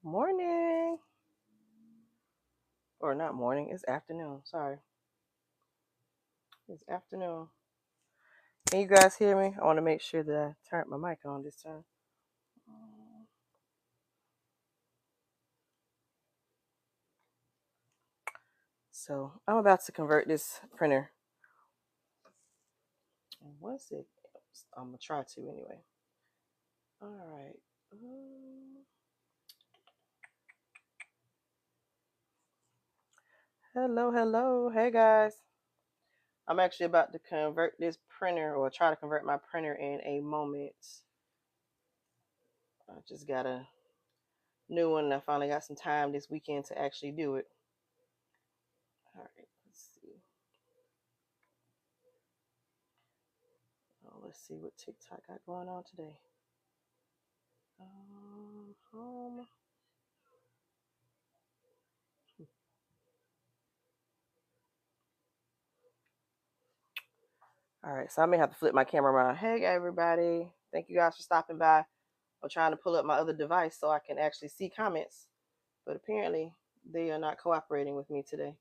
Morning. Or not morning, it's afternoon. Sorry. It's afternoon. Can you guys hear me? I want to make sure that I turned my mic on this time. So I'm about to convert this printer. What's it? I'm going to try to anyway. All right. Hello. Hey guys. I'm actually about to convert this printer or try to convert my printer in a moment. I just got a new one and I finally got some time this weekend to actually do it. All right, let's see. Let's see what TikTok got going on today. Home. All right, so I may have to flip my camera around. Hey, everybody. Thank you guys for stopping by. I'm trying to pull up my other device so I can actually see comments, but apparently they are not cooperating with me today.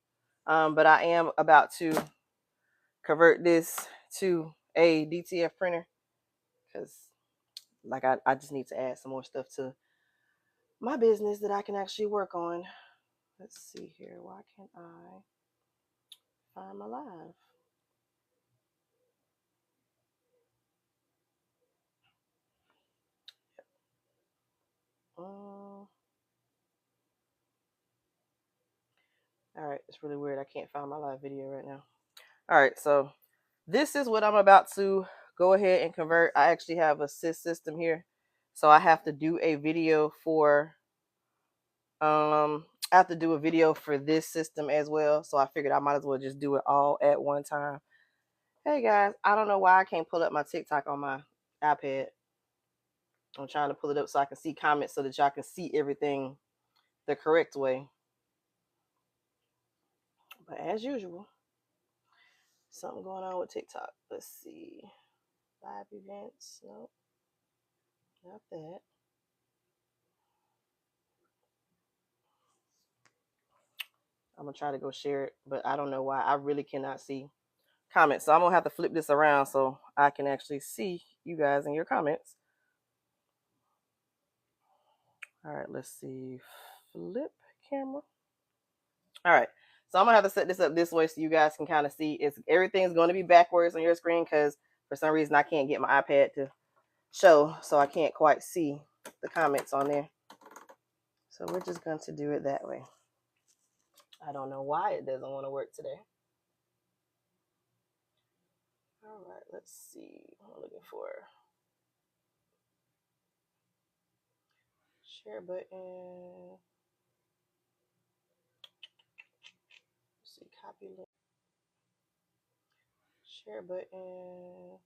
But I am about to convert this to a DTF printer because like I just need to add some more stuff to my business that I can actually work on. Let's see here. Why can't I find my live? All right, it's really weird. I can't find my live video right now. All right, so this is what I'm about to go ahead and convert. I actually have a CISS system here, so I have to do a video for I have to do a video for this system as well. So I figured I might as well just do it all at one time. Hey guys, I don't know why I can't pull up my TikTok on my iPad. I'm trying to pull it up so I can see comments so that y'all can see everything the correct way. But as usual, something going on with TikTok. Let's see. Live events. Nope. Not that. I'm going to try to go share it, but I don't know why. I really cannot see comments. So I'm going to have to flip this around so I can actually see you guys in your comments. All right, let's see. Flip camera. All right. So I'm going to have to set this up this way so you guys can kind of see. Everything's going to be backwards on your screen because for some reason I can't get my iPad to show, so I can't quite see the comments on there. So we're just going to do it that way. I don't know why it doesn't want to work today. All right, let's see. I'm looking for share button. Let's see, copy link. Share button.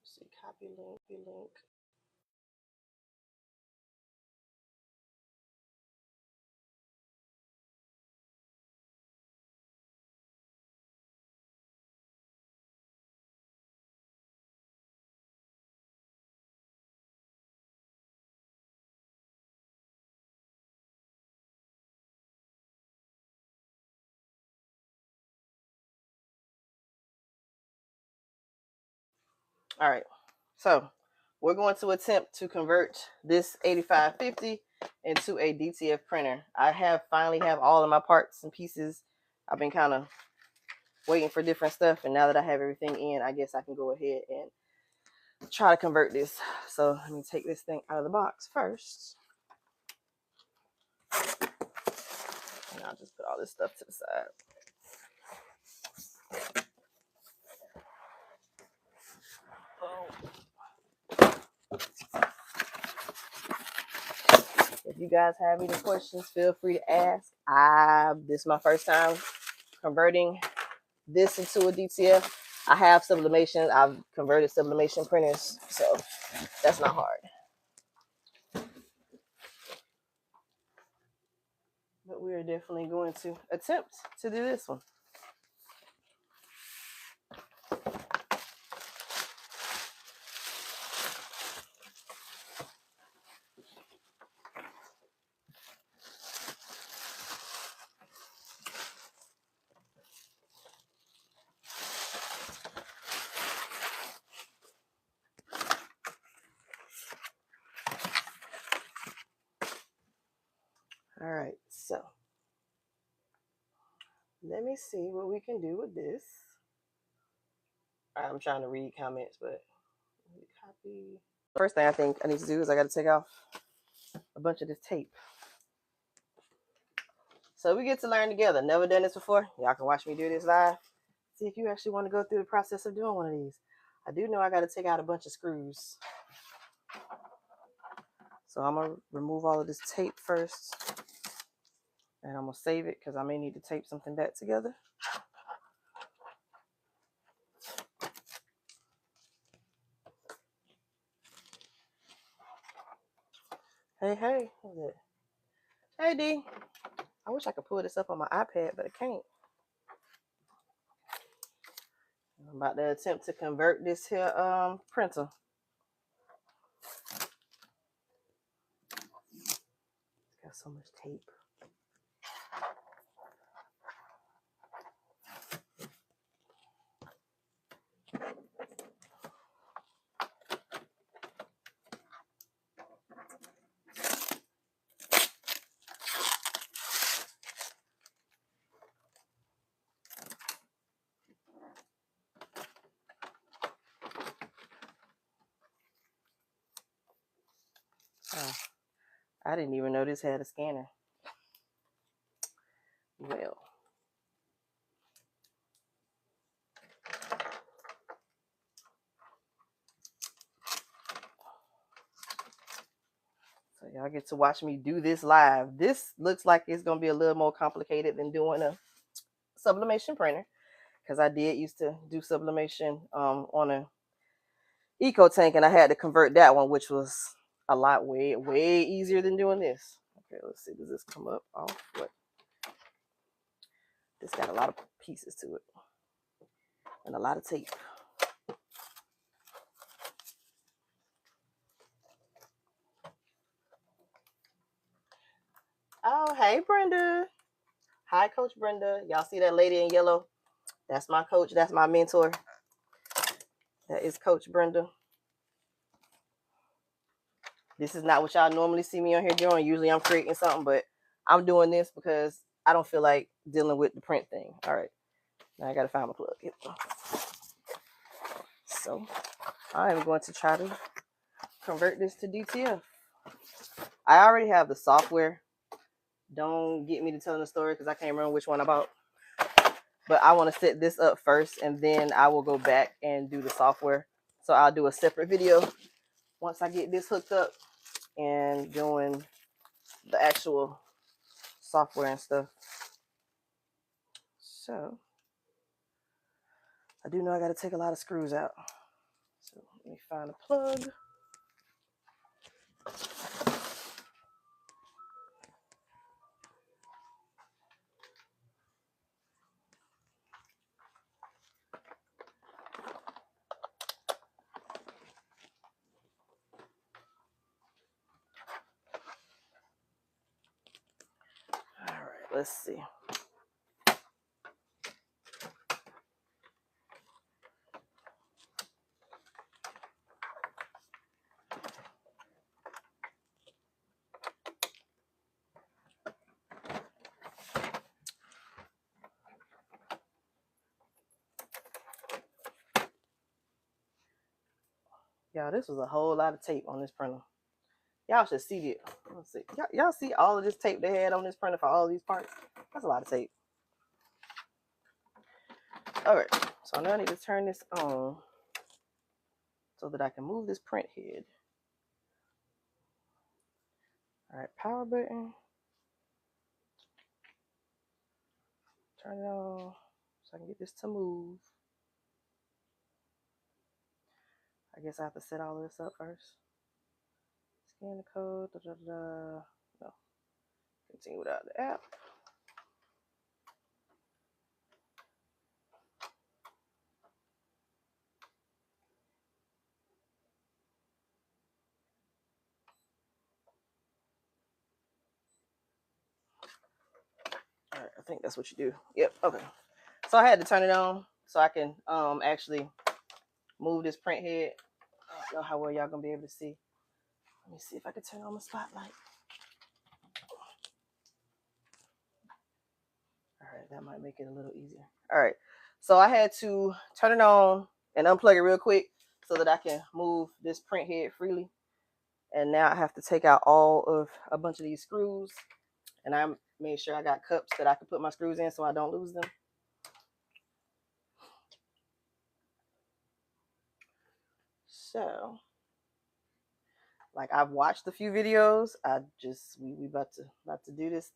Let's see, copy link. All right, so we're going to attempt to convert this 8550 into a DTF printer. I finally have all of my parts and pieces. I've been kind of waiting for different stuff, and now that I have everything in, I guess I can go ahead and try to convert this. So let me take this thing out of the box first. And I'll just put all this stuff to the side. If you guys have any questions, feel free to ask. This is my first time converting this into a DTF. I have sublimation. I've converted sublimation printers, so that's not hard. But we are definitely going to attempt to do this one. All right, so let me see what we can do with this. I'm trying to read comments, but copy. First thing I think I need to do is I got to take off a bunch of this tape. So we get to learn together. Never done this before. Y'all can watch me do this live. See if you actually want to go through the process of doing one of these. I do know I got to take out a bunch of screws. So I'm going to remove all of this tape first. And I'm going to save it because I may need to tape something back together. Hey, hey. What's that? Hey, D. I wish I could pull this up on my iPad, but I can't. I'm about to attempt to convert this here printer. It's got so much tape. Oh, I didn't even know this had a scanner. Well. So y'all get to watch me do this live. This looks like it's going to be a little more complicated than doing a sublimation printer. Because I did used to do sublimation on an eco tank, and I had to convert that one, which was a lot way easier than doing this. Okay, let's see. Does this come up off? What? This got a lot of pieces to it and a lot of tape. Oh, hey, Brenda. Hi, Coach Brenda. Y'all see that lady in yellow? That's my coach. That's my mentor. That is Coach Brenda. This is not what y'all normally see me on here doing. Usually I'm creating something, but I'm doing this because I don't feel like dealing with the print thing. All right. Now I got to find my plug. So I am going to try to convert this to DTF. I already have the software. Don't get me to telling the story because I can't remember which one I bought. But I want to set this up first, and then I will go back and do the software. So I'll do a separate video once I get this hooked up and doing the actual software and stuff. So I do know I got to take a lot of screws out. So let me find a plug. All right, let's see. Y'all, this was a whole lot of tape on this printer. Y'all should see it. Let's see. Y'all see all of this tape they had on this printer for all these parts? That's a lot of tape. All right, so now I need to turn this on so that I can move this print head. All right, power button. Turn it on so I can get this to move. I guess I have to set all of this up first. Scan the code. No. Continue without the app. All right, I think that's what you do. Yep, okay. So I had to turn it on so I can actually move this print head. I don't know how well y'all gonna be able to see. Let me see if I can turn on the spotlight. That might make it a little easier. All right. So I had to turn it on and unplug it real quick so that I can move this print head freely. And now I have to take out a bunch of these screws. And I made sure I got cups that I can put my screws in so I don't lose them. So, like, I've watched a few videos. We about to do this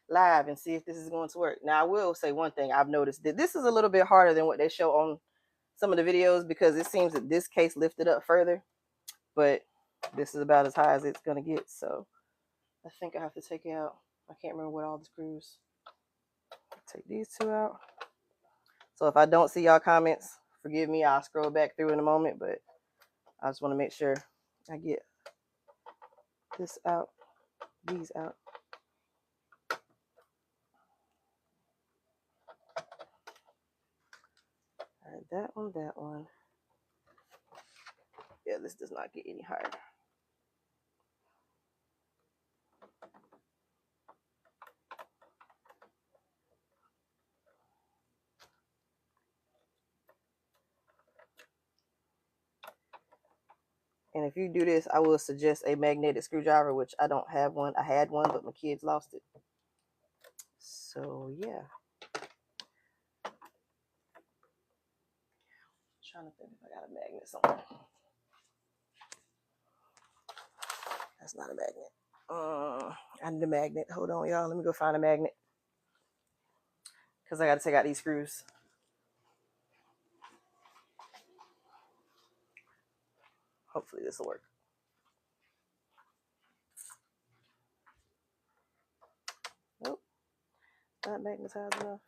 live and see if this is going to work. Now, I will say one thing. I've noticed that this is a little bit harder than what they show on some of the videos because it seems that this case lifted up further, but this is about as high as it's going to get. So I think I have to take out, I can't remember what all the screws. Take these two out. So if I don't see y'all comments, forgive me. I'll scroll back through in a moment, but I just want to make sure I get this out, these out. All right, that one. Yeah, this does not get any higher. And if you do this, I will suggest a magnetic screwdriver, which I don't have one. I had one, but my kids lost it. So, yeah. I'm trying to think if I got a magnet somewhere. That's not a magnet. I need a magnet. Hold on, y'all. Let me go find a magnet. Because I got to take out these screws. Hopefully this will work. Nope. Not magnetized enough.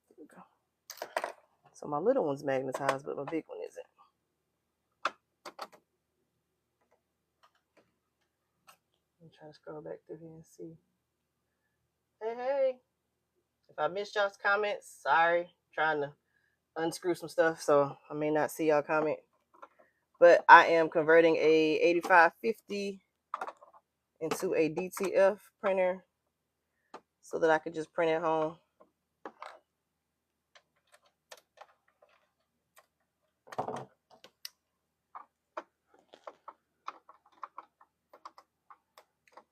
There we go. So my little one's magnetized, but my big one isn't. I'm trying to scroll back through here and see. Hey. If I missed y'all's comments, sorry. I'm trying to unscrew some stuff, so I may not see y'all comment. But I am converting a 8550 into a DTF printer so that I could just print at home.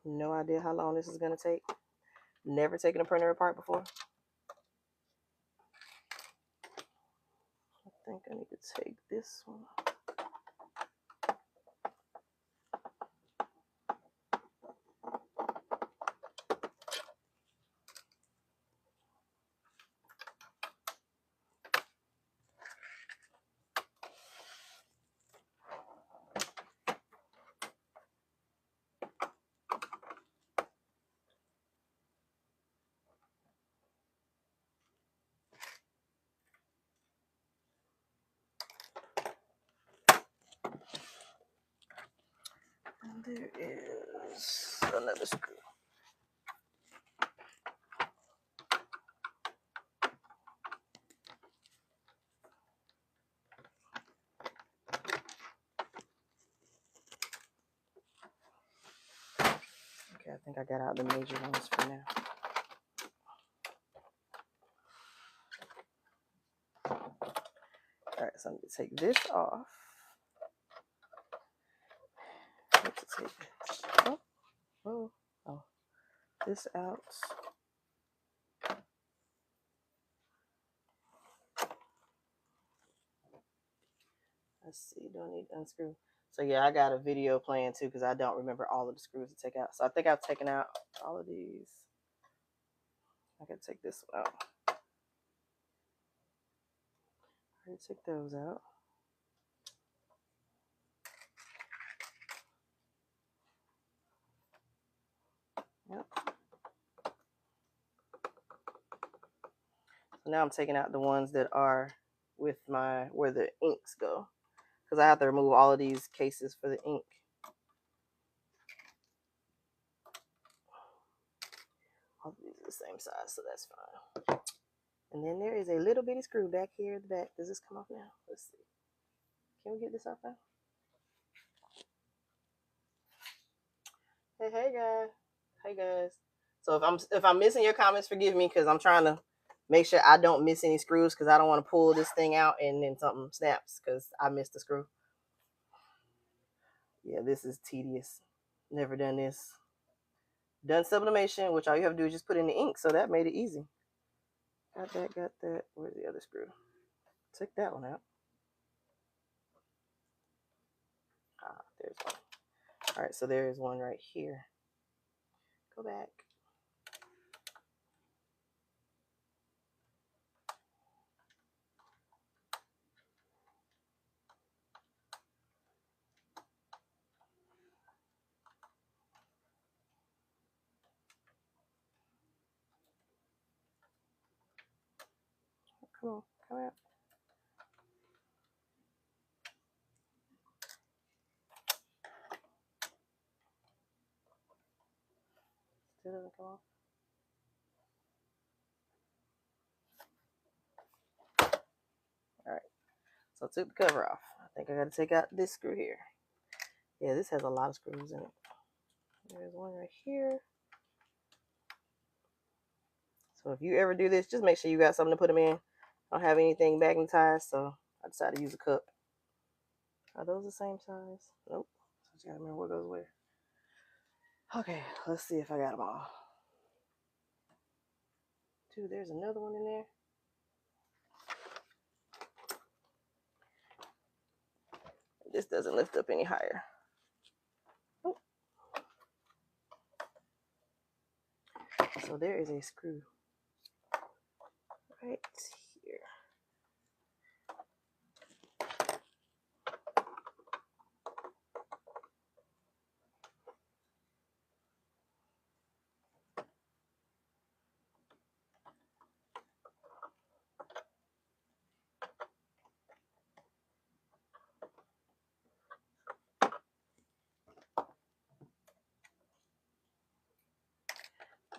No idea how long this is going to take. Never taken a printer apart before. I think I need to take this one. And there is another screw. Okay, I think I got out the major ones for now. All right, so I'm going to take this off. I need to take this out. Let's see, do I need to unscrew? So yeah, I got a video playing too because I don't remember all of the screws to take out. So I think I've taken out all of these. I can take this one out. I already took those out. Yep. So now I'm taking out the ones that are with where the inks go, because I have to remove all of these cases for the ink. All of these the same size, so that's fine. And then there is a little bitty screw back here at the back. Does this come off now? Let's see. Can we get this off now? Hey guys. Hey guys. So if I'm missing your comments, forgive me, because I'm trying to make sure I don't miss any screws, because I don't want to pull this thing out and then something snaps because I missed the screw. Yeah, this is tedious. Never done this. Done sublimation, which all you have to do is just put in the ink, so that made it easy. Got that, got that. Where's the other screw? Took that one out. Ah, there's one. All right, so there is one right here. Go back. Come on, come out. Still doesn't come off. All right, so I took the cover off. I think I got to take out this screw here. Yeah, this has a lot of screws in it. There's one right here. So if you ever do this, just make sure you got something to put them in. I don't have anything magnetized, so I decided to use a cup. Are those the same size? Nope. So I just gotta remember what goes where. Okay, let's see if I got them all. Dude, there's another one in there. This doesn't lift up any higher. Oh. So there is a screw right here.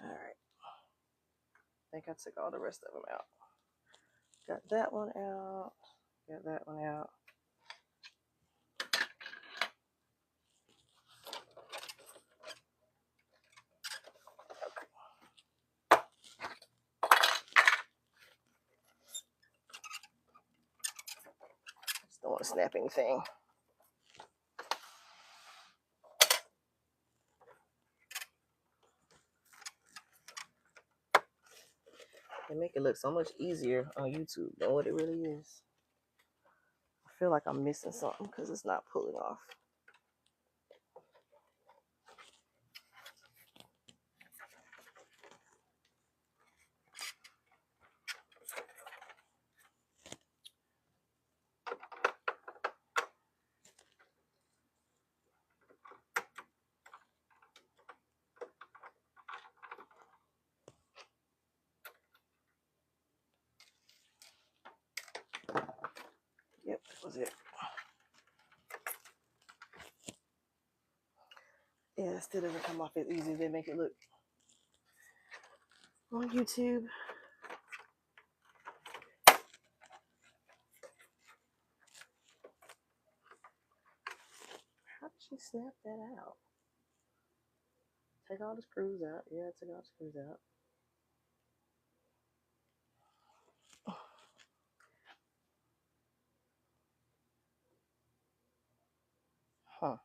All right. I think I took all the rest of them out. Got that one out. Got that one out. Just don't want to snap anything. They make it look so much easier on YouTube than what it really is. I feel like I'm missing something because it's not pulling off. Yep, that was it. Yeah, it still doesn't come off as easy as they make it look on YouTube. How did she snap that out? Take all the screws out. Yeah, take all the screws out. Huh.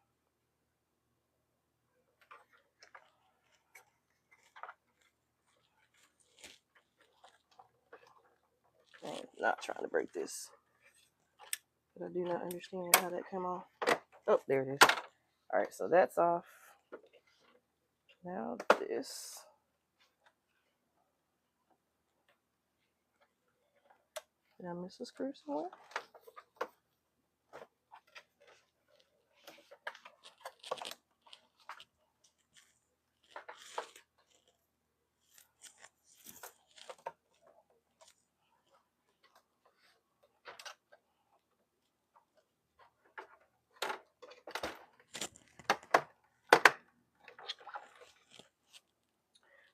I'm not trying to break this, but I do not understand how that came off. Oh, there it is. All right, so that's off. Now this. Did I miss a screw somewhere?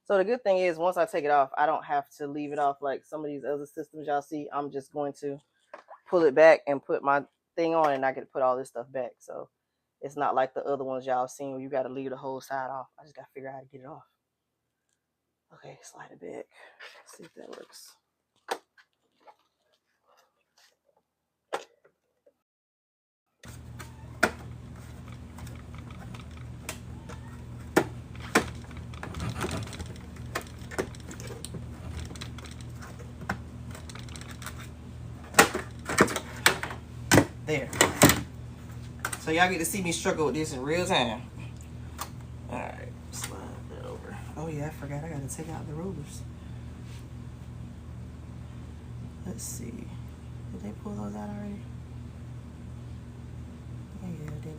So the good thing is once I take it off, I don't have to leave it off like some of these other systems y'all see. I'm just going to pull it back and put my thing on, and I can put all this stuff back. So it's not like the other ones y'all seen where you got to leave the whole side off. I just got to figure out how to get it off. Okay, slide it back. Let's see if that works. There. So y'all get to see me struggle with this in real time. Alright, slide that over. Oh yeah, I forgot I gotta take out the rollers. Let's see. Did they pull those out already? Yeah, I did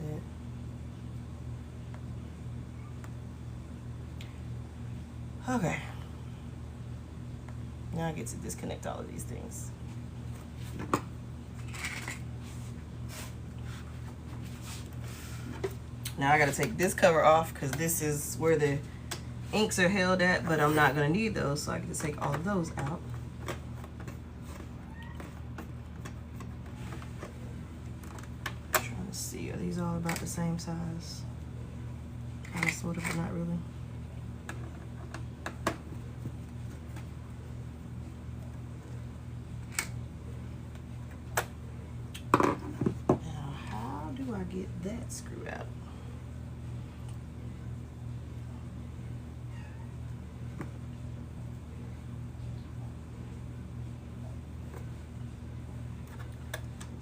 that. Okay. Now I get to disconnect all of these things. Now I gotta take this cover off because this is where the inks are held at, but I'm not gonna need those, so I can take all of those out. I'm trying to see, are these all about the same size? Kind of, sort of, but not really. Now, how do I get that screwed out?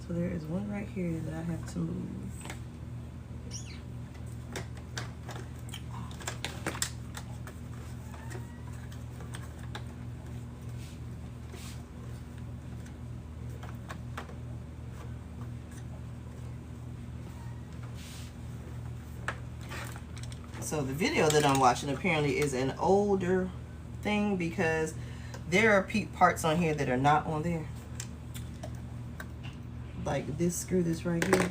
So there is one right here that I have to move. So the video that I'm watching apparently is an older thing because there are parts on here that are not on there. Like this screw that's right here.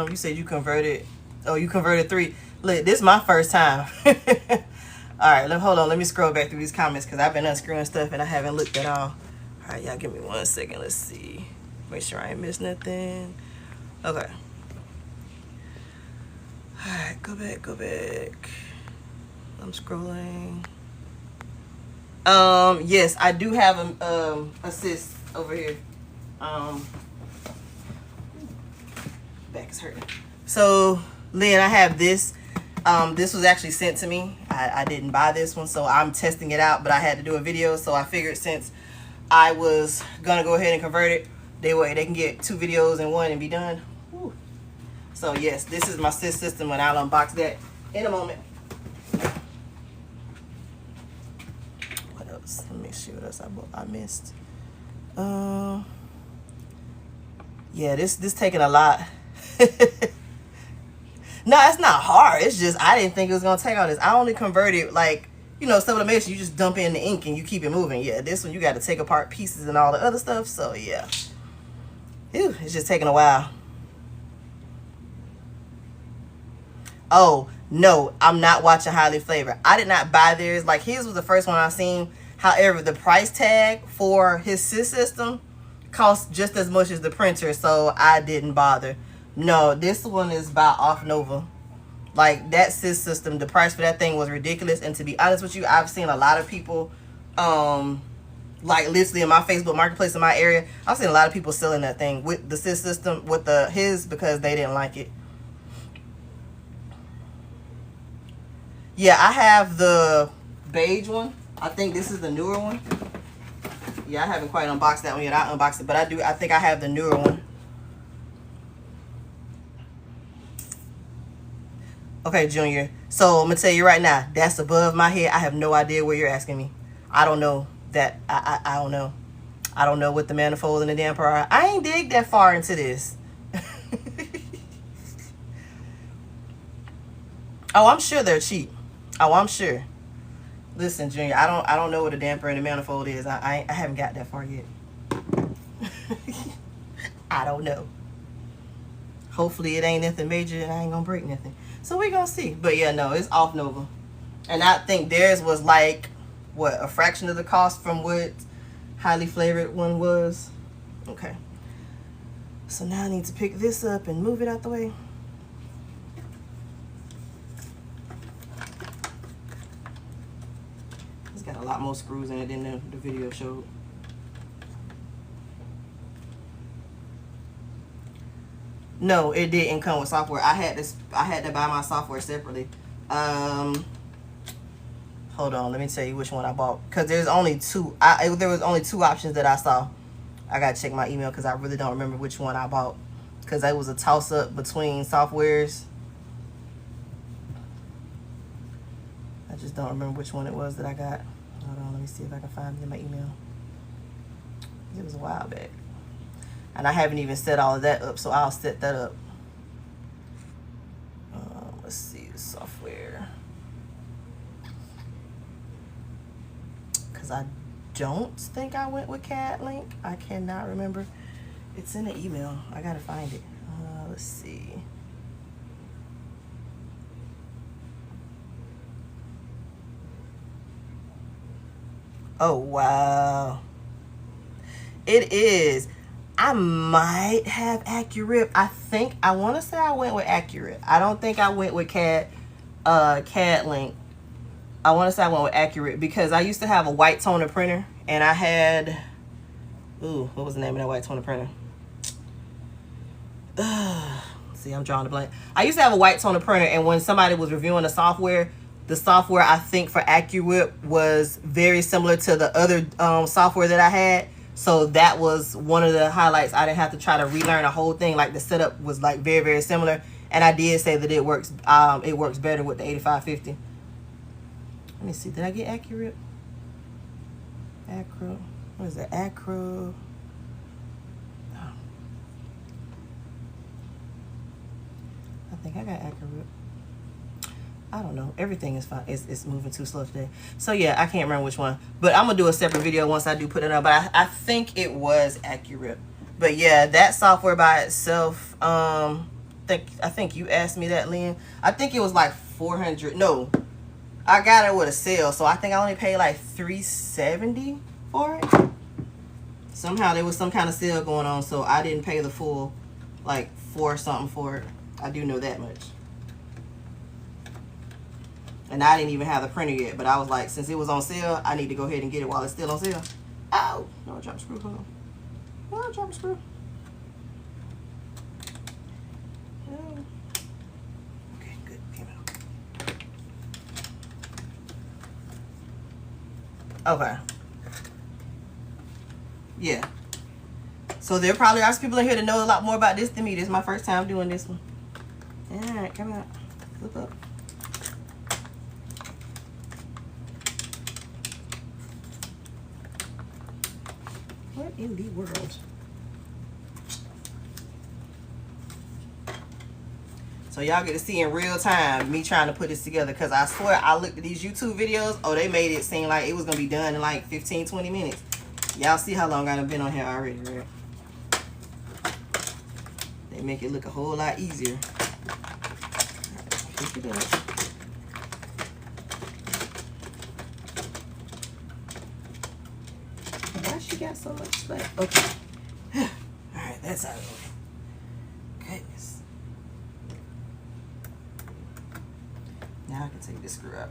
You said you converted. Oh, you converted 3. Look, this is my first time. All right, hold on. Let me scroll back through these comments because I've been unscrewing stuff and I haven't looked at all. All right, y'all give me 1 second. Let's see. Make sure I ain't missed nothing. Okay. All right, go back. I'm scrolling. Yes, I do have a CISS over here. Back is hurting. So Lynn, I have this. This was actually sent to me. I didn't buy this one, so I'm testing it out, but I had to do a video, so I figured since I was gonna go ahead and convert it, they can get 2 videos in one and be done. Whew. So yes, this is my CISS system, and I'll unbox that in a moment. What else? Let me see what else I missed. Yeah, this taking a lot. No, it's not hard. It's just I didn't think it was gonna take all this. I only converted, like, you know, sublimation, you just dump in the ink and you keep it moving. Yeah, this one you got to take apart pieces and all the other stuff. So yeah, ew, it's just taking a while. Oh no, I'm not watching Highly Flavored. I did not buy theirs. Like, his was the first one I seen. However, the price tag for his CISS system costs just as much as the printer, so I didn't bother. No, this one is by Offnova. Like, that CISS system, the price for that thing was ridiculous. And to be honest with you, I've seen a lot of people, like literally in my Facebook marketplace in my area, I've seen a lot of people selling that thing with the CISS system, with his, because they didn't like it. Yeah, I have the beige one. I think this is the newer one. Yeah, I haven't quite unboxed that one yet. I unboxed it, but I think I have the newer one. Okay, Junior. So I'm gonna tell you right now, that's above my head. I have no idea what you're asking me. I don't know that. I don't know. I don't know what the manifold and the damper are. I ain't dig that far into this. Oh, I'm sure they're cheap. Oh, I'm sure. Listen, Junior, I don't know what a damper and a manifold is. I haven't got that far yet. I don't know. Hopefully it ain't nothing major and I ain't gonna break nothing. So we gonna see. But yeah, no, it's Offnova. And I think theirs was like, what, a fraction of the cost from what highly flavored one was. Okay. So now I need to pick this up and move it out the way. It's got a lot more screws in it than the video showed. No, it didn't come with software. I had to buy my software separately. Hold on, let me tell you which one I bought. Cause there's only two. There was only two options that I saw. I gotta check my email because I really don't remember which one I bought. Cause it was a toss up between softwares. I just don't remember which one it was that I got. Hold on, let me see if I can find it in my email. It was a while back. And I haven't even set all of that up, so I'll set that up. Let's see the software. Because I don't think I went with CAD Link. I cannot remember. It's in the email. I gotta find it. Let's see. Oh, wow. It is. I might have Accurate. I want to say I went with Accurate. I don't think I went with CAD Link. I want to say I went with Accurate because I used to have a white toner printer and I had, what was the name of that white toner printer? See, I'm drawing a blank. I used to have a white toner printer, and when somebody was reviewing the software I think for Accurate was very similar to the other software that I had. So that was one of the highlights. I didn't have to try to relearn the whole thing. Like the setup was like very, very similar. And I did say that it works better with the 8550. Let me see. Did I get Accurate? Acro. What is that? Acro. Oh. I think I got Accurate. I don't know. Everything is fine. It's moving too slow today. So yeah, I can't remember which one. But I'm gonna do a separate video once I do put it up. But I think it was Accurate. But yeah, that software by itself, I think you asked me that, Lynn. I think it was like 400. No, I got it with a sale, so I think I only paid like $370 for it. Somehow there was some kind of sale going on, so I didn't pay the full like $4 something for it. I do know that much. And I didn't even have the printer yet, but I was like, since it was on sale, I need to go ahead and get it while it's still on sale. Oh, no, I dropped a screw. Hold on. No, I dropped a screw. No. Okay, good. Came out. Okay. Yeah. So there probably are some people in here that know a lot more about this than me. This is my first time doing this one. All right, come out. Flip up. What in the world? So y'all get to see in real time me trying to put this together, because I swear I looked at these YouTube videos. Oh, they made it seem like it was gonna be done in like 15-20 minutes. Y'all see how long I've been on here already, right? They make it look a whole lot easier. Pick it up. Why she got so much slack? Okay. Alright, that's out of the way. Goodness. Now I can take this screw out.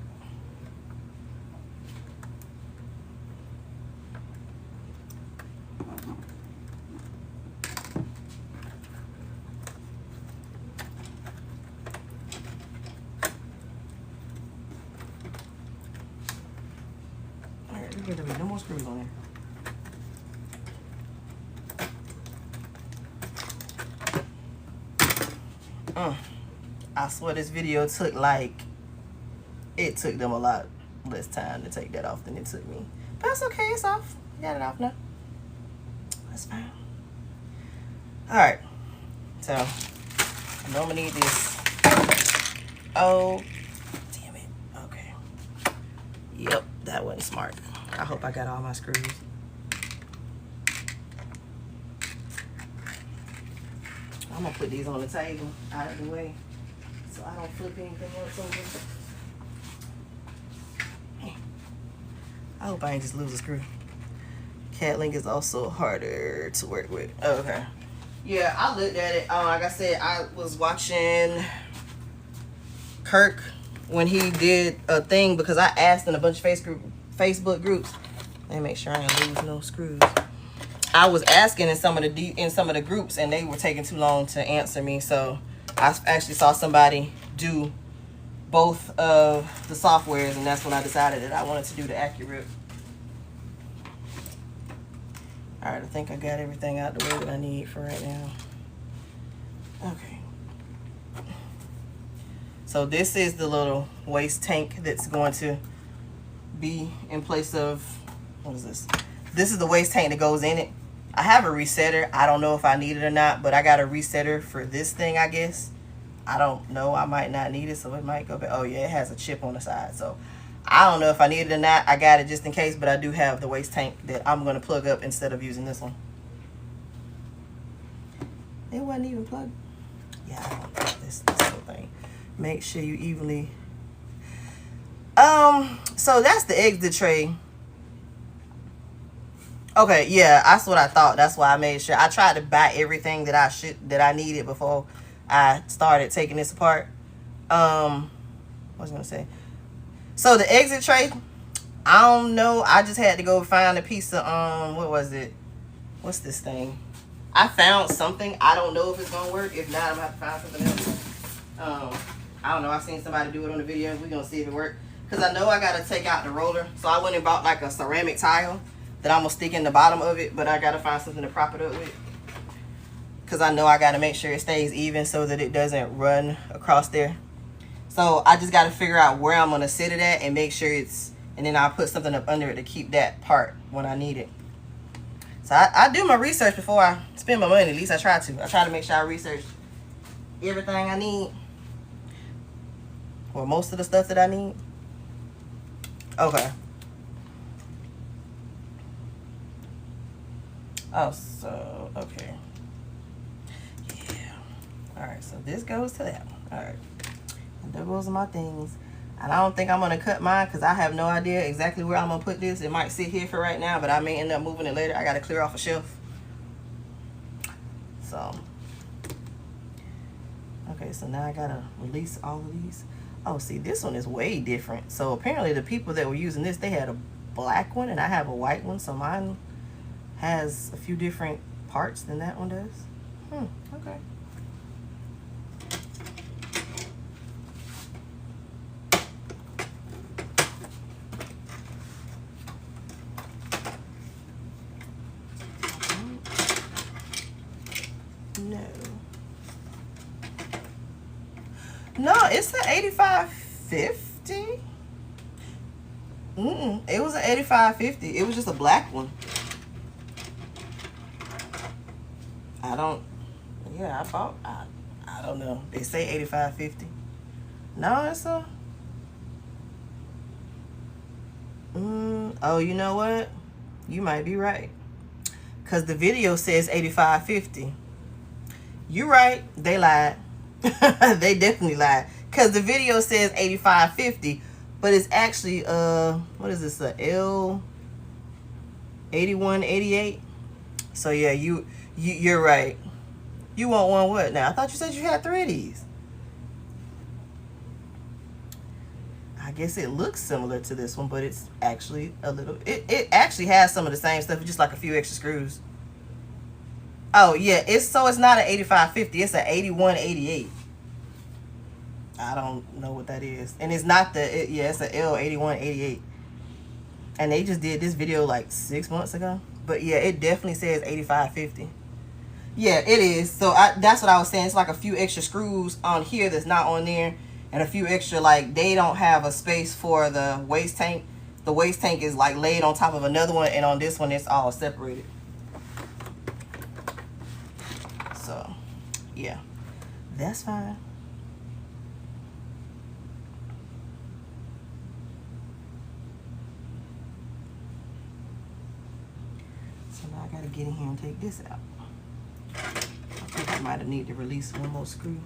There'll be no more screws on there. I swear this video took like, it took them a lot less time to take that off than it took me. But that's okay, it's off. I got it off now. That's fine. Alright. So, I know I'm gonna need this. Oh, damn it. Okay. Yep, that wasn't smart. I hope I got all my screws. I'm gonna put these on the table out of the way so I don't flip anything else over. I hope I ain't just lose a screw. Cat link is also harder to work with. Oh, okay. Yeah, I looked at it. Like I said, I was watching Kirk when he did a thing because I asked in a bunch of Facebook groups. Let me make sure I ain't lose no screws. I was asking in some of the groups and they were taking too long to answer me. So I actually saw somebody do both of the softwares, and that's when I decided that I wanted to do the accurate. All right, I think I got everything out the way that I need for right now. Okay. So this is the little waste tank that's going to be in place of, what is this? This is the waste tank that goes in it. I have a resetter. I don't know if I need it or not, but I got a resetter for this thing, I guess. I don't know. I might not need it, so it might go back. Oh, yeah, it has a chip on the side. So I don't know if I need it or not. I got it just in case, but I do have the waste tank that I'm going to plug up instead of using this one. It wasn't even plugged. Yeah, I don't know this whole thing. Make sure you evenly. So that's the exit tray. Okay, yeah, that's what I thought. That's why I made sure. I tried to buy everything that I needed before I started taking this apart. What was I gonna say? So the exit tray, I don't know. I just had to go find a piece of what was it? What's this thing? I found something. I don't know if it's gonna work. If not, I'm gonna have to find something else. I don't know. I seen somebody do it on the video. We're gonna see if it works. Cause I know I gotta take out the roller. So I went and bought like a ceramic tile that I'm gonna stick in the bottom of it, but I gotta find something to prop it up with. Cause I know I gotta make sure it stays even so that it doesn't run across there. So I just gotta figure out where I'm gonna sit it at and make sure it's, and then I'll put something up under it to keep that part when I need it. So I do my research before I spend my money. At least I try to. I try to make sure I research everything I need. Or most of the stuff that I need. Okay. Oh, so, okay. Yeah. Alright, so this goes to that one. Alright. And there goes my things. And I don't think I'm going to cut mine because I have no idea exactly where I'm going to put this. It might sit here for right now, but I may end up moving it later. I got to clear off a shelf. So. Okay, so now I got to release all of these. Oh, see, this one is way different. So apparently the people that were using this, they had a black one and I have a white one. So mine has a few different parts than that one does. Okay. No, it's an 8550. It was an 8550. It was just a black one. I don't know. They say 8550. No, it's a oh, you know what? You might be right. Cause the video says 8550. You right, they lied. They definitely lied. Cause the video says 8550, but it's actually what is this, a L8188? So yeah, you're right. You want one what now? I thought you said you had 3 of these. I guess it looks similar to this one, but it's actually a little, it actually has some of the same stuff, just like a few extra screws. Oh yeah, it's not an 8550, it's an 8188. I don't know what that is. And it's not it's an L8188. And they just did this video like 6 months ago. But yeah, it definitely says 8550. Yeah, it is. So that's what I was saying. It's like a few extra screws on here that's not on there, and a few extra, like, they don't have a space for the waste tank. The waste tank is like laid on top of another one, and on this one it's all separated. So yeah, that's fine. So now I gotta get in here and take this out. I think I might have need to release one more screw.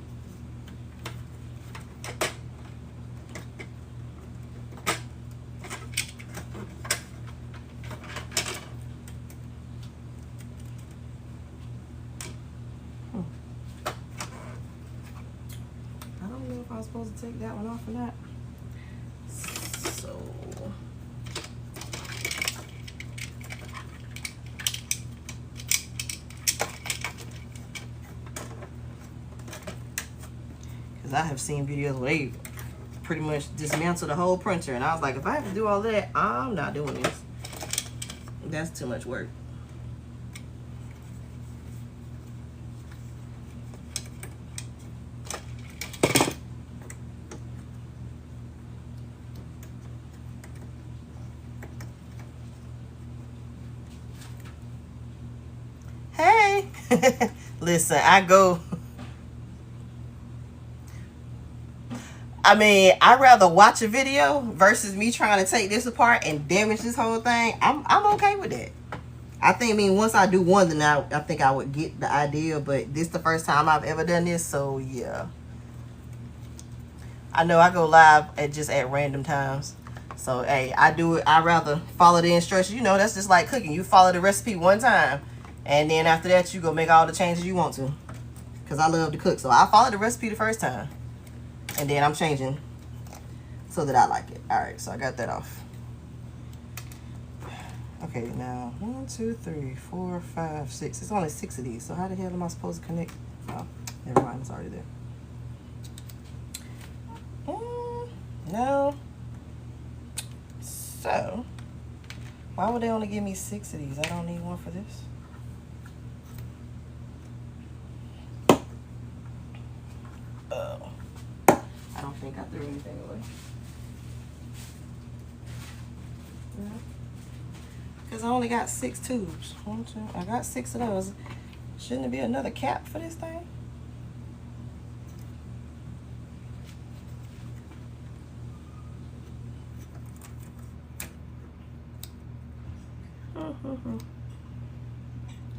I don't know if I was supposed to take that one off or not. So because I have seen videos where they pretty much dismantle the whole printer, and I was like, if I have to do all that, I'm not doing this. That's too much work. Hey, listen, I mean, I'd rather watch a video versus me trying to take this apart and damage this whole thing. I'm okay with that. I mean, once I do one, then I think I would get the idea, but this is the first time I've ever done this, so yeah. I know I go live at random times. So, hey, I do it. I'd rather follow the instructions. You know, that's just like cooking. You follow the recipe one time, and then after that, you go make all the changes you want to. Because I love to cook, so I follow the recipe the first time. And then I'm changing so that I like it. All right, so I got that off. Okay, now 1, 2, 3, 4, 5, 6. It's only 6 of these. So how the hell am I supposed to connect? Oh, never mind. It's already there. No. So why would they only give me 6 of these? I don't need one for this. Oh, I don't think I threw anything away. No. Because I only got 6 tubes. 1, 2. I got 6 of those. Shouldn't there be another cap for this thing?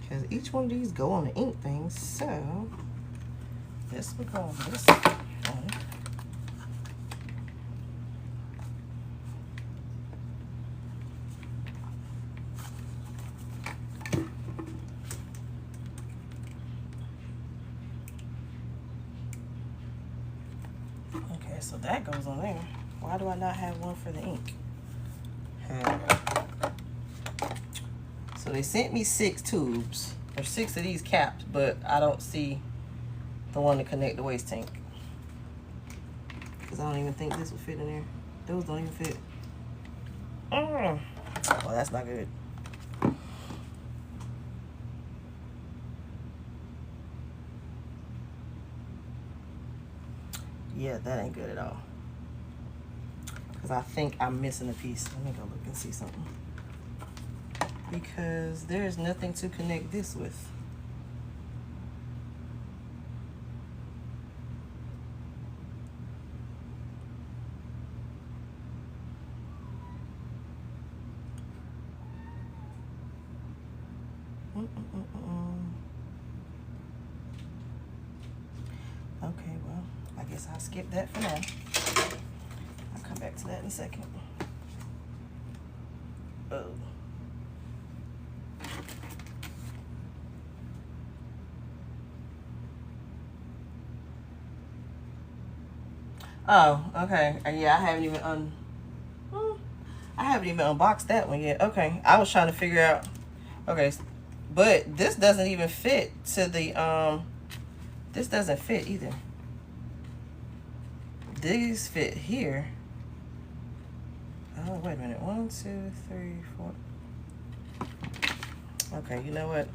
Because each one of these go on the ink thing, so this will go on this one. Okay, so that goes on there. Why do I not have one for the ink? So they sent me 6 tubes, or 6 of these caps, but I don't see the one to connect the waste tank. Because I don't even think this will fit in there. Those don't even fit. Well, that's not good. Yeah, that ain't good at all. Because I think I'm missing a piece. Let me go look and see something. Because there's nothing to connect this with. Okay, well, I guess I'll skip that for now. I'll come back to that in a second. Oh. Oh, okay. Yeah, I haven't even unboxed that one yet. Okay, I was trying to figure out. Okay, but this doesn't even fit to the this doesn't fit either. These fit here. Oh, wait a minute. 1, 2, 3, 4. Okay, you know what?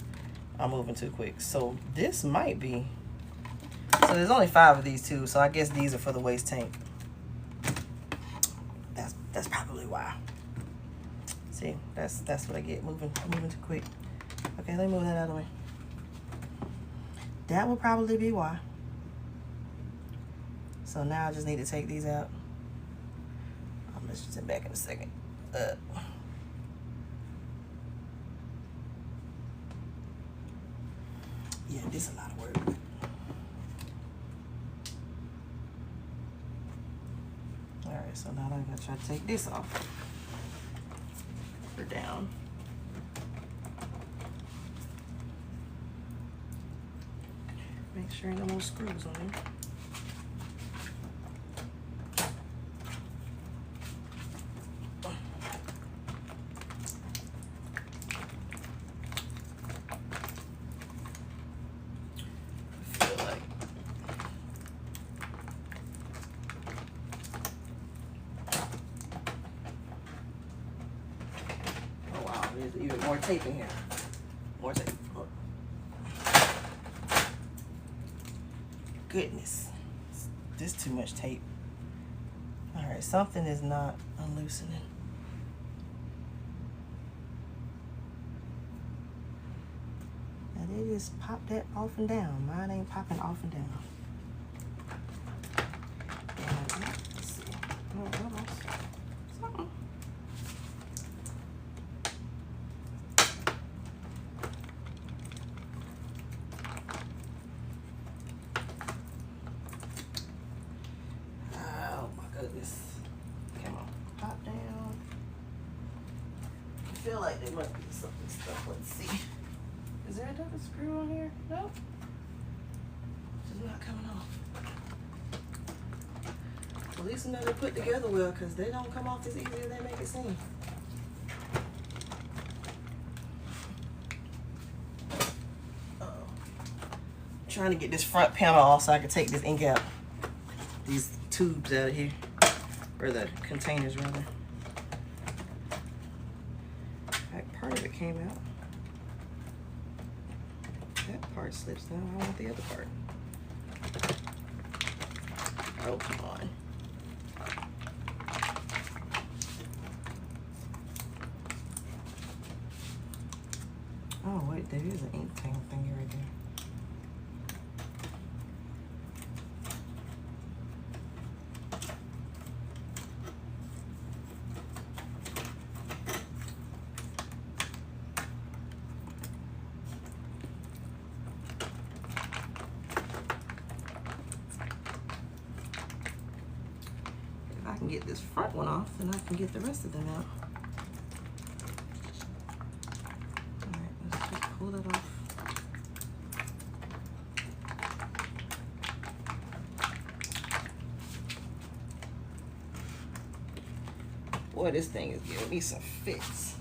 I'm moving too quick. So this might be, so there's only 5 of these too, so I guess these are for the waste tank. That's probably why. See, that's what I get, moving too quick. Okay, let me move that out of the way. That will probably be why. So now I just need to take these out. Let's just sit back in a second. Yeah, this is a lot of work. All right, so now I'm gonna try to take this off. Put her down. Make sure ain't no more screws on there. There's even more tape in here. More tape. Oh. Goodness. This is too much tape. Alright, something is not unloosening. And they just pop that off and down. Mine ain't popping off and down. Let's see. Oh, almost. Something. Goodness. Come on. Pop down. I feel like there must be something stuck. Let's see. Is there another screw on here? No. It's not coming off. At least another put together well, because they don't come off as easy as they make it seem. Uh-oh. Trying to get this front panel off so I can take this ink out. These tubes out of here. Or the containers rather. That part of it came out. That part slips down. I want the other part. Oh, come on. Oh, wait, there is an ink tank thingy right there. I can get this front one off, then I can get the rest of them out. Alright, let's just pull it off. Boy, this thing is giving me some fits.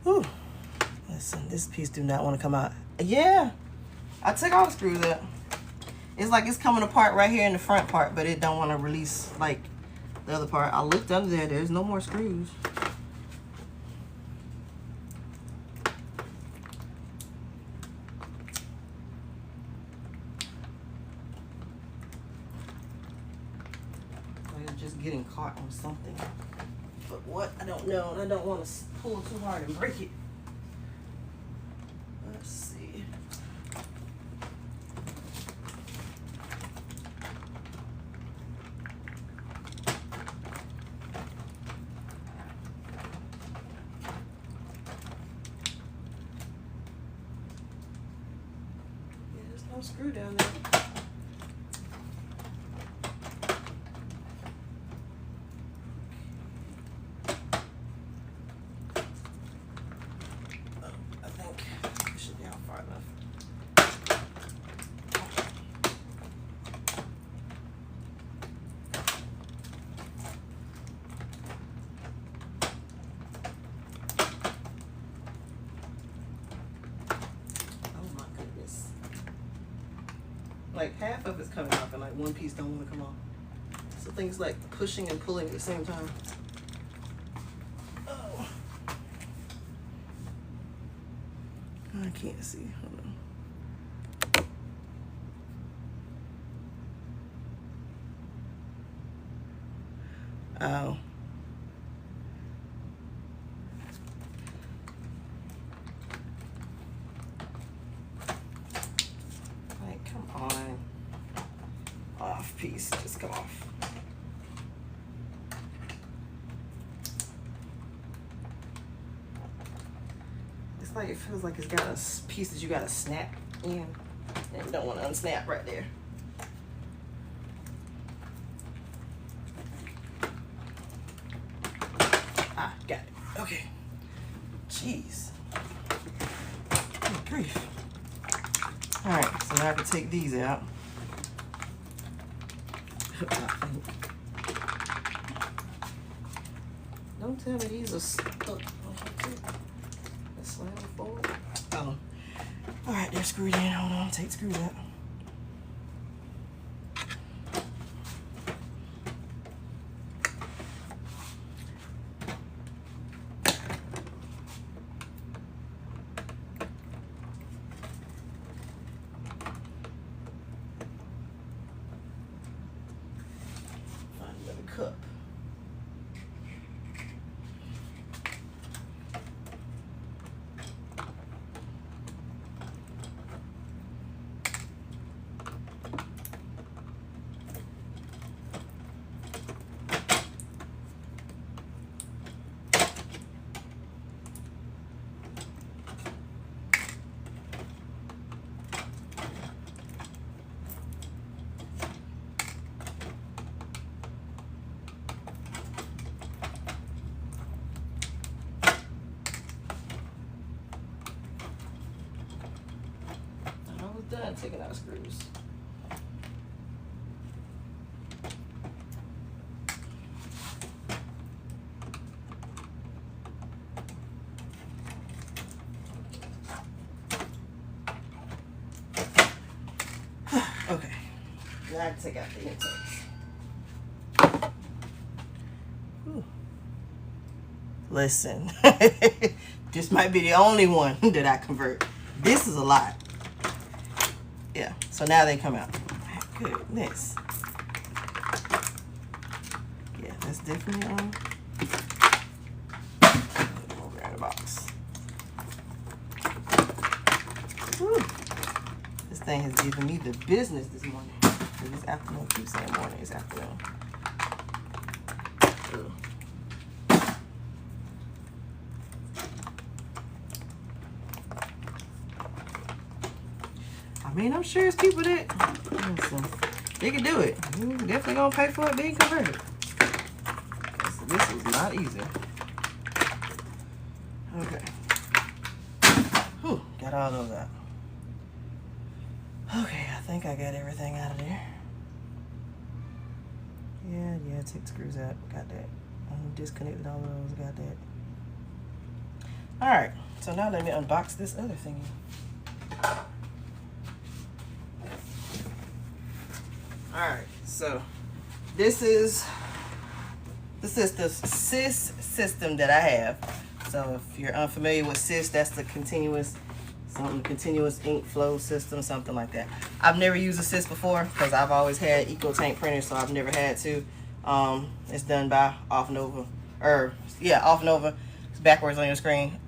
Whew. Listen, this piece do not want to come out. Yeah, I took all the screws out. It's like it's coming apart right here in the front part, but it don't want to release like the other part. I looked under there. There's no more screws. It's just getting caught on something. But what? I don't know. I don't want to pull too hard and break it. Let's see. Yeah, there's no screw down there. like half of it's coming off and like one piece don't want to come off. So things like pushing and pulling at the same time. Oh, I can't see. Hold on. Oh. Like, come on. Off piece, just come off. It's like, it feels like it's got a piece that you gotta snap in and you don't want to unsnap right there. Ah, got it. Okay. Jeez. Good grief. Alright, so now I can take these out. Don't tell me these are stuck. Slam forward. Oh. Alright, they're screwed in. Hold on, take screws out. Find another cup. Done taking out screws. Okay, now I can take out the intakes. Whew. Listen, this might be the only one that I convert. This is a lot. Yeah, so now they come out. Goodness. Yeah, that's definitely on. Over in the box. Whew. This thing has given me the business this morning. This afternoon, I keep saying morning, it's afternoon. Ugh. I mean, I'm sure it's people that, listen, they can do it. You're definitely gonna pay for it being converted. This is not easy. Okay. Whew, got all those out. Okay, I think I got everything out of there. Yeah, take the screws out. Got that. Disconnected all of those. Got that. Alright, so now let me unbox this other thingy. Alright, so this is the CISS system that I have. So if you're unfamiliar with CISS, that's the continuous ink flow system, something like that. I've never used a CISS before because I've always had EcoTank printers, so I've never had to. It's done by Offnova, Offnova. It's backwards on your screen.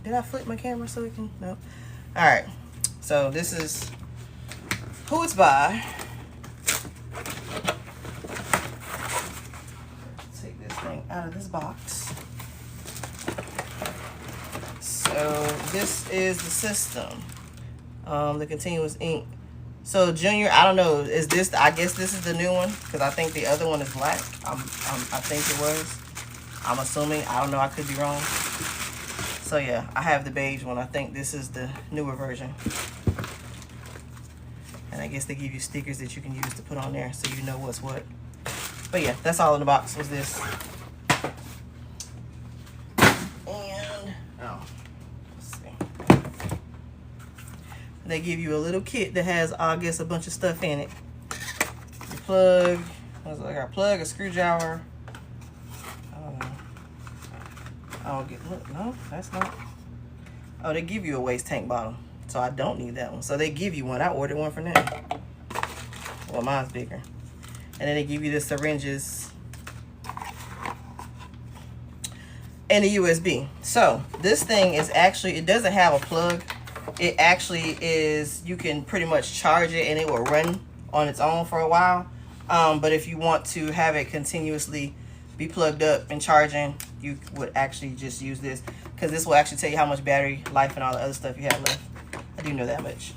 Did I flip my camera so it can? No. All right. So this is who it's by. Take this thing out of this box. So this is the system, the continuous ink. So Junior, I don't know, is this, I guess this is the new one, because I think the other one is black. I think it was. I'm assuming, I don't know, I could be wrong. So yeah, I have the beige one. I think this is the newer version. And I guess they give you stickers that you can use to put on there so you know what's what. But yeah, that's all in the box was this. And, oh, let's see. They give you a little kit that has, I guess, a bunch of stuff in it. The plug, what's it, like a plug, a screwdriver. I don't know. I'll get, look, no, that's not. Oh, they give you a waste tank bottle. So I don't need that one. So they give you one. I ordered one for now. Well, mine's bigger. And then they give you the syringes and the USB. So this thing is actually, it doesn't have a plug. It actually is, you can pretty much charge it and it will run on its own for a while. But if you want to have it continuously be plugged up and charging, you would actually just use this, because this will actually tell you how much battery life and all the other stuff you have left. I do know that much.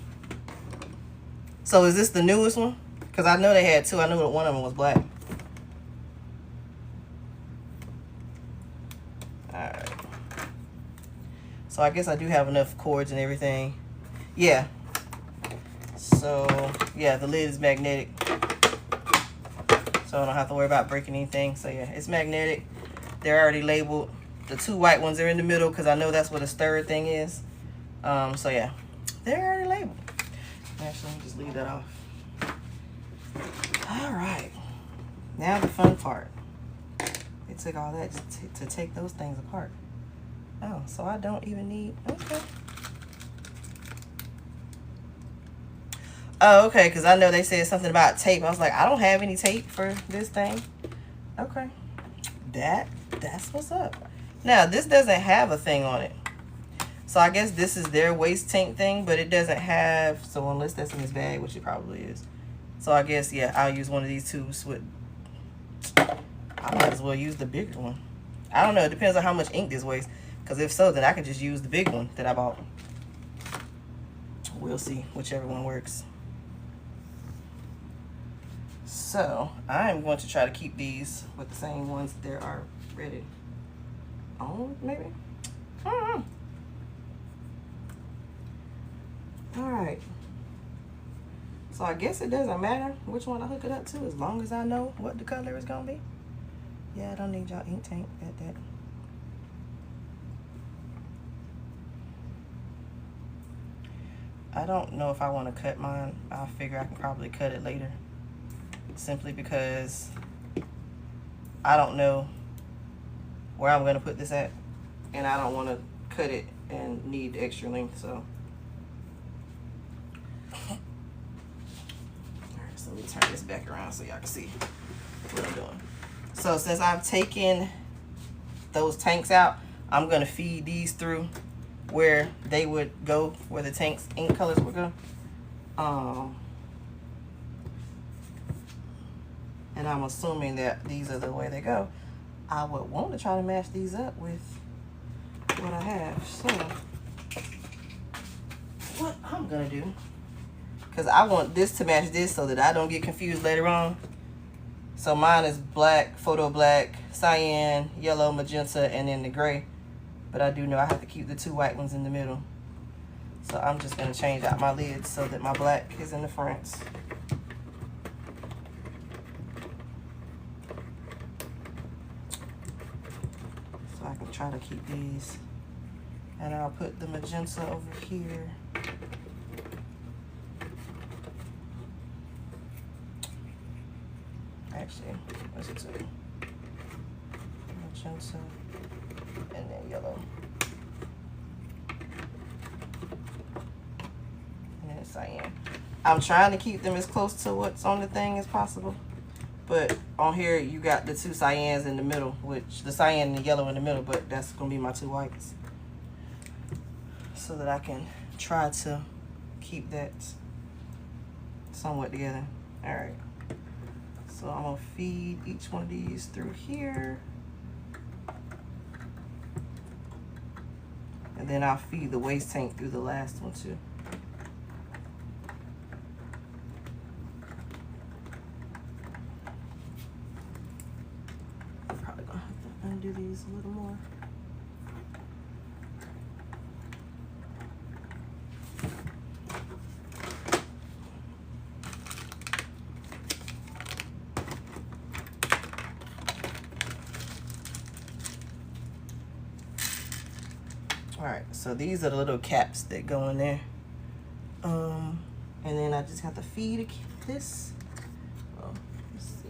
So is this the newest one? Because I know they had two. I knew that one of them was black. Alright. So I guess I do have enough cords and everything. Yeah. So, yeah, the lid is magnetic. So I don't have to worry about breaking anything. So, yeah, it's magnetic. They're already labeled. The two white ones are in the middle because I know that's what a stirrer thing is. So, yeah, they're already labeled. Actually, let me just leave that off. All right. Now the fun part. It took all that to take those things apart. Oh, so I don't even need, okay. Oh, okay, because I know they said something about tape. I was like, I don't have any tape for this thing. Okay. That's what's up. Now, this doesn't have a thing on it. So I guess this is their waste tank thing, but it doesn't have, so unless that's in this bag, which it probably is. So I guess, yeah, I'll use one of these tubes with, I might as well use the bigger one. I don't know, it depends on how much ink this weighs. Because if so, then I can just use the big one that I bought. We'll see, whichever one works. So, I'm going to try to keep these with the same ones that are ready on, maybe? I don't know. Alright. So, I guess it doesn't matter which one I hook it up to as long as I know what the color is going to be. Yeah, I don't need y'all ink tank at that. I don't know if I want to cut mine. I'll figure I can probably cut it later. Simply because I don't know where I'm going to put this at. And I don't want to cut it and need extra length. So, alright, so let me turn this back around so y'all can see what I'm doing. So since I've taken those tanks out, I'm going to feed these through where they would go, where the tank's ink colors would go. And I'm assuming that these are the way they go. I would want to try to match these up with what I have. So, what I'm going to do, because I want this to match this so that I don't get confused later on. So mine is black, photo black, cyan, yellow, magenta, and then the gray. But I do know I have to keep the two white ones in the middle. So I'm just going to change out my lids so that my black is in the front. So I can try to keep these. And I'll put the magenta over here. Actually, what's it say? Magenta. And then yellow. And then cyan. I'm trying to keep them as close to what's on the thing as possible. But on here, you got the two cyans in the middle, which the cyan and the yellow in the middle, but that's going to be my two whites. So that I can try to keep that somewhat together. All right. So I'm going to feed each one of these through here. And then I'll feed the waste tank through the last one too. I'm probably gonna have to undo these a little more. All right, so these are the little caps that go in there. And then I just have to feed this. Oh, let's see.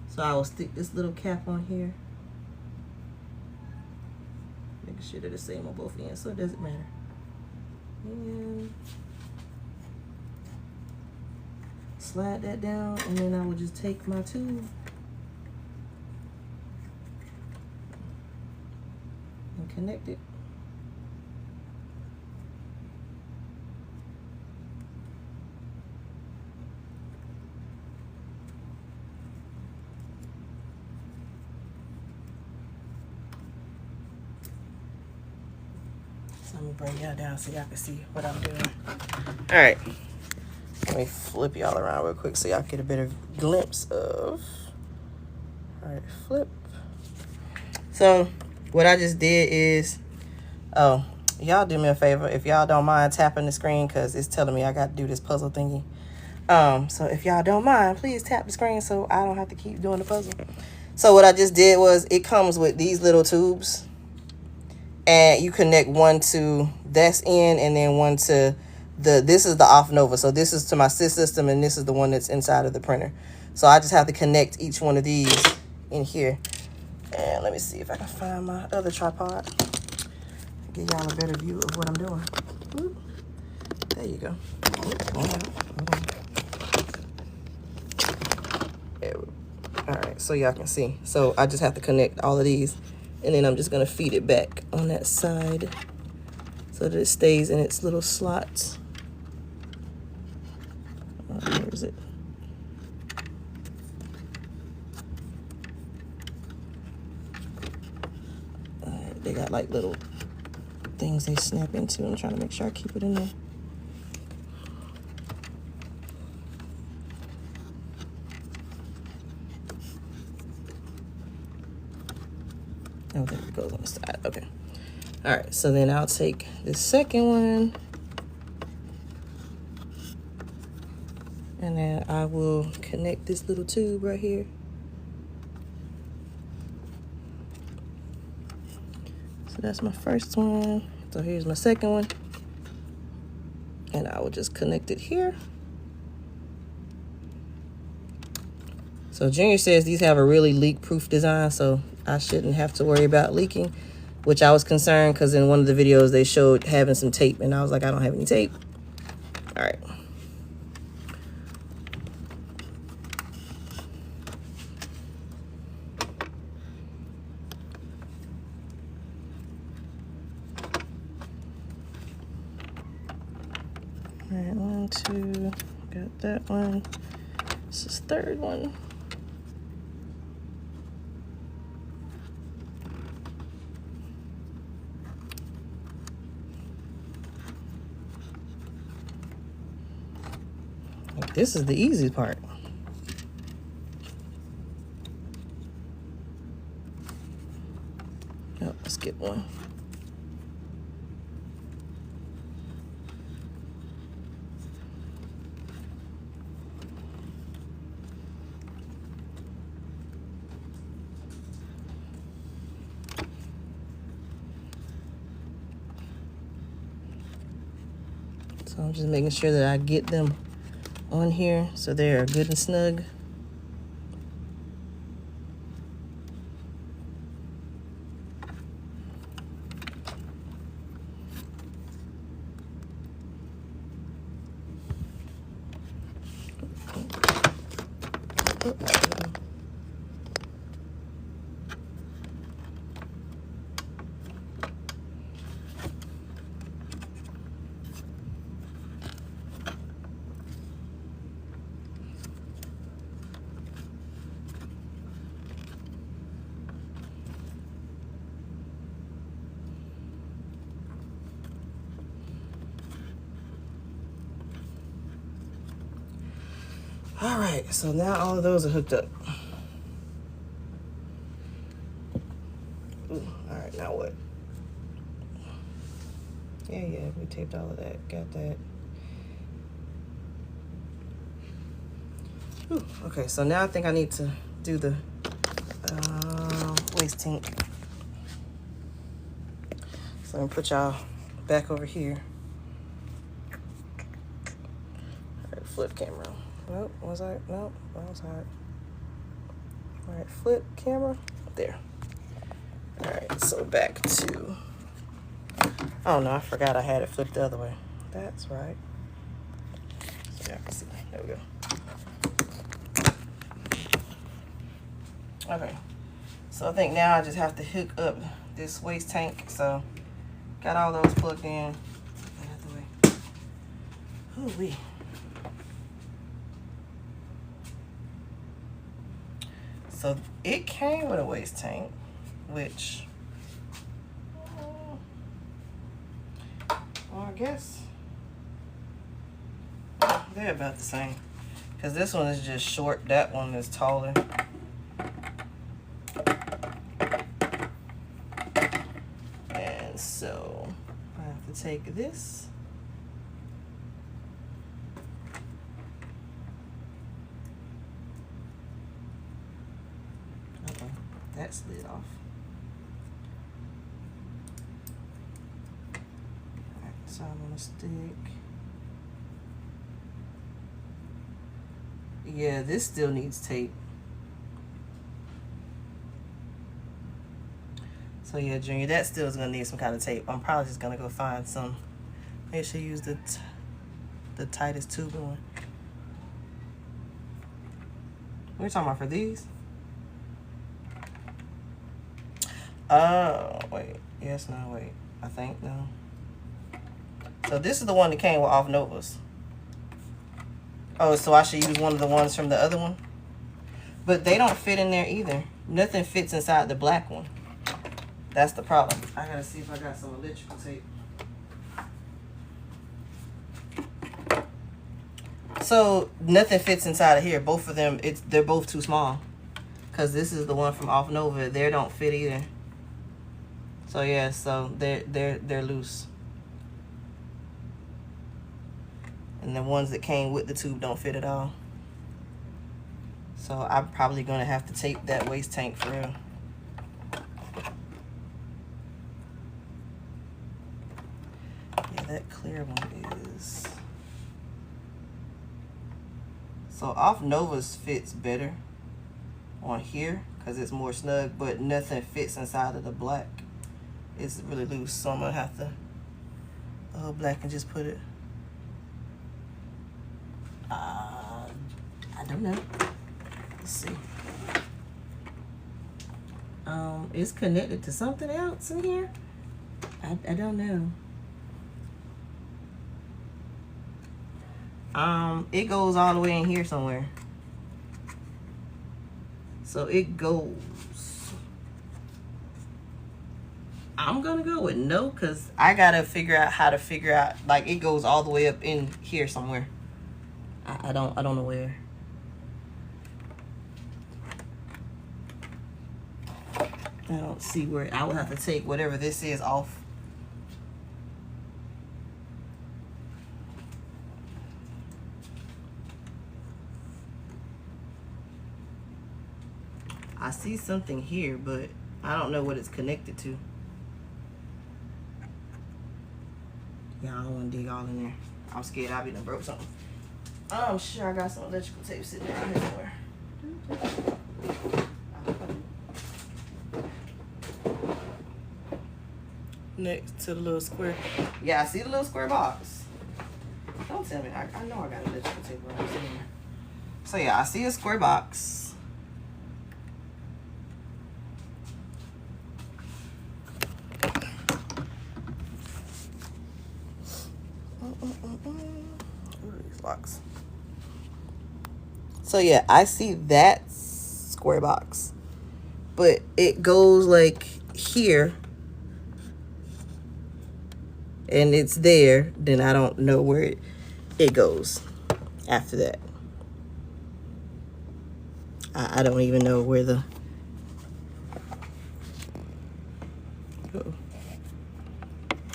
So I will stick this little cap on here, making sure they're the same on both ends, so it doesn't matter. And slide that down, and then I will just take my tube and connect it. So let me bring y'all down so y'all can see what I'm doing. All right. Let me flip y'all around real quick so y'all get a better glimpse of. All right, flip. So what I just did is, oh, y'all do me a favor if y'all don't mind tapping the screen, because it's telling me I got to do this puzzle thingy. So if y'all don't mind, please tap the screen so I don't have to keep doing the puzzle. So what I just did was, it comes with these little tubes, and you connect one to this end and then one to this is the Offnova. So this is to my CISS system, and this is the one that's inside of the printer. So I just have to connect each one of these in here. And let me see if I can find my other tripod. Give y'all a better view of what I'm doing. Whoop. There you go. Hold on. All right, so y'all can see. So I just have to connect all of these, and then I'm just gonna feed it back on that side so that it stays in its little slots. Where is it? They got like little things they snap into. I'm trying to make sure I keep it in there. Oh, there it goes on the side. Okay. All right, so then I'll take the second one, and then I will connect this little tube right here. So that's my first one. So here's my second one, and I will just connect it here. So Junior says these have a really leak-proof design, so I shouldn't have to worry about leaking, which I was concerned because in one of the videos they showed having some tape, and I was like, I don't have any tape. All right. All right, 1, 2, got that one. This is third one. This is the easy part. Oh, let's get one. So I'm just making sure that I get them on here so they're good and snug. All right, so now all of those are hooked up. Ooh, all right, now what? Yeah, we taped all of that. Got that. Ooh, okay, so now I think I need to do the waste tank. So I'm gonna put y'all back over here. All right, flip camera. Nope, was I? Nope, that was hot. All right, flip camera. There. All right, so back to, oh no, I forgot I had it flipped the other way. That's right. So y'all can see. There we go. Okay, so I think now I just have to hook up this waste tank. So got all those plugged in. Get out the way. Ooh-wee. So it came with a waste tank, which, well, I guess they're about the same. Because this one is just short, that one is taller. And so I have to take this. That slid off. Alright, so I'm gonna stick. Yeah, this still needs tape. So yeah, Junior, that still is gonna need some kind of tape. I'm probably just gonna go find some. Maybe I should use the tightest tube one. We're talking about for these? Oh, wait. Yes, no, wait. I think, no. So this is the one that came with Offnovas. Oh, so I should use one of the ones from the other one? But they don't fit in there either. Nothing fits inside the black one. That's the problem. I gotta see if I got some electrical tape. So nothing fits inside of here. Both of them, they're both too small. Cause this is the one from Offnova. They don't fit either. So yeah, so they're loose. And the ones that came with the tube don't fit at all. So I'm probably gonna have to tape that waste tank for real. Yeah, that clear one is. So Offnova's fits better on here because it's more snug, but nothing fits inside of the black. It's really loose, so I'm gonna have to black and just put it. I don't know. Let's see. It's connected to something else in here. I don't know. It goes all the way in here somewhere. So it goes. I'm gonna go with no, because I gotta figure out how to figure out, like, it goes all the way up in here somewhere. I don't know where. I don't see where. I would have to take whatever this is off. I see something here, but I don't know what it's connected to. Yeah, I don't want to dig all in there. I'm scared I'll be done broke something. I'm sure I got some electrical tape sitting around here somewhere. Next to the little square. Yeah, I see the little square box. Don't tell me. I know I got electrical tape around here. So yeah, I see a square box. Box. So yeah, I see that square box, but it goes like here and it's there, then I don't know where it goes after that. I don't even know where the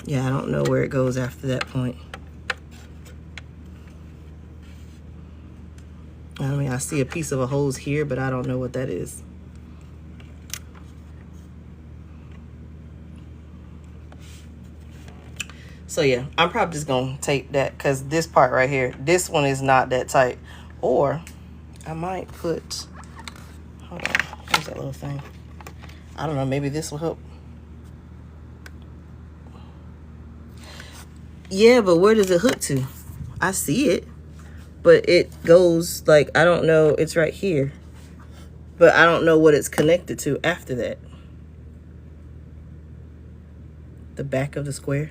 yeah, I don't know where it goes after that point. I mean, I see a piece of a hose here, but I don't know what that is. So yeah, I'm probably just gonna tape that because this part right here, this one is not that tight. Or I might put, hold on, where's that little thing? I don't know, maybe this will help. Yeah, but where does it hook to? I see it, but it goes like, I don't know, it's right here. But I don't know what it's connected to after that. The back of the square.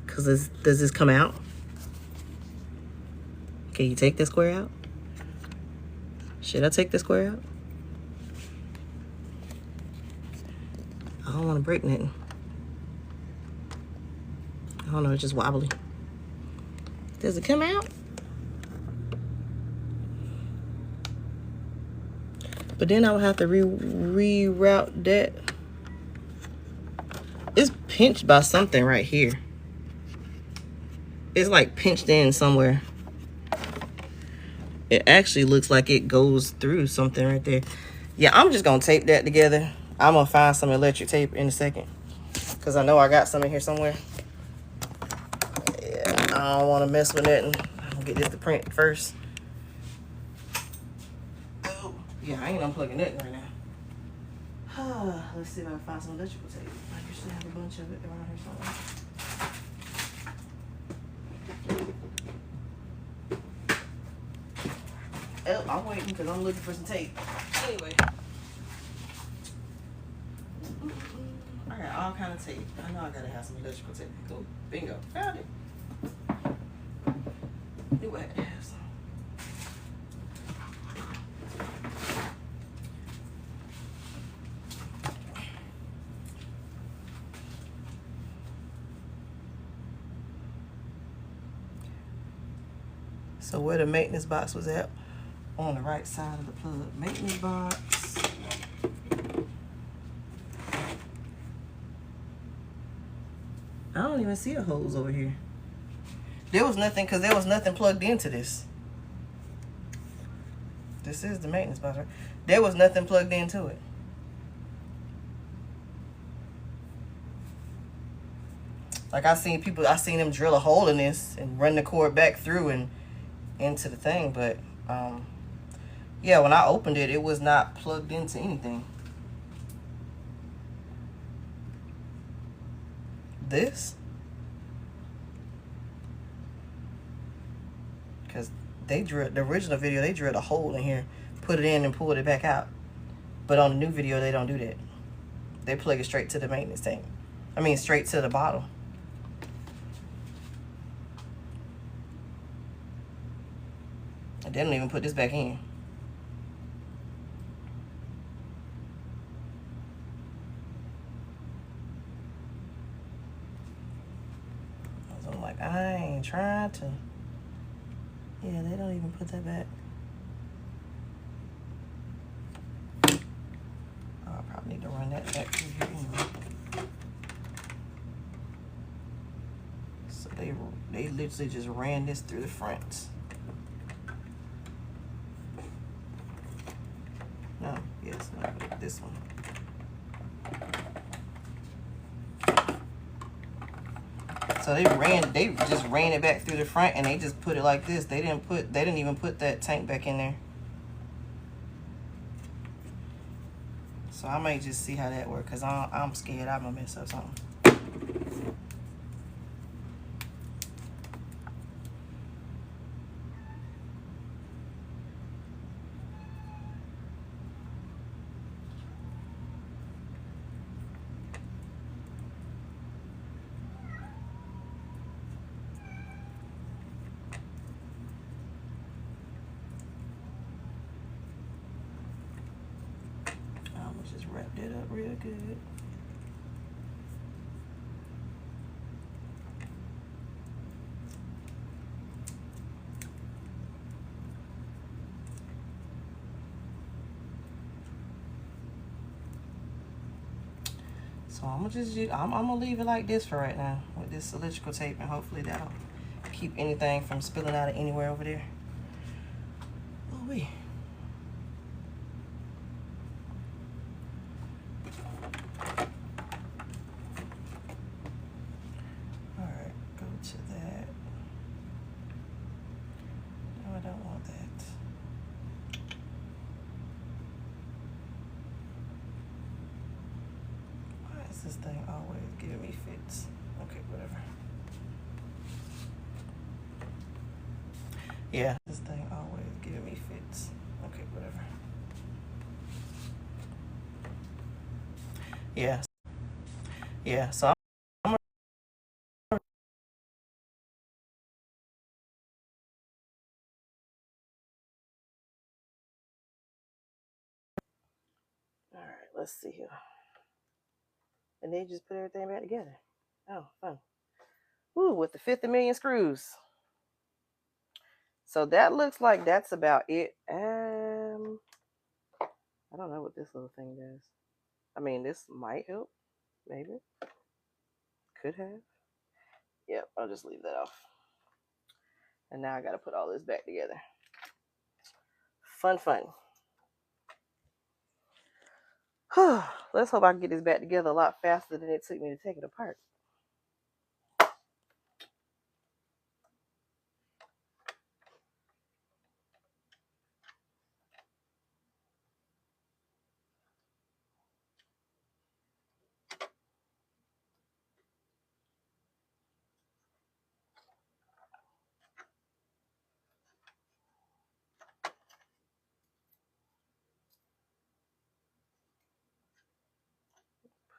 Because does this come out? Can you take the square out? Should I take the square out? I don't want to break nothing. I don't know, it's just wobbly. Does it come out? But then I would have to reroute that. It's pinched by something right here. It's like pinched in somewhere. It actually looks like it goes through something right there. Yeah, I'm just gonna tape that together. I'm gonna find some electric tape in a second, because I know I got some in here somewhere. Yeah, I don't want to mess with that. I'm gonna get this to print first. Oh, yeah, I ain't unplugging nothing right now. Let's see if I can find some electrical tape. I usually have a bunch of it around here somewhere. Oh, I'm waiting because I'm looking for some tape. Anyway. I got all kind of tape. I know I gotta have some electrical tape. Oh, bingo. Found it. Knew I had to have some. So where the maintenance box was at, on the right side of the plug. Maintenance box. I don't even see a hose over here. There was nothing, because there was nothing plugged into this. This is the maintenance box, right? There was nothing plugged into it. Like I seen them drill a hole in this and run the cord back through and into the thing, but yeah, when I opened it, it was not plugged into anything. This? Because they drilled, the original video, they drilled a hole in here, put it in and pulled it back out. But on the new video, they don't do that. They plug it straight to the maintenance tank. I mean, straight to the bottle. And they don't even put this back in. So I'm like, I ain't trying to. Yeah, they don't even put that back. Oh, I probably need to run that back through here anyway. So they literally just ran this through the front. No, yes, no, this one. So they just ran it back through the front, and they just put it like this. They didn't even put that tank back in there. So I might just see how that works, because I'm scared I'm gonna mess up something. Wrap that up real good. So I'm gonna leave it like this for right now with this electrical tape, and hopefully that'll keep anything from spilling out of anywhere over there. Oh wait. This thing always giving me fits. Okay, whatever. Yeah, this thing always giving me fits. Okay, whatever. Yeah. Yeah, so I'm all right, let's see here. And they just put everything back together. Oh, fun. Ooh, with the 50 million screws. So that looks like that's about it. I don't know what this little thing does. I mean, this might help. Maybe. Could have. Yep, I'll just leave that off. And now I got to put all this back together. Fun, fun. Let's hope I can get this back together a lot faster than it took me to take it apart.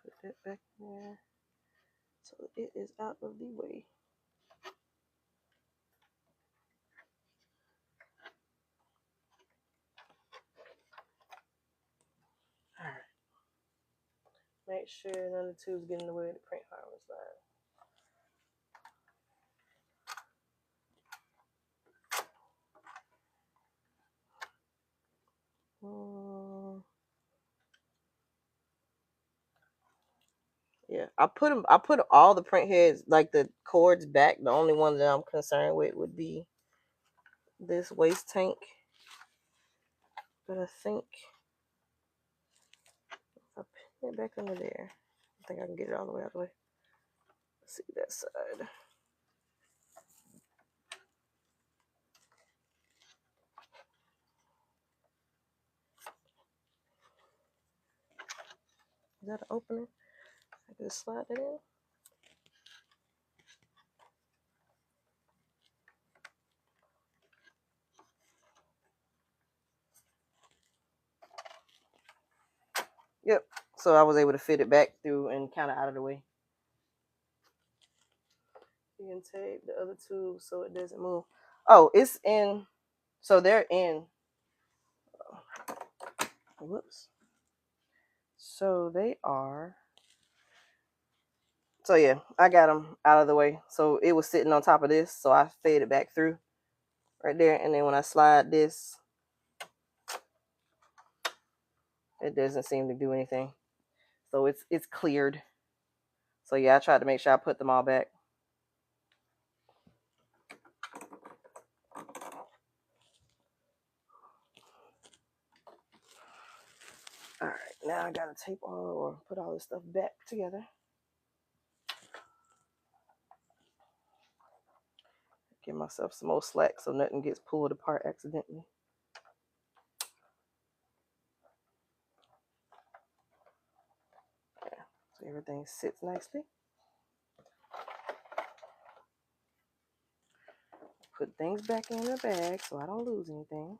Put that back there so it is out of the way. All right. Make sure none of the tubes get in the way of the print harvest line. Yeah, I put all the print heads, like the cords, back. The only one that I'm concerned with would be this waste tank. But I think if I pin it back under there, I think I can get it all the way out of the way. Let's see that side. Is that an opening? I can just slide that in. Yep. So I was able to fit it back through and kind of out of the way. You can tape the other tube so it doesn't move. Oh, it's in. So they're in. Whoops. So they are. So yeah, I got them out of the way. So it was sitting on top of this. So I faded back through right there. And then when I slide this, it doesn't seem to do anything. So it's cleared. So yeah, I tried to make sure I put them all back. All right, now I gotta tape all or put all this stuff back together. Give myself some more slack so nothing gets pulled apart accidentally. Yeah, so everything sits nicely. Put things back in the bag so I don't lose anything.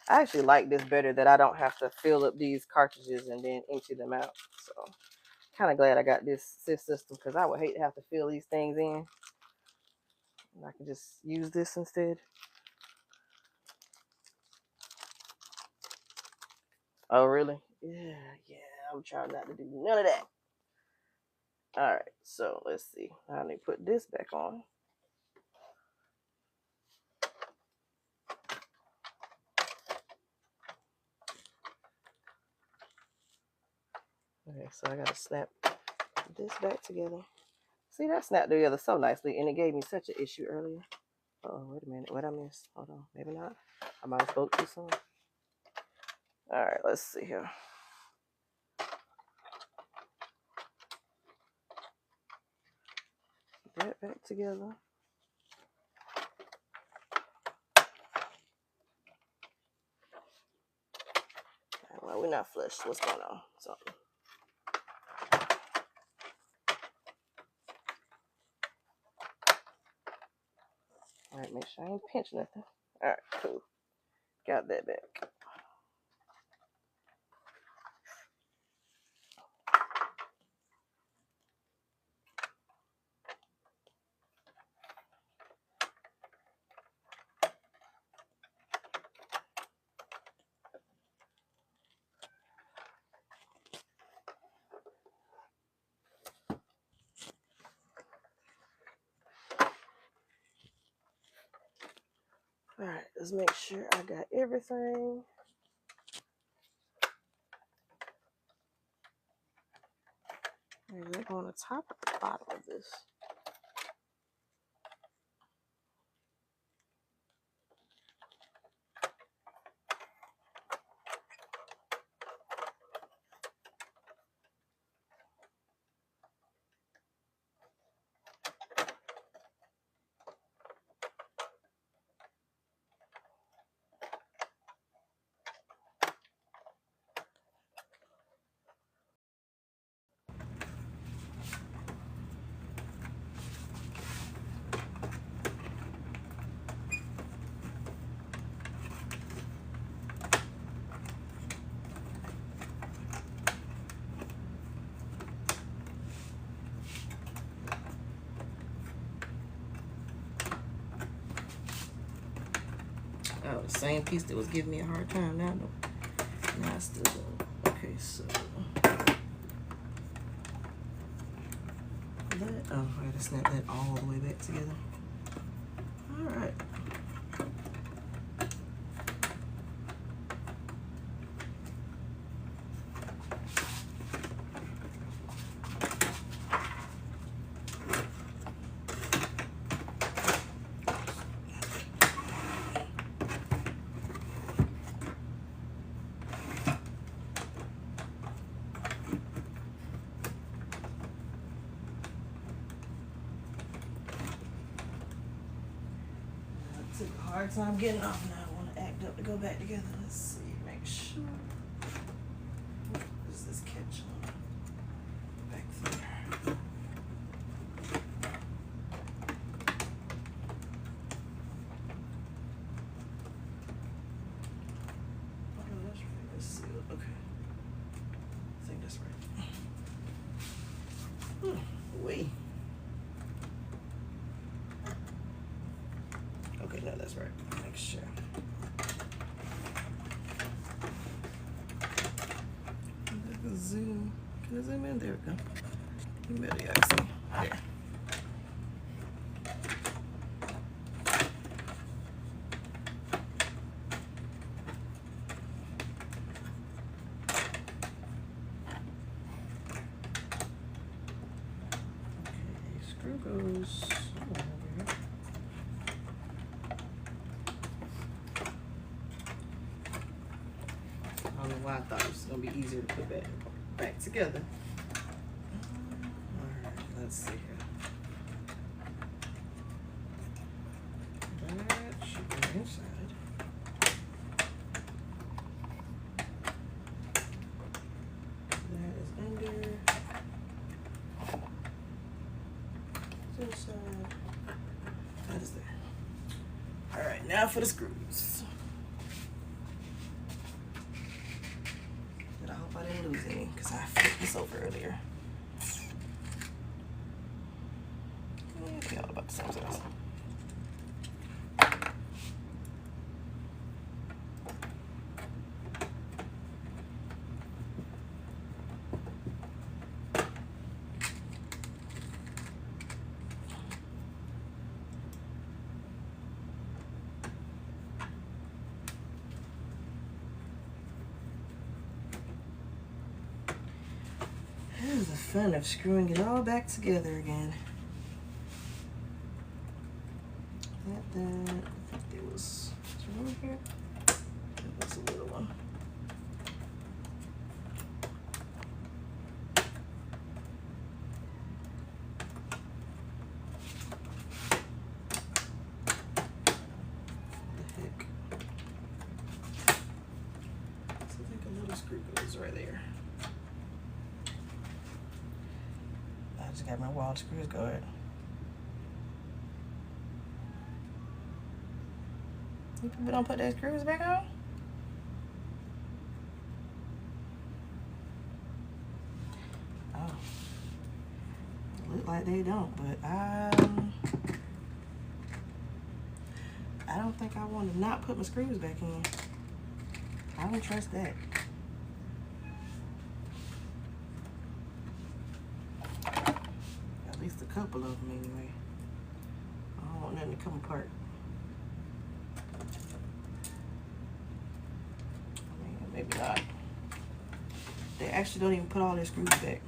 I actually like this better, that I don't have to fill up these cartridges and then empty them out. So kind of glad I got this CISS system, because I would hate to have to fill these things in. And I can just use this instead. Oh, really? Yeah, I'm trying not to do none of that. All right, so let's see. I need to put this back on. Okay, so I gotta snap this back together. See, that snapped together so nicely, and it gave me such an issue earlier. Oh, wait a minute. What I missed? Hold on. Maybe not. I might have spoke too soon. All right, let's see here. That back together. Well, we're not flush. What's going on? Something. All right, make sure I ain't pinch nothing. All right, cool. Got that back. All right, let's make sure I got everything. Maybe they're on the top or the bottom of this. Oh, the same piece that was giving me a hard time. Now I still don't. Okay, so that, oh, I gotta snap that all the way back together. All right. Took a hard time getting off. Now I want to act up to go back together. Let's see, make sure. Does this catch on back there? Oh, that's right. It's sealed. Okay. I think that's right. Wait. Okay, no, that's right. Make sure. Zoom. Can I zoom in? There we go. You better see. There. Okay, screw goes over here. I don't know why I thought it was going to be easier to put that back together. Alright, let's see here. That should go inside. That is under. It's inside. That is there. Alright, now for the screws. I didn't lose any because I flipped this over earlier. Yeah, all about the same size. This is the fun of screwing it all back together again. I think there was one here. That was a little one. What the heck? So I think a little screw goes right there. I just got my wall screws going. You people don't put their screws back on? Oh. Look like they don't, but I don't think I want to not put my screws back in. I don't trust that. At least a couple of them anyway. I don't want nothing to come apart. I mean, maybe not. They actually don't even put all their screws back.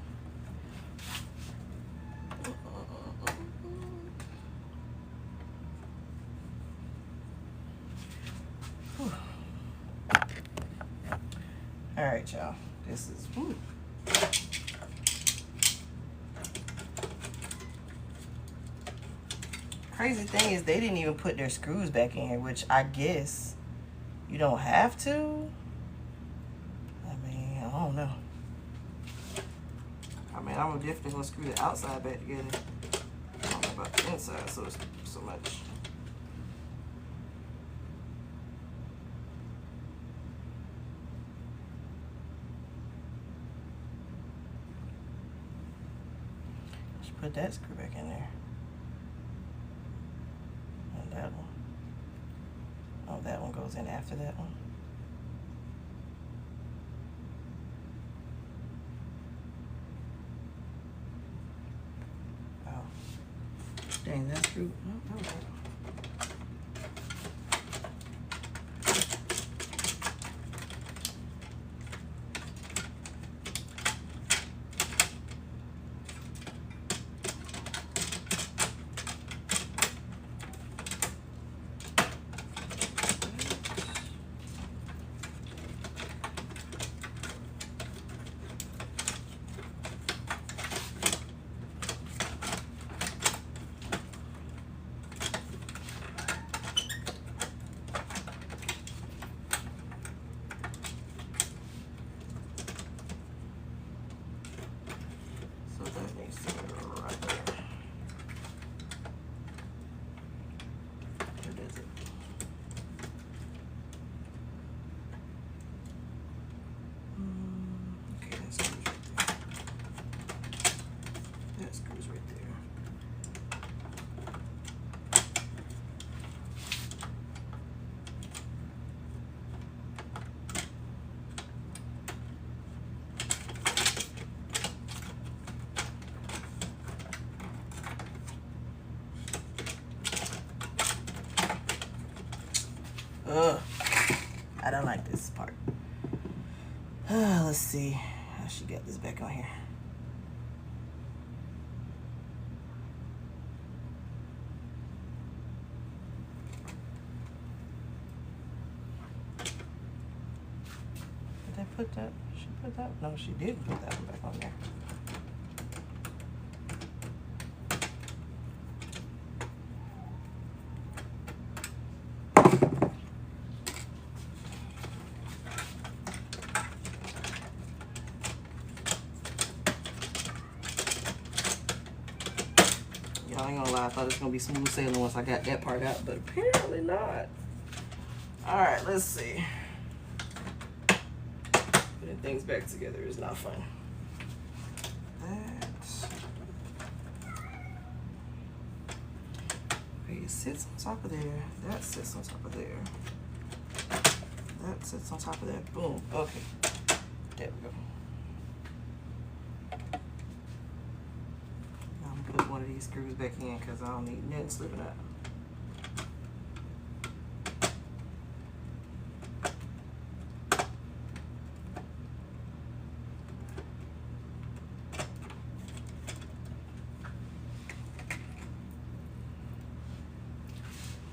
All right, y'all. This is. Whew. Crazy thing is, they didn't even put their screws back in here, which I guess you don't have to. I mean, I don't know. I mean, I'm definitely gonna screw the outside back together. I don't know about the inside so much. Put that screw back in there. And that one. Oh, that one goes in after that one. Oh. Dang, that screw. Oh, okay. Ugh, I don't like this part. Let's see how she got this back on here. Did I put that? She put that? No, she didn't put that one back on there. I ain't gonna lie, I thought it was gonna be smooth sailing once I got that part out, but apparently not. All right, let's see. Putting things back together is not fun. Okay, it sits on top of there. That sits on top of there. That sits on top of that. Boom. Okay. There we go. Put one of these screws back in because I don't need nothing slipping out.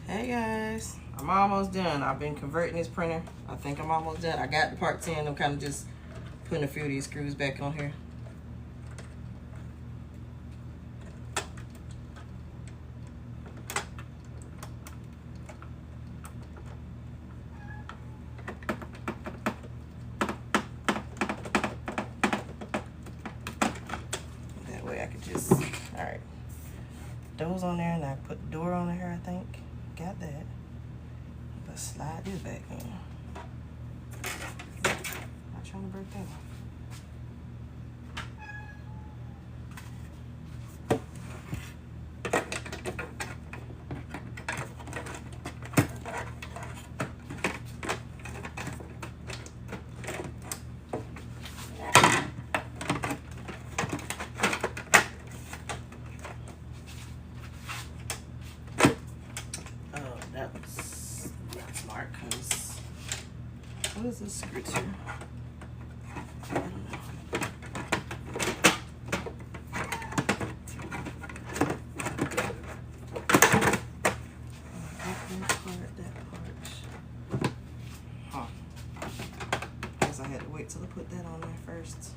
Hey guys, I'm almost done. I've been converting this printer. I think I'm almost done. I got the parts in. I'm kind of just putting a few of these screws back on here. Those on there, and I put the door on here, I think. Got that. slide this back in. Not trying to break that one. That's smart, because what is this screw to? I don't know. That part. Huh. Guess I had to wait till I put that on there first.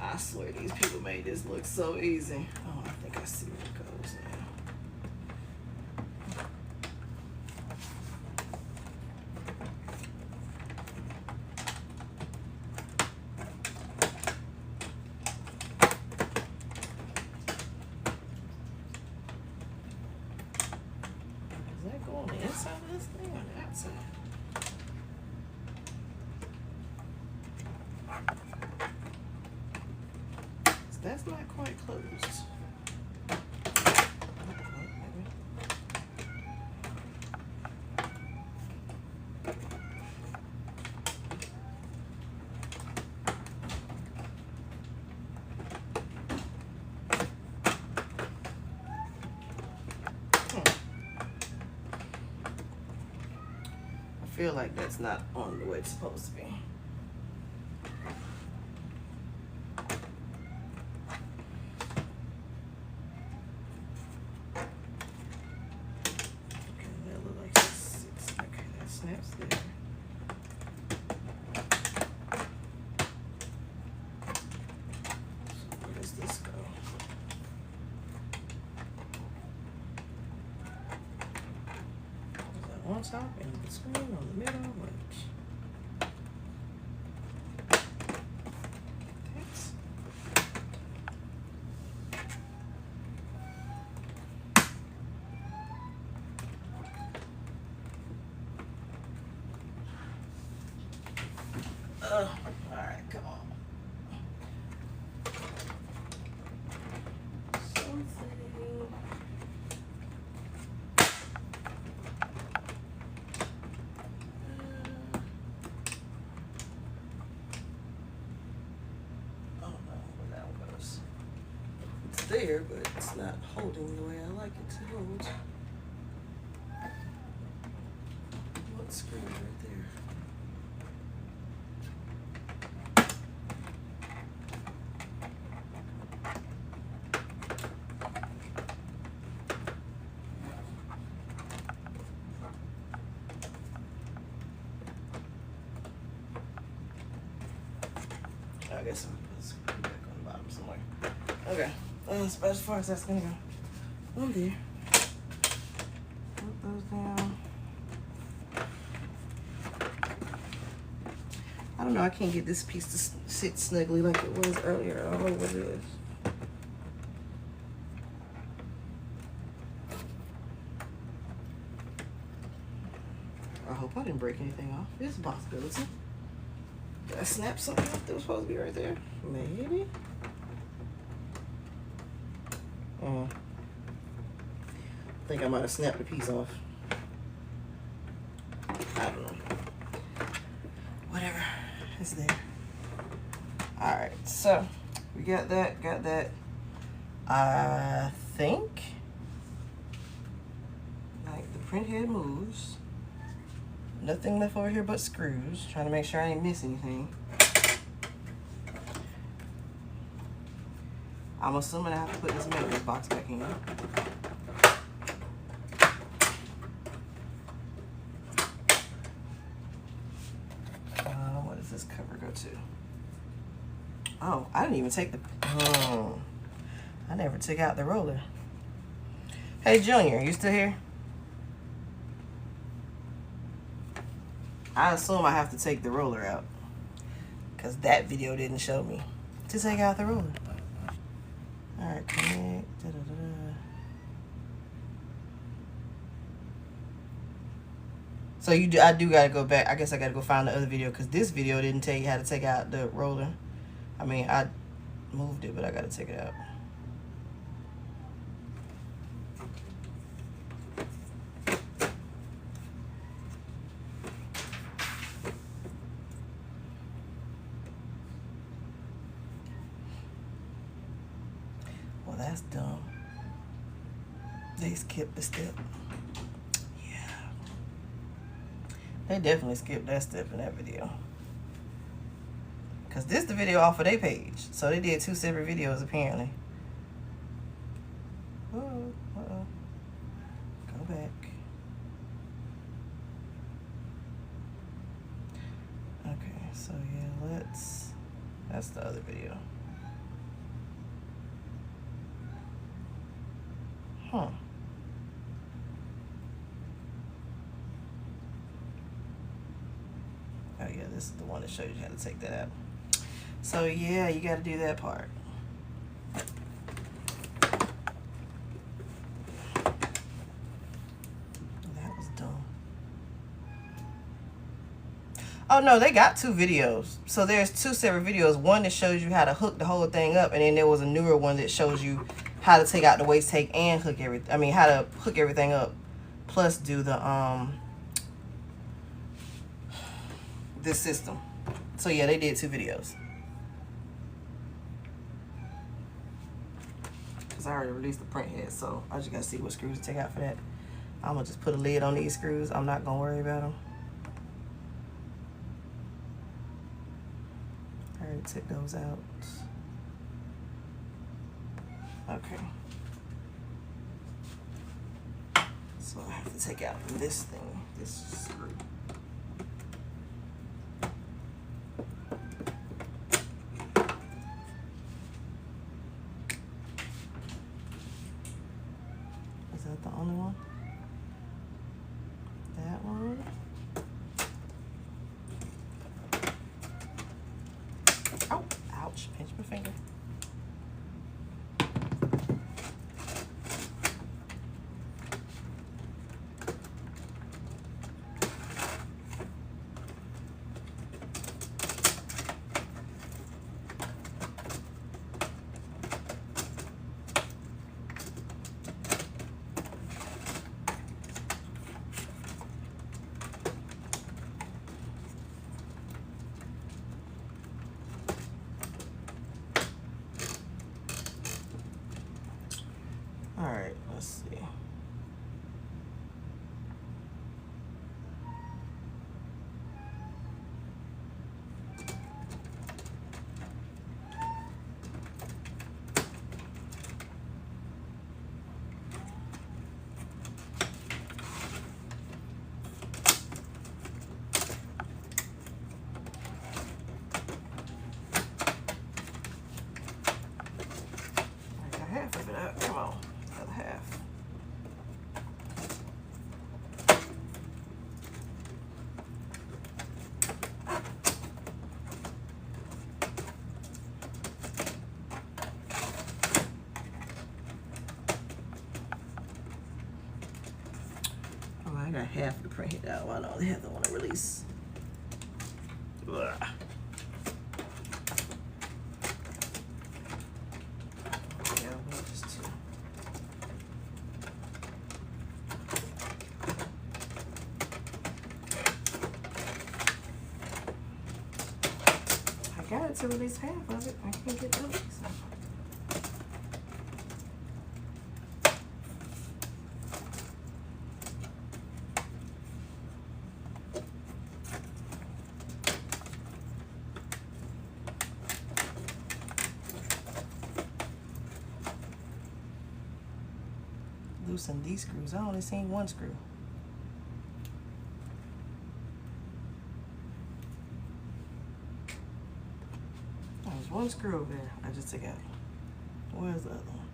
I swear these people made this look so easy. Oh, I think I see where it goes now. Does that go on the inside of this thing or the outside? That's not quite closed. I feel like that's not on the way it's supposed to be. Snaps there. So where does this go? Is that on top and the screen on the middle? Which? Thanks. All right, come on. Something. Oh no, where that one goes. It's there, but it's not holding the way I like it to hold. What screw right there? I guess I'm gonna put a screw back on the bottom somewhere. Okay, that's as far as that's gonna go. On there. Put those down. I don't know, I can't get this piece to sit snugly like it was earlier. I don't know what it is. I hope I didn't break anything off. It's a possibility. Did I snap something off that was supposed to be right there? Maybe. I think I might have snapped a piece off. I don't know. Whatever. It's there. Alright, so we got that. I think like the print head moves. Nothing left over here but screws. Trying to make sure I ain't miss anything. I'm assuming I have to put this maintenance box back in. What does this cover go to? Oh, I didn't even take the... I never took out the roller. Hey, Junior, you still here? I assume I have to take the roller out, because that video didn't show me to take out the roller. Alright, connect. So I do gotta go back. I guess I gotta go find the other video, because this video didn't tell you how to take out the roller. I mean, I moved it, but I gotta take it out. Well, that's dumb. They skipped the step. Yeah. They definitely skipped that step in that video. Because this is the video off of their page. So they did 2 separate videos, apparently. Uh-oh. Go back. Okay, so yeah, that's the other video. Huh. Oh yeah, this is the one that shows you how to take that out. So yeah, you got to do that part. That was dumb. Oh no, they got 2 videos. So there's 2 separate videos. One that shows you how to hook the whole thing up, and then there was a newer one that shows you how to take out the waste take and hook everything. I mean, how to hook everything up, plus do the this system. So yeah, they did 2 videos. Cause I already released the print head, so I just gotta see what screws to take out for that. I'm gonna just put a lid on these screws. I'm not gonna worry about them. I already took those out. Okay. So I have to take out this thing, this screw. Is that the only one? That one. Oh, ouch, pinch my finger. All right, let's see. I got half of it out. Come on. Half. Oh, I got half of the print hit out. Why don't they have the one to release? Ugh. Yeah, we'll just to release half of it. I can't get the other piece out. Loosen these screws. I only seen one screw. There's one screw over there. I just took out. Where's the other one?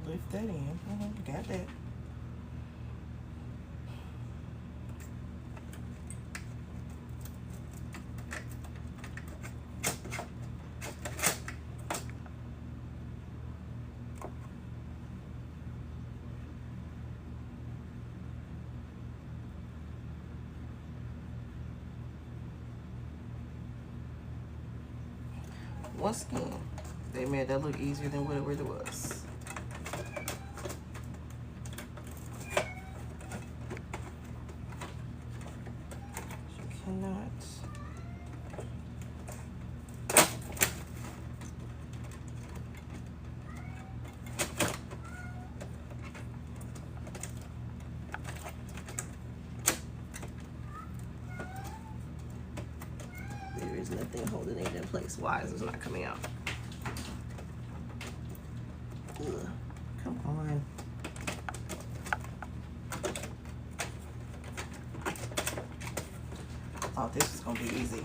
Lift that in. Got that. Once again, they made that look easier than what it really was. You cannot. There is nothing holding it in place. Why is it not coming out? Ugh, come on. I thought this was gonna be easy.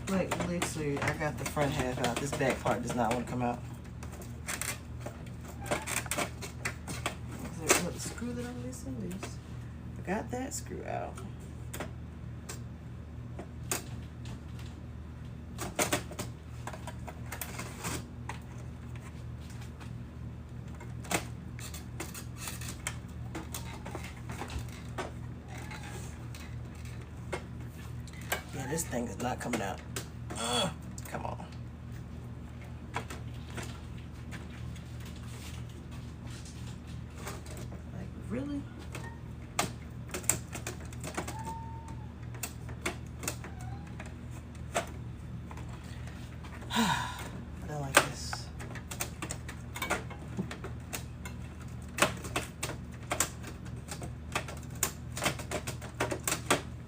Like, literally, I got the front half out. This back part does not want to come out. Is there another screw that I'm missing? I got that screw out. Yeah, this thing is not coming out. Come on. Like, really? I don't like this.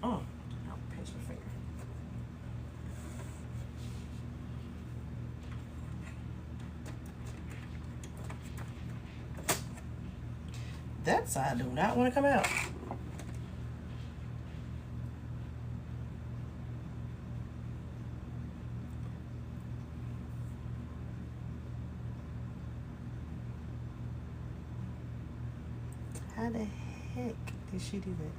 I'll pinch my finger. That side do not want to come out. How the heck did she do that?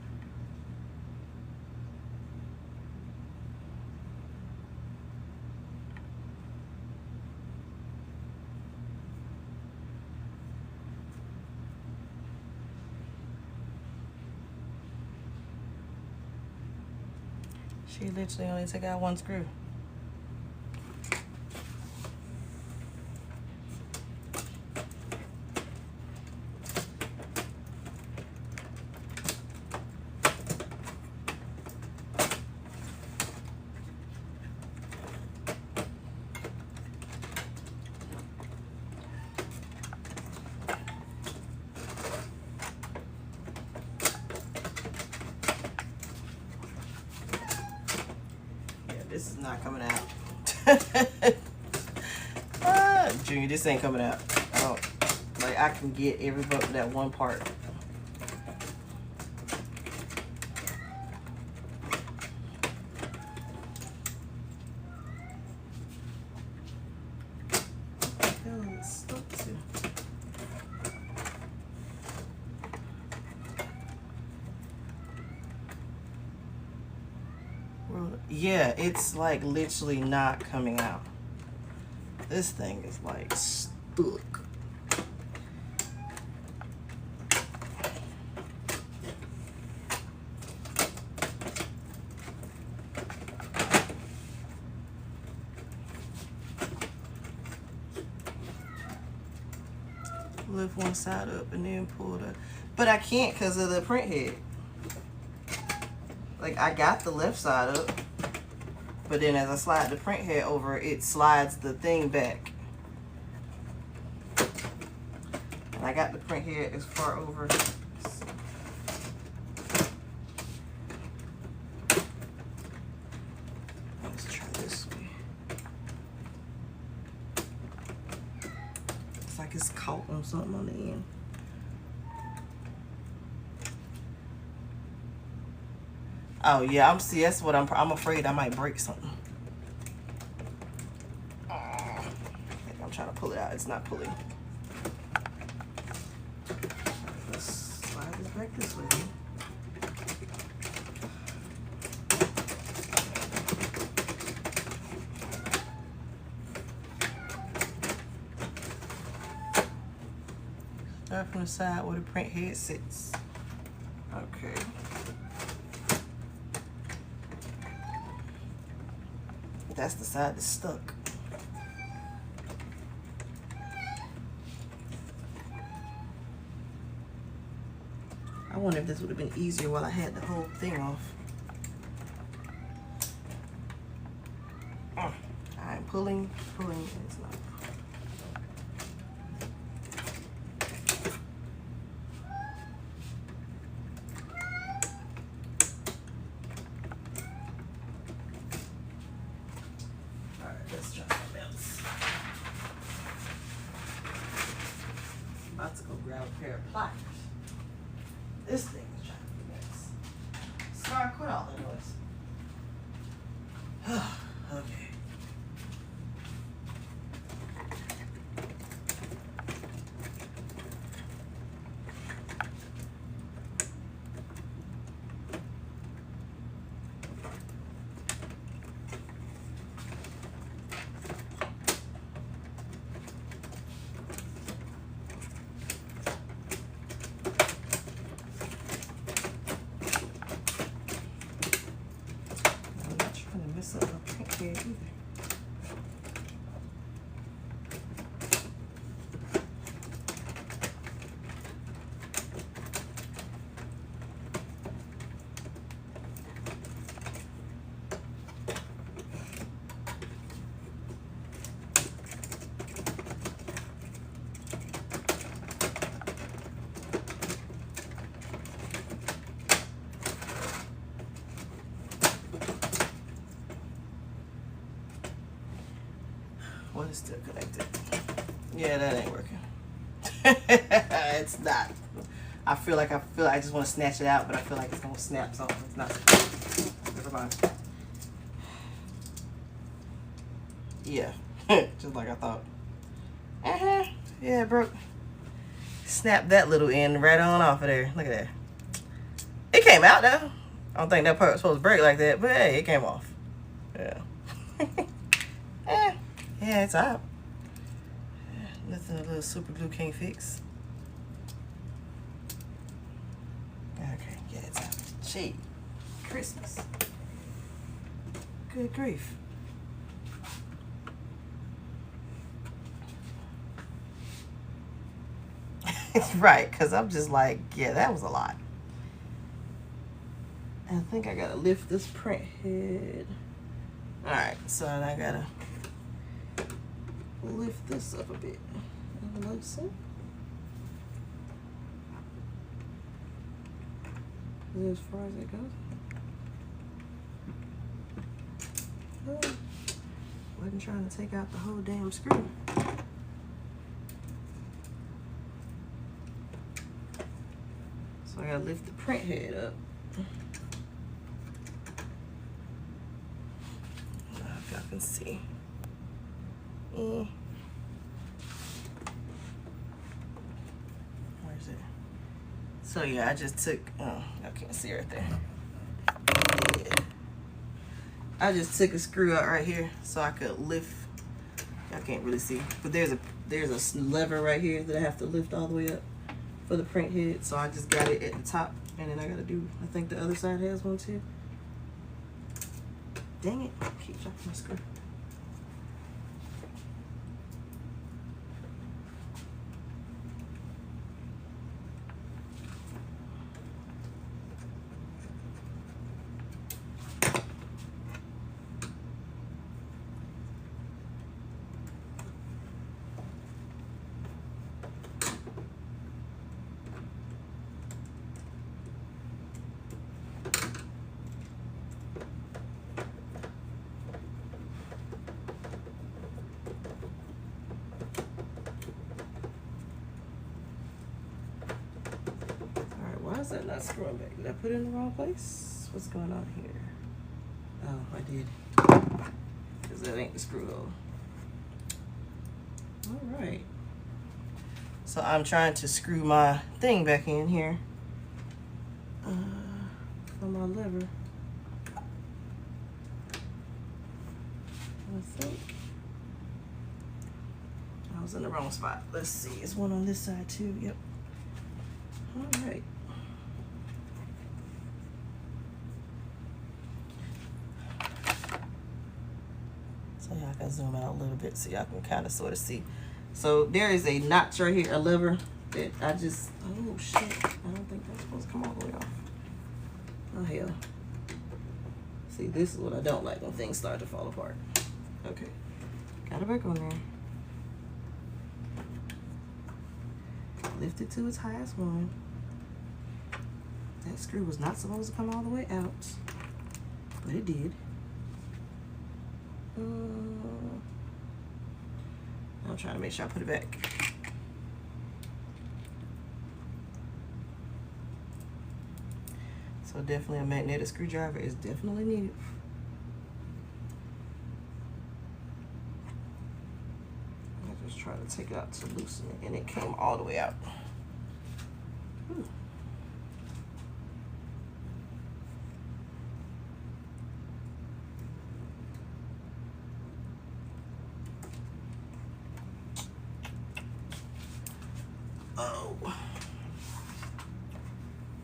She literally only took out one screw. This is not coming out. Junior, this ain't coming out. I don't, like, I can get every but that one part. Yeah, it's like literally not coming out. This thing is like stuck. Lift one side up and then pull the, but I can't because of the print head. Like, I got the left side up, but then as I slide the print head over, it slides the thing back. And I got the print head as far over. Let's try this way. It's like it's caught on something on the end. Oh yeah, see, that's what I'm afraid I might break something. I'm trying to pull it out. It's not pulling. Let's slide this back this way. Start from the side where the print head sits. Okay. That's the side that's stuck. I wonder if this would have been easier while I had the whole thing off. I'm pulling, and it's not. Let's try something else. I'm about to go grab a pair of pliers. This thing is trying to be nice. Sorry, quit all the noise. Okay. Up my print head either. One is still connected. Yeah, that ain't working. It's not. I feel like I just want to snatch it out, but I feel like it's gonna snap something. It's not. Never mind. Yeah, just like I thought. Yeah, it broke. Snap that little end right on off of there. Look at that. It came out though. I don't think that part was supposed to break like that, but hey, it came off. Yeah. Yeah, it's out. Nothing a little super glue can't fix. Okay, yeah, it's out. Gee, Christmas. Good grief. Right, because I'm just like, yeah, that was a lot. I think I gotta lift this print head. All right, so I gotta lift this up a bit. As far as it goes. Oh, wasn't trying to take out the whole damn screw. So I gotta lift the print head up. I don't know if y'all can see. Where's it? So yeah, I just took, oh, I can't see right there. Yeah. I just took a screw out right here so I could lift. Y'all can't really see, but there's a lever right here that I have to lift all the way up for the print head. So I just got it at the top, and then I gotta do, I think the other side has one too. Dang it, I keep dropping my screw. Why is that not screwing back? Did I put it in the wrong place? What's going on here? Oh, I did. Because that ain't the screw hole. Alright. So I'm trying to screw my thing back in here. For my lever. I think I was in the wrong spot. Let's see. It's one on this side too. Yep. Alright. So y'all can zoom out a little bit so y'all can kind of sort of see. So there is a notch right here, a lever that I just, oh shit, I don't think that's supposed to come all the way off. Oh hell. See, this is what I don't like when things start to fall apart. Okay, got it back on there. Lift it to its highest one. That screw was not supposed to come all the way out, but it did. I'm trying to make sure I put it back. So definitely a magnetic screwdriver is definitely needed. I just tried to take it out to loosen it, and it came all the way out. Whew.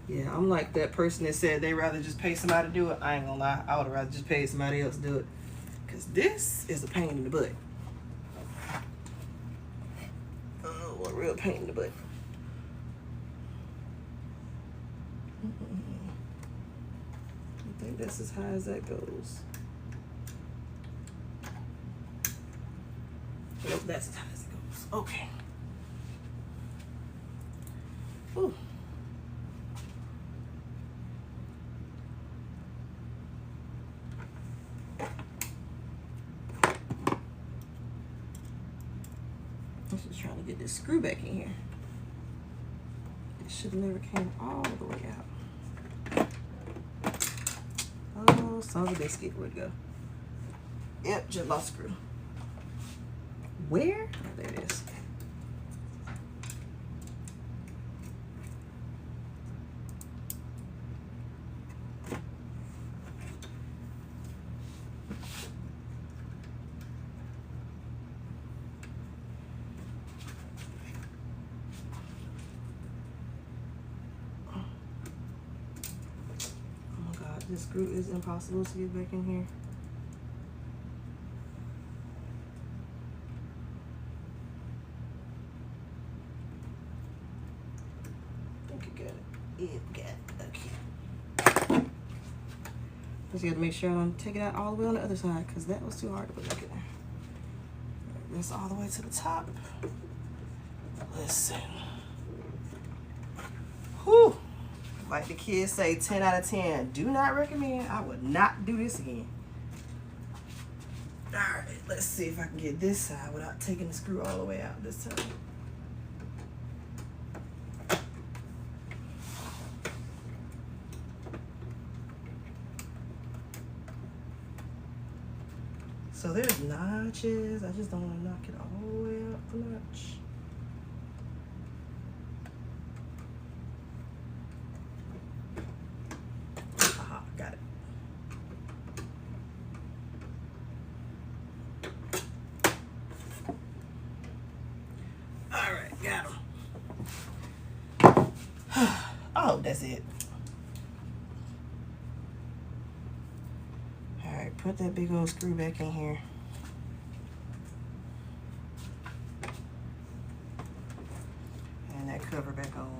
Yeah, I'm like that person that said they rather just pay somebody to do it. I ain't gonna lie, I would rather just pay somebody else to do it, because this is a pain in the butt. Oh, a real pain in the butt. I think that's as high as that goes. Nope, that's as high as it goes. Okay. Ooh. I'm just trying to get this screw back in here. It should have never came all the way out. Oh, son of a biscuit, where'd it go? Yep, just lost screw. Where? Oh, there it is. This screw is impossible to get back in here. I think I got it. Yeah, got it. Okay. Just gotta make sure I don't take it out all the way on the other side, because that was too hard to put back in there. This all the way to the top. Listen. Whew. Like the kids say, 10 out of 10. Do not recommend. I would not do this again. All right, let's see if I can get this side without taking the screw all the way out this time. So there's notches. I just don't want to knock it all the way out the notch. that's it. All right, put that big old screw back in here. And that cover back on.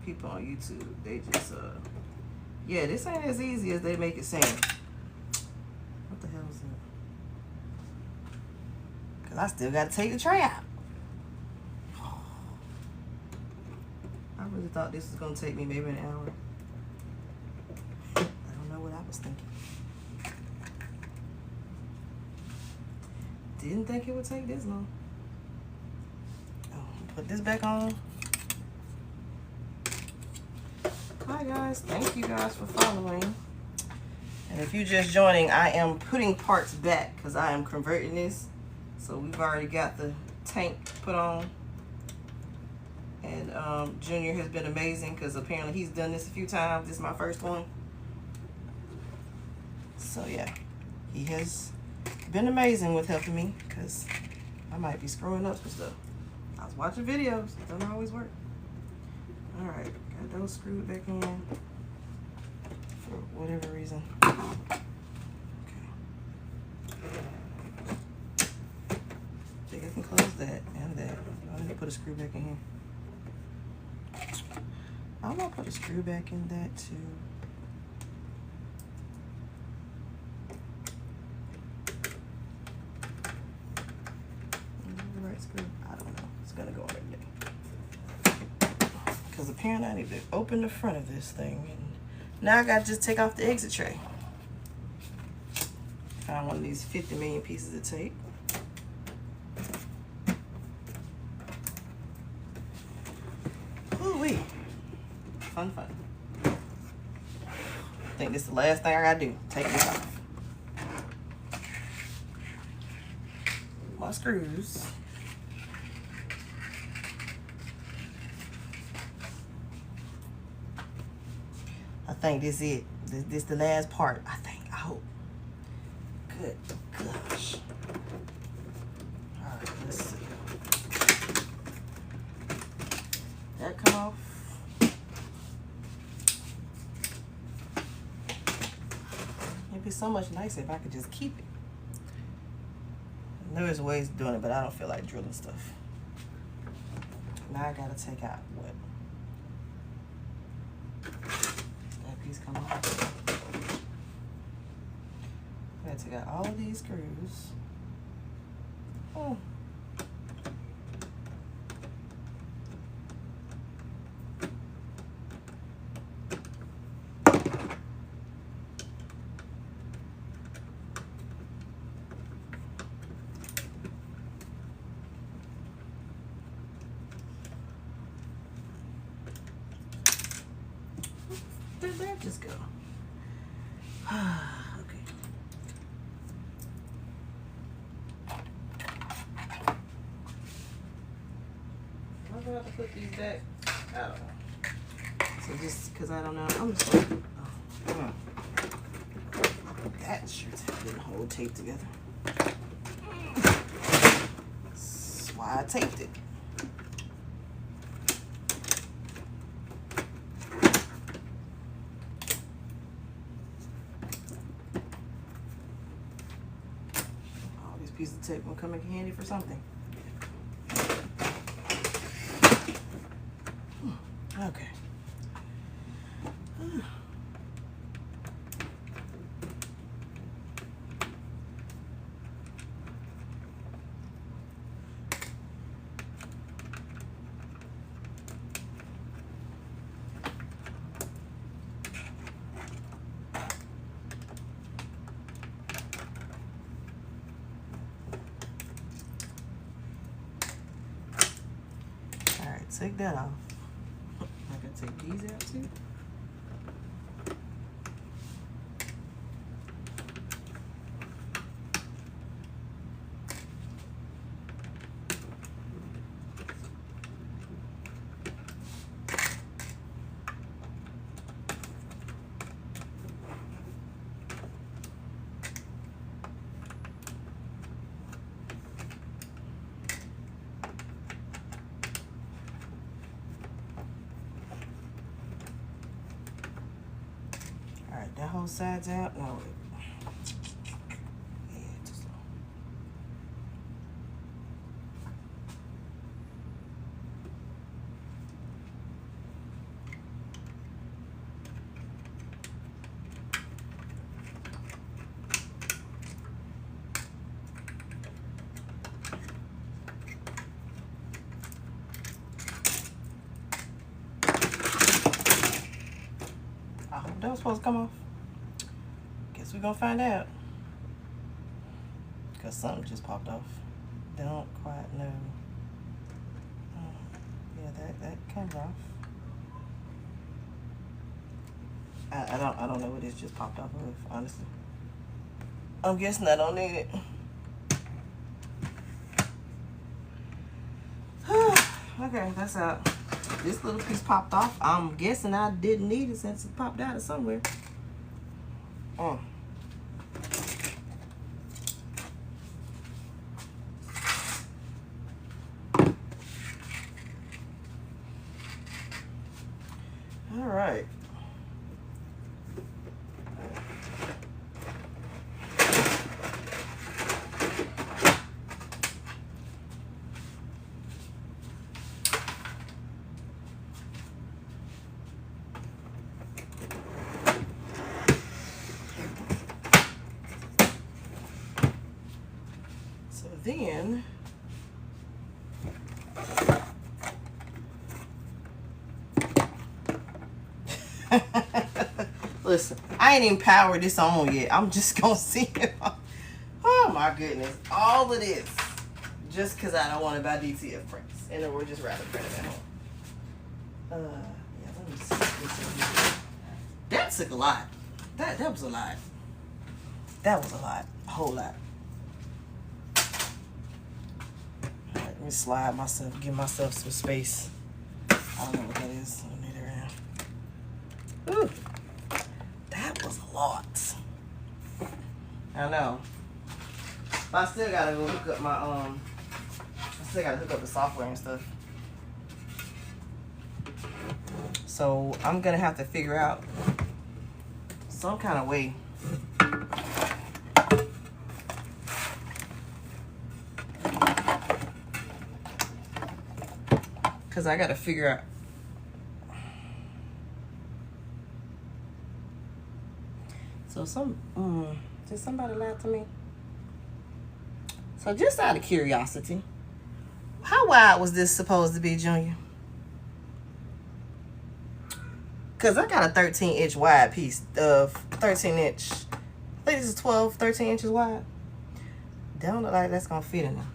People on YouTube, they just yeah, this ain't as easy as they make it seem. What the hell is it? Because I still got to take the tray out. I really thought this was going to take me maybe an hour. I don't know what I was thinking. Didn't think it would take this long. Oh, put this back on. Hi guys, thank you guys for following. And if you're just joining, I am putting parts back because I am converting this. So we've already got the tank put on. And Junior has been amazing because apparently he's done this a few times. This is my first one. So yeah, he has been amazing with helping me because I might be screwing up some stuff. I was watching videos, it doesn't always work. All right, got those screwed back in for whatever reason. Okay. I think I can close that and that. I need to put a screw back in here. I'm gonna put a screw back in that too. The right screw? I don't know. It's gonna go in there. Because apparently I need to open the front of this thing. And now I gotta just take off the exit tray. Found one of these 50 million pieces of tape. Ooh-wee. Fun. I think this is the last thing I gotta do. Take this off. My screws. I think this is it. This the last part, I think. I hope. Good gosh. Alright, let's see. That come off. It'd be so much nicer if I could just keep it. There's ways of doing it, but I don't feel like drilling stuff. Now I gotta take out what? Come off. I gotta take out all of these screws. Oh. Where'd that just go? Okay. I'm gonna have to put these back. I don't know. So just because I don't know, I'm just gonna. Oh, that sure didn't hold tape together. That's why I taped it. Piece of tape will come in handy for something. Okay. take that off. I can take these out too. Alright, that whole side's out. Now yeah, too slow. I hope that was supposed to come off. Guess we're gonna find out. Because something just popped off. Don't quite know. Yeah, that came off. I don't know what this just popped off of, honestly. I'm guessing I don't need it. Okay, that's out. This little piece popped off. I'm guessing I didn't need it since it popped out of somewhere. All right. So then listen, I ain't even powered this on yet. I'm just gonna see it. Oh my goodness. All of this just because I don't want to buy DTF prints. And then we'll just rather print them at home. Yeah, let me see. That took a lot. That was a lot. That was a lot. A whole lot. Alright, let me slide myself, give myself some space. I don't know what that is. I need it around. Ooh. That was a lot. I know. But I still gotta go hook up my I still gotta hook up the software and stuff. So I'm gonna have to figure out some kind of way because I gotta figure out. So did somebody lie to me? So just out of curiosity, how wide was this supposed to be, Junior? Because I got a 13-inch wide piece of 13-inch. I think this is 12, 13 inches wide. Don't look like that's going to fit in there.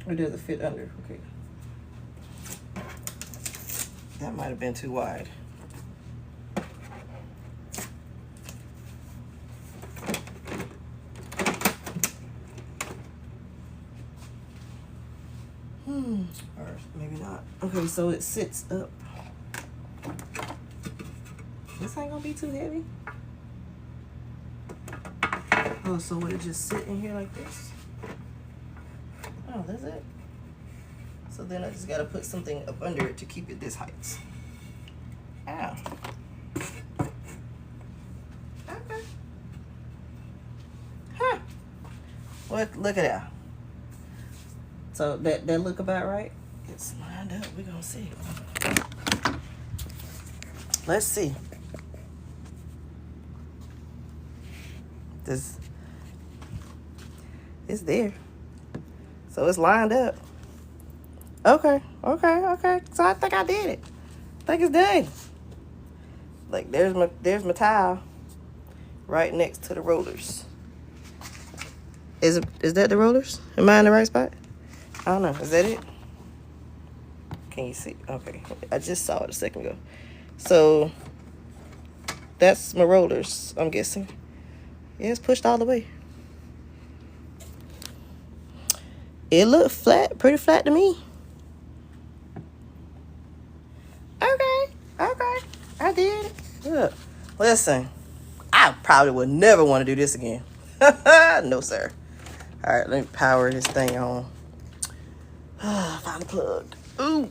Or does it fit under? Okay. That might have been too wide. Or maybe not. Okay, so it sits up. This ain't gonna be too heavy. Oh, so would it just sit in here like this? Oh, that's it. So then I just gotta put something up under it to keep it this height. Ow. Okay. Huh. Look at that. So that look about right? It's lined up. We're gonna see. Let's see. This it's there. So it's lined up. Okay. So I think I did it. I think it's done. Like there's my tile right next to the rollers. Is that the rollers? Am I in the right spot? I don't know. Is that it? Can you see? Okay. I just saw it a second ago. So that's my rollers, I'm guessing. Yeah, it's pushed all the way. It looked flat, pretty flat to me. Okay. I did it. Look. Listen, I probably would never want to do this again. No, sir. All right, let me power this thing on. Find the plug. Ooh.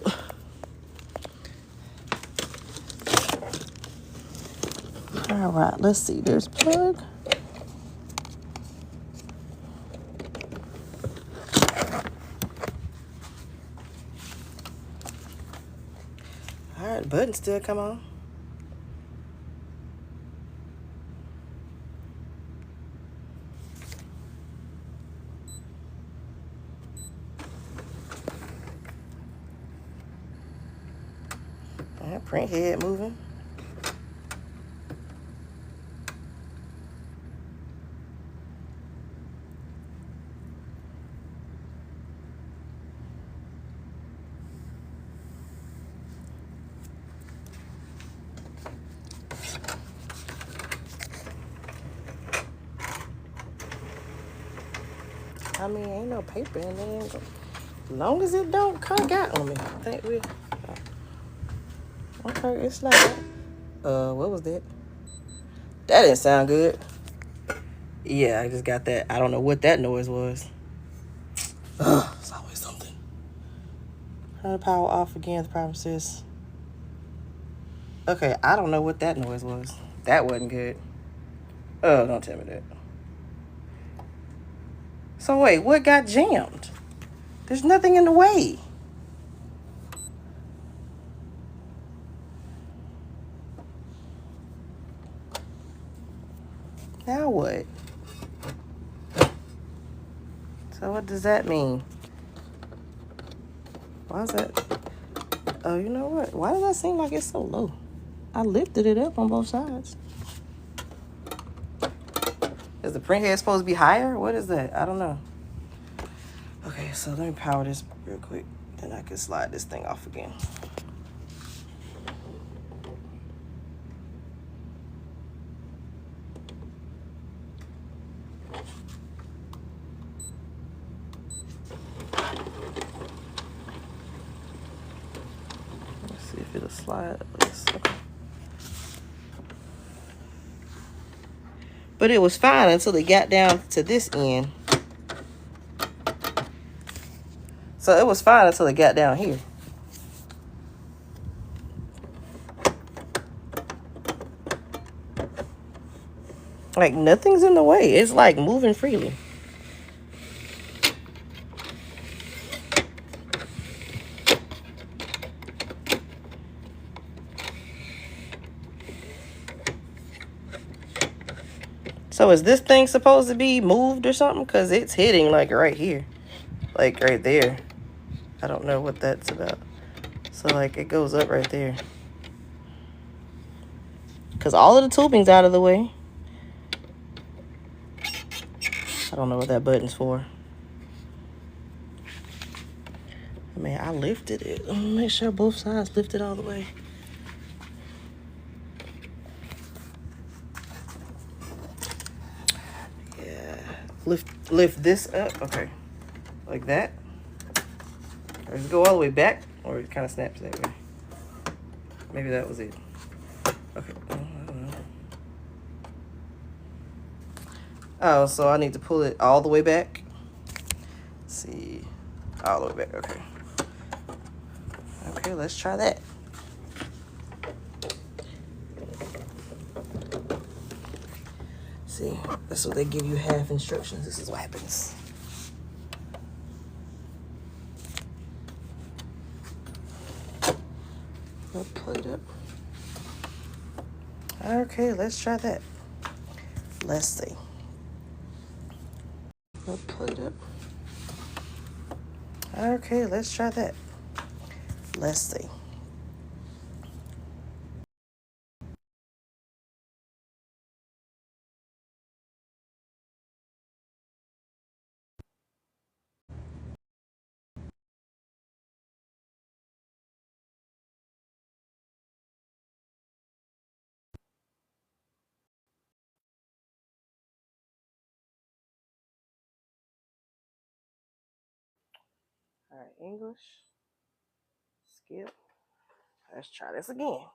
All right, let's see. There's plug. All right, the button still come on. All right, print head moving. I mean, ain't no paper in there. As long as it don't cut out on me, I think we. Okay, it's like. What was that? That didn't sound good. Yeah, I just got that. I don't know what that noise was. It's always something. Turn the power off again. The problem says. Okay, I don't know what that noise was. That wasn't good. Oh, don't tell me that. So wait, what got jammed? There's nothing in the way. Now what? So what does that mean? Why is that? Oh, you know what? Why does that seem like it's so low? I lifted it up on both sides. Is the print head supposed to be higher? What is that? I don't know. Okay, so let me power this real quick. Then I can slide this thing off again. Let's see if it'll slide. Okay. But it was fine until it got down to this end. So it was fine until it got down here. Like nothing's in the way. It's like moving freely. So is this thing supposed to be moved or something? Because it's hitting like right here. Like right there. I don't know what that's about. So like it goes up right there. Because all of the tubing's out of the way. I don't know what that button's for. I mean, I lifted it. Let me make sure both sides lifted all the way. Yeah. Lift this up. Okay. Like that. Or does it go all the way back? Or it kind of snaps that way. Maybe that was it. Okay. I don't know. Oh, so I need to pull it all the way back. Let's see. All the way back. Okay. Okay, let's try that. See, that's what they give you half instructions. This is what happens. I'll plug it up. Okay, let's try that. Let's see. I'll plug it up. Okay, let's try that. Let's see. All right, English. Skip. Let's try this again.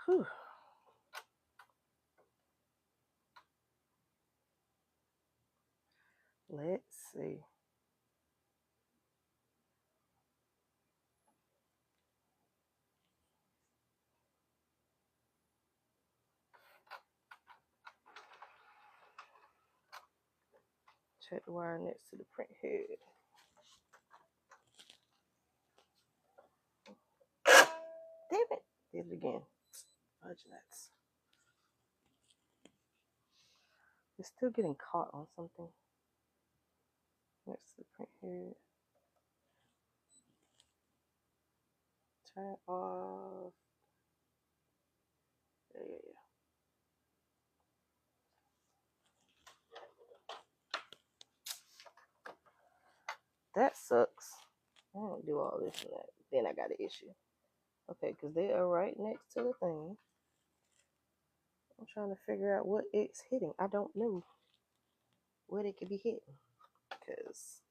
Whew. Let's see. Check the wire next to the print head. Damn it. Did it again. Fudge nuts. It's still getting caught on something. Next to the print head. Turn it off. Yeah. That sucks. I don't do all this and that. Then I got an issue. Okay, because they are right next to the thing. I'm trying to figure out what it's hitting. I don't know what it could be hitting. Because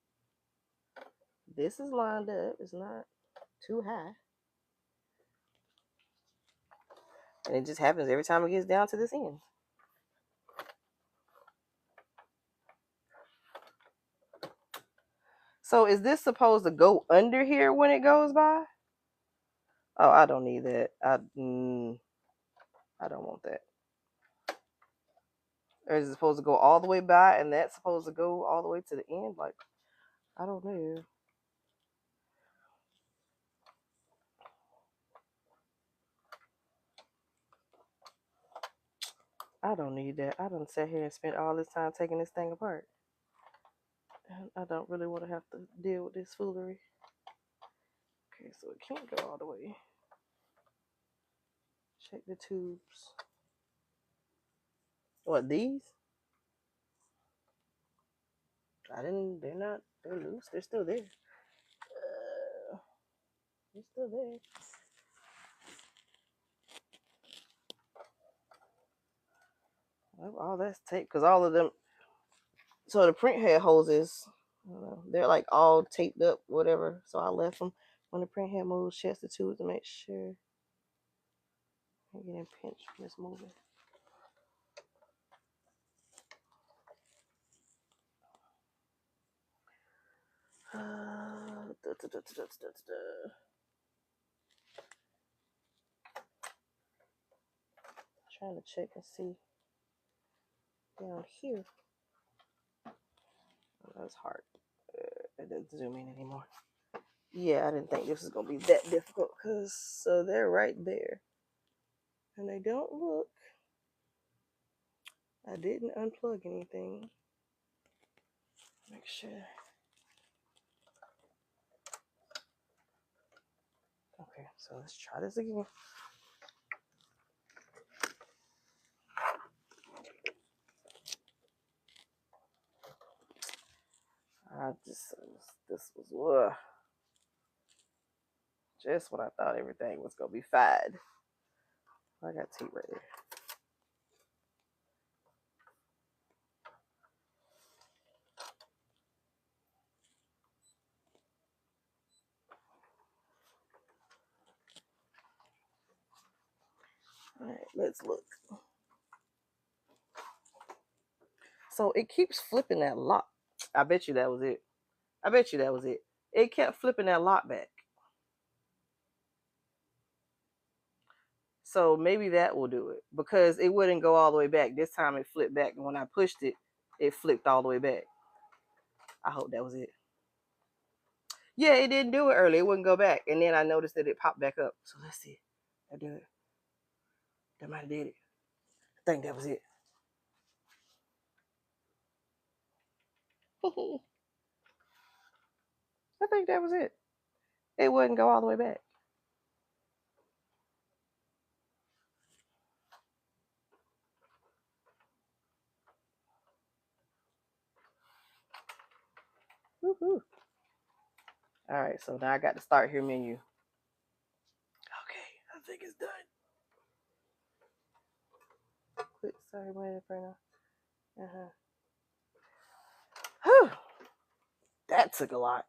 this is lined up. It's not too high. And it just happens every time it gets down to this end. So is this supposed to go under here when it goes by? Oh, I don't need that. I don't want that. Or is it supposed to go all the way by and that's supposed to go all the way to the end? Like, I don't know. I don't need that. I done sat here and spent all this time taking this thing apart. And I don't really want to have to deal with this foolery. Okay, so it can't go all the way. Check the tubes. What, these? They're loose. They're still there. They're still there. All that's tape, because all of them, so the print head hoses, I don't know, they're like all taped up, whatever. So I left them. When the print head moves, check the tubes to make sure I'm getting pinched when it's moving. Trying to check and see down here. Oh, that's hard. It didn't zoom in anymore. Yeah, I didn't think this was gonna be that difficult because so they're right there, and they don't look. I didn't unplug anything. Make sure. Okay, so let's try this again. This was just when I thought everything was gonna be fine. I got tape right there. All right, let's look. So it keeps flipping that lock. I bet you that was it. I bet you that was it. It kept flipping that lock back. So maybe that will do it because it wouldn't go all the way back. This time it flipped back, and when I pushed it, it flipped all the way back. I hope that was it. Yeah, it didn't do it early. It wouldn't go back, and then I noticed that it popped back up. So let's see. I did it. That might have did it. I think that was it. I think that was it. It wouldn't go all the way back. Woo-hoo. All right, so now I got the start here menu. Okay, I think it's done. Click start menu right now. That took a lot.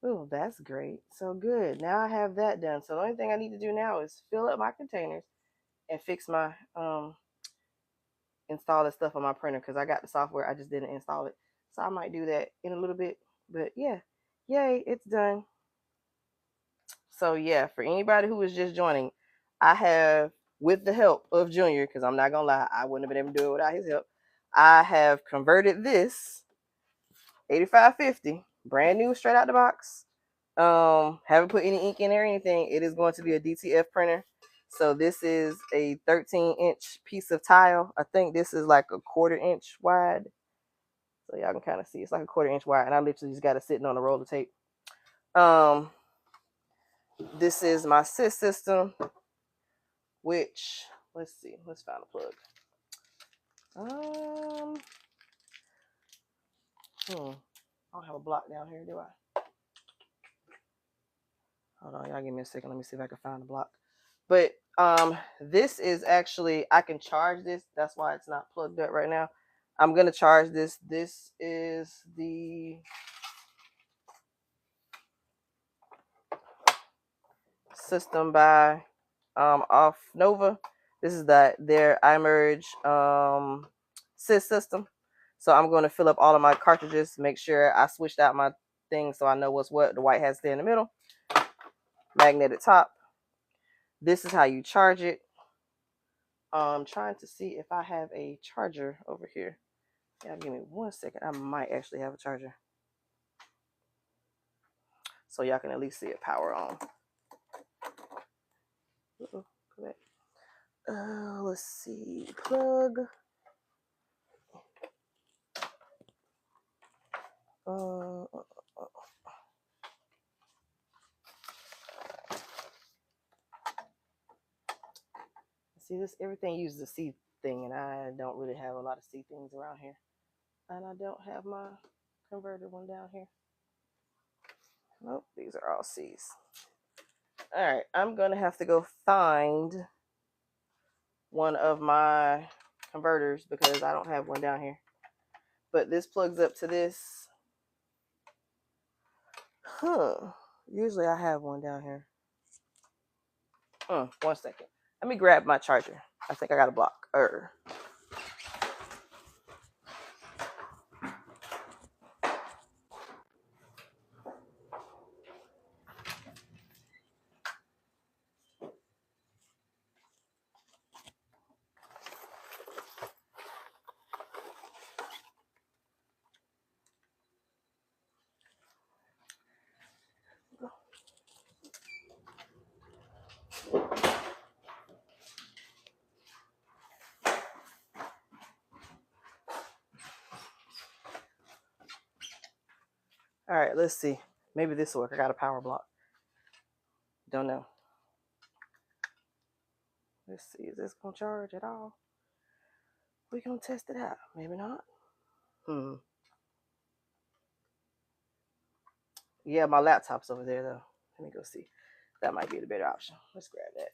Oh, that's great. So good. Now I have that done. So the only thing I need to do now is fill up my containers and fix my install the stuff on my printer, because I got the software, I just didn't install it. So I might do that in a little bit. But yeah, yay, it's done. So yeah, for anybody who is just joining, I have, with the help of Junior, because I'm not gonna lie, I wouldn't have been able to do it without his help, I have converted this 8550, brand new, straight out the box. Haven't put any ink in or anything. It is going to be a DTF printer. So this is a 13-inch piece of tile. I think this is like a 1/4 inch wide. So y'all can kind of see it's like a 1/4 inch wide, and I literally just got it sitting on a roll of tape. This is my CISS system, which, let's see, let's find a plug. I don't have a block down here, do I? Hold on, y'all give me a second. Let me see if I can find a block. But this is actually, I can charge this. That's why it's not plugged up right now. I'm gonna charge this. This is the system by Offnova. This is their iMerge CISS system. So I'm going to fill up all of my cartridges, make sure I switched out my thing so I know what's what. The white has to stay in the middle. Magnetic top. This is how you charge it. I'm trying to see if I have a charger over here. Yeah, give me 1 second. I might actually have a charger, so y'all can at least see it power on. Go back. Let's see. Plug. See, this, everything uses a C thing, and I don't really have a lot of C things around here. And I don't have my converted one down here. Nope, these are all C's. All right, I'm gonna have to go find one of my converters because I don't have one down here. But this plugs up to this. Usually I have one down here. 1 second. Let me grab my charger. I think I got a block. All right, let's see. Maybe this will work. I got a power block. Don't know. Let's see. Is this going to charge at all? We're going to test it out. Maybe not. Yeah, my laptop's over there, though. Let me go see. That might be the better option. Let's grab that.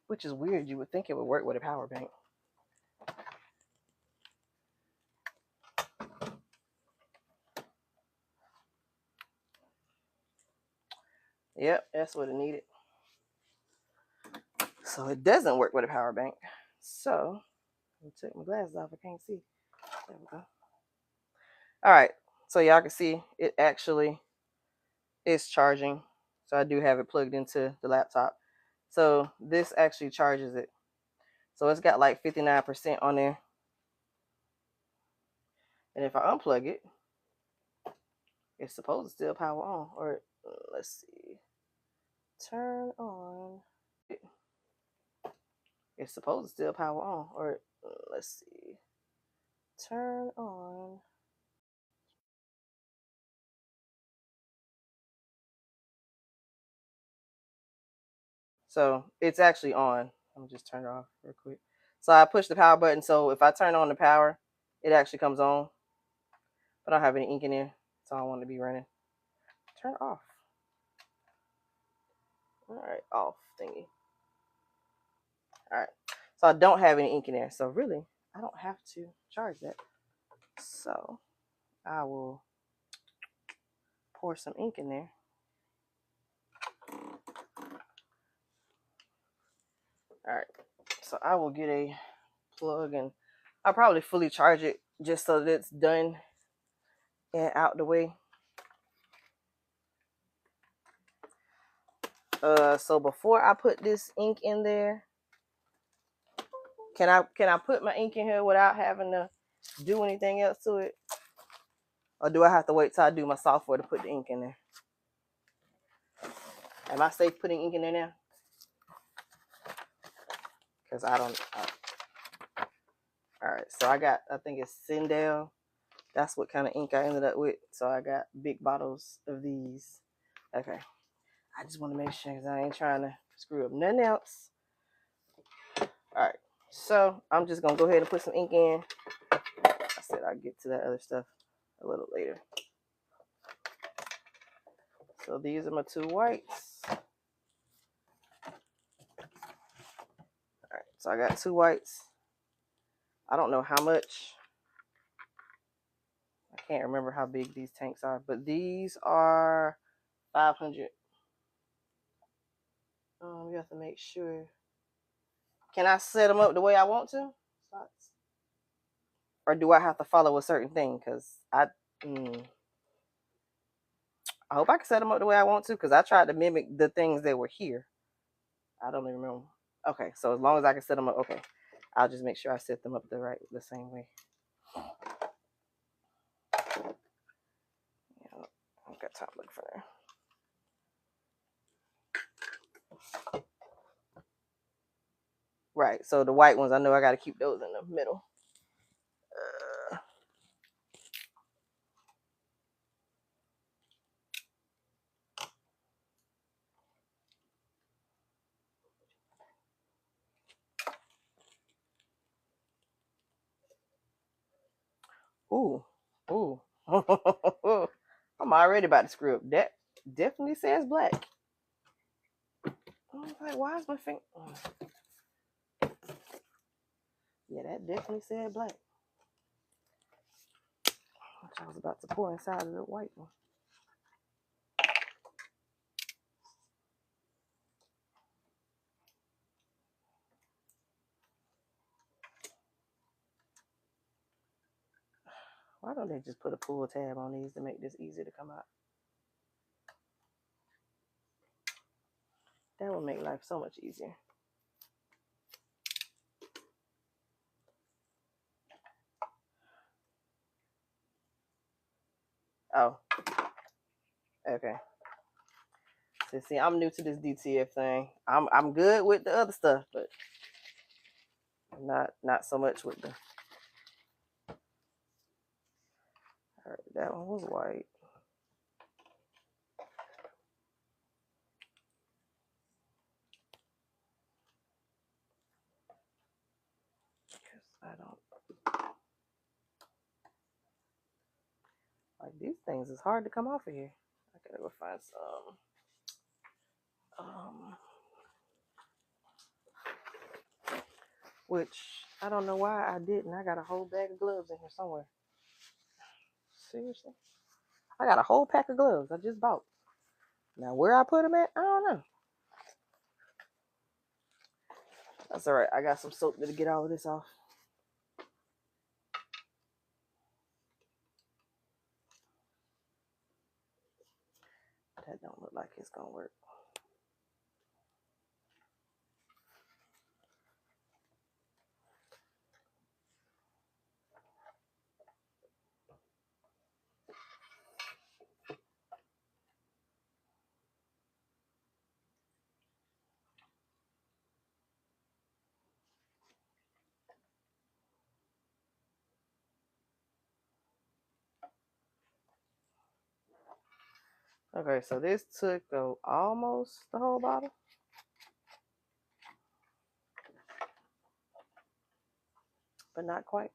Which is weird. You would think it would work with a power bank. Yep, that's what it needed. So it doesn't work with a power bank. So let me take my glasses off. I can't see. There we go. All right. So y'all can see it actually is charging. So I do have it plugged into the laptop. So this actually charges it. So it's got like 59% on there. And if I unplug it, it's supposed to still power on. Or let's see. Turn on. It's supposed to still power on. Or let's see. Turn on. So it's actually on. Let me just turn it off real quick. So I push the power button. So if I turn on the power, it actually comes on. But I don't have any ink in there, so I don't want it to be running. Turn it off. All right, off thingy. All right, so I don't have any ink in there, so really I don't have to charge that. So I will pour some ink in there. All right, so I will get a plug and I'll probably fully charge it just so that it's done and out the way. So before I put this ink in there, can I put my ink in here without having to do anything else to it? Or do I have to wait till I do my software to put the ink in there? Am I safe putting ink in there now? Because I don't. All right, so I think it's Sindel. That's what kind of ink I ended up with. So I got big bottles of these. Okay. I just want to make sure because I ain't trying to screw up nothing else. All right. So I'm just going to go ahead and put some ink in. I said I'll get to that other stuff a little later. So these are my 2 whites. All right. So I got 2 whites. I don't know how much. I can't remember how big these tanks are, but these are 500. You have to make sure. Can I set them up the way I want to? Or do I have to follow a certain thing? Because I hope I can set them up the way I want to, because I tried to mimic the things that were here. I don't even remember. Okay, so as long as I can set them up, okay. I'll just make sure I set them up the same way. Yeah, I don't got time to look for there. Right, so the white ones, I know I got to keep those in the middle. Ooh. I'm already about to screw up. That definitely says black. I was like, why is my finger? Yeah, that definitely said black. Which I was about to pour inside of the white one. Why don't they just put a pull tab on these to make this easier to come out? That would make life so much easier. Oh. Okay. So see, I'm new to this DTF thing. I'm good with the other stuff, but not so much with the. All right, that one was white. I don't like these things. It's hard to come off of here. I gotta go find some. Which I don't know why I didn't. I got a whole bag of gloves in here somewhere. Seriously, I got a whole pack of gloves I just bought. Now where I put them at, I don't know. That's all right. I got some soap to get all of this off. That don't look like it's gonna work. Okay, so this took almost the whole bottle. But not quite.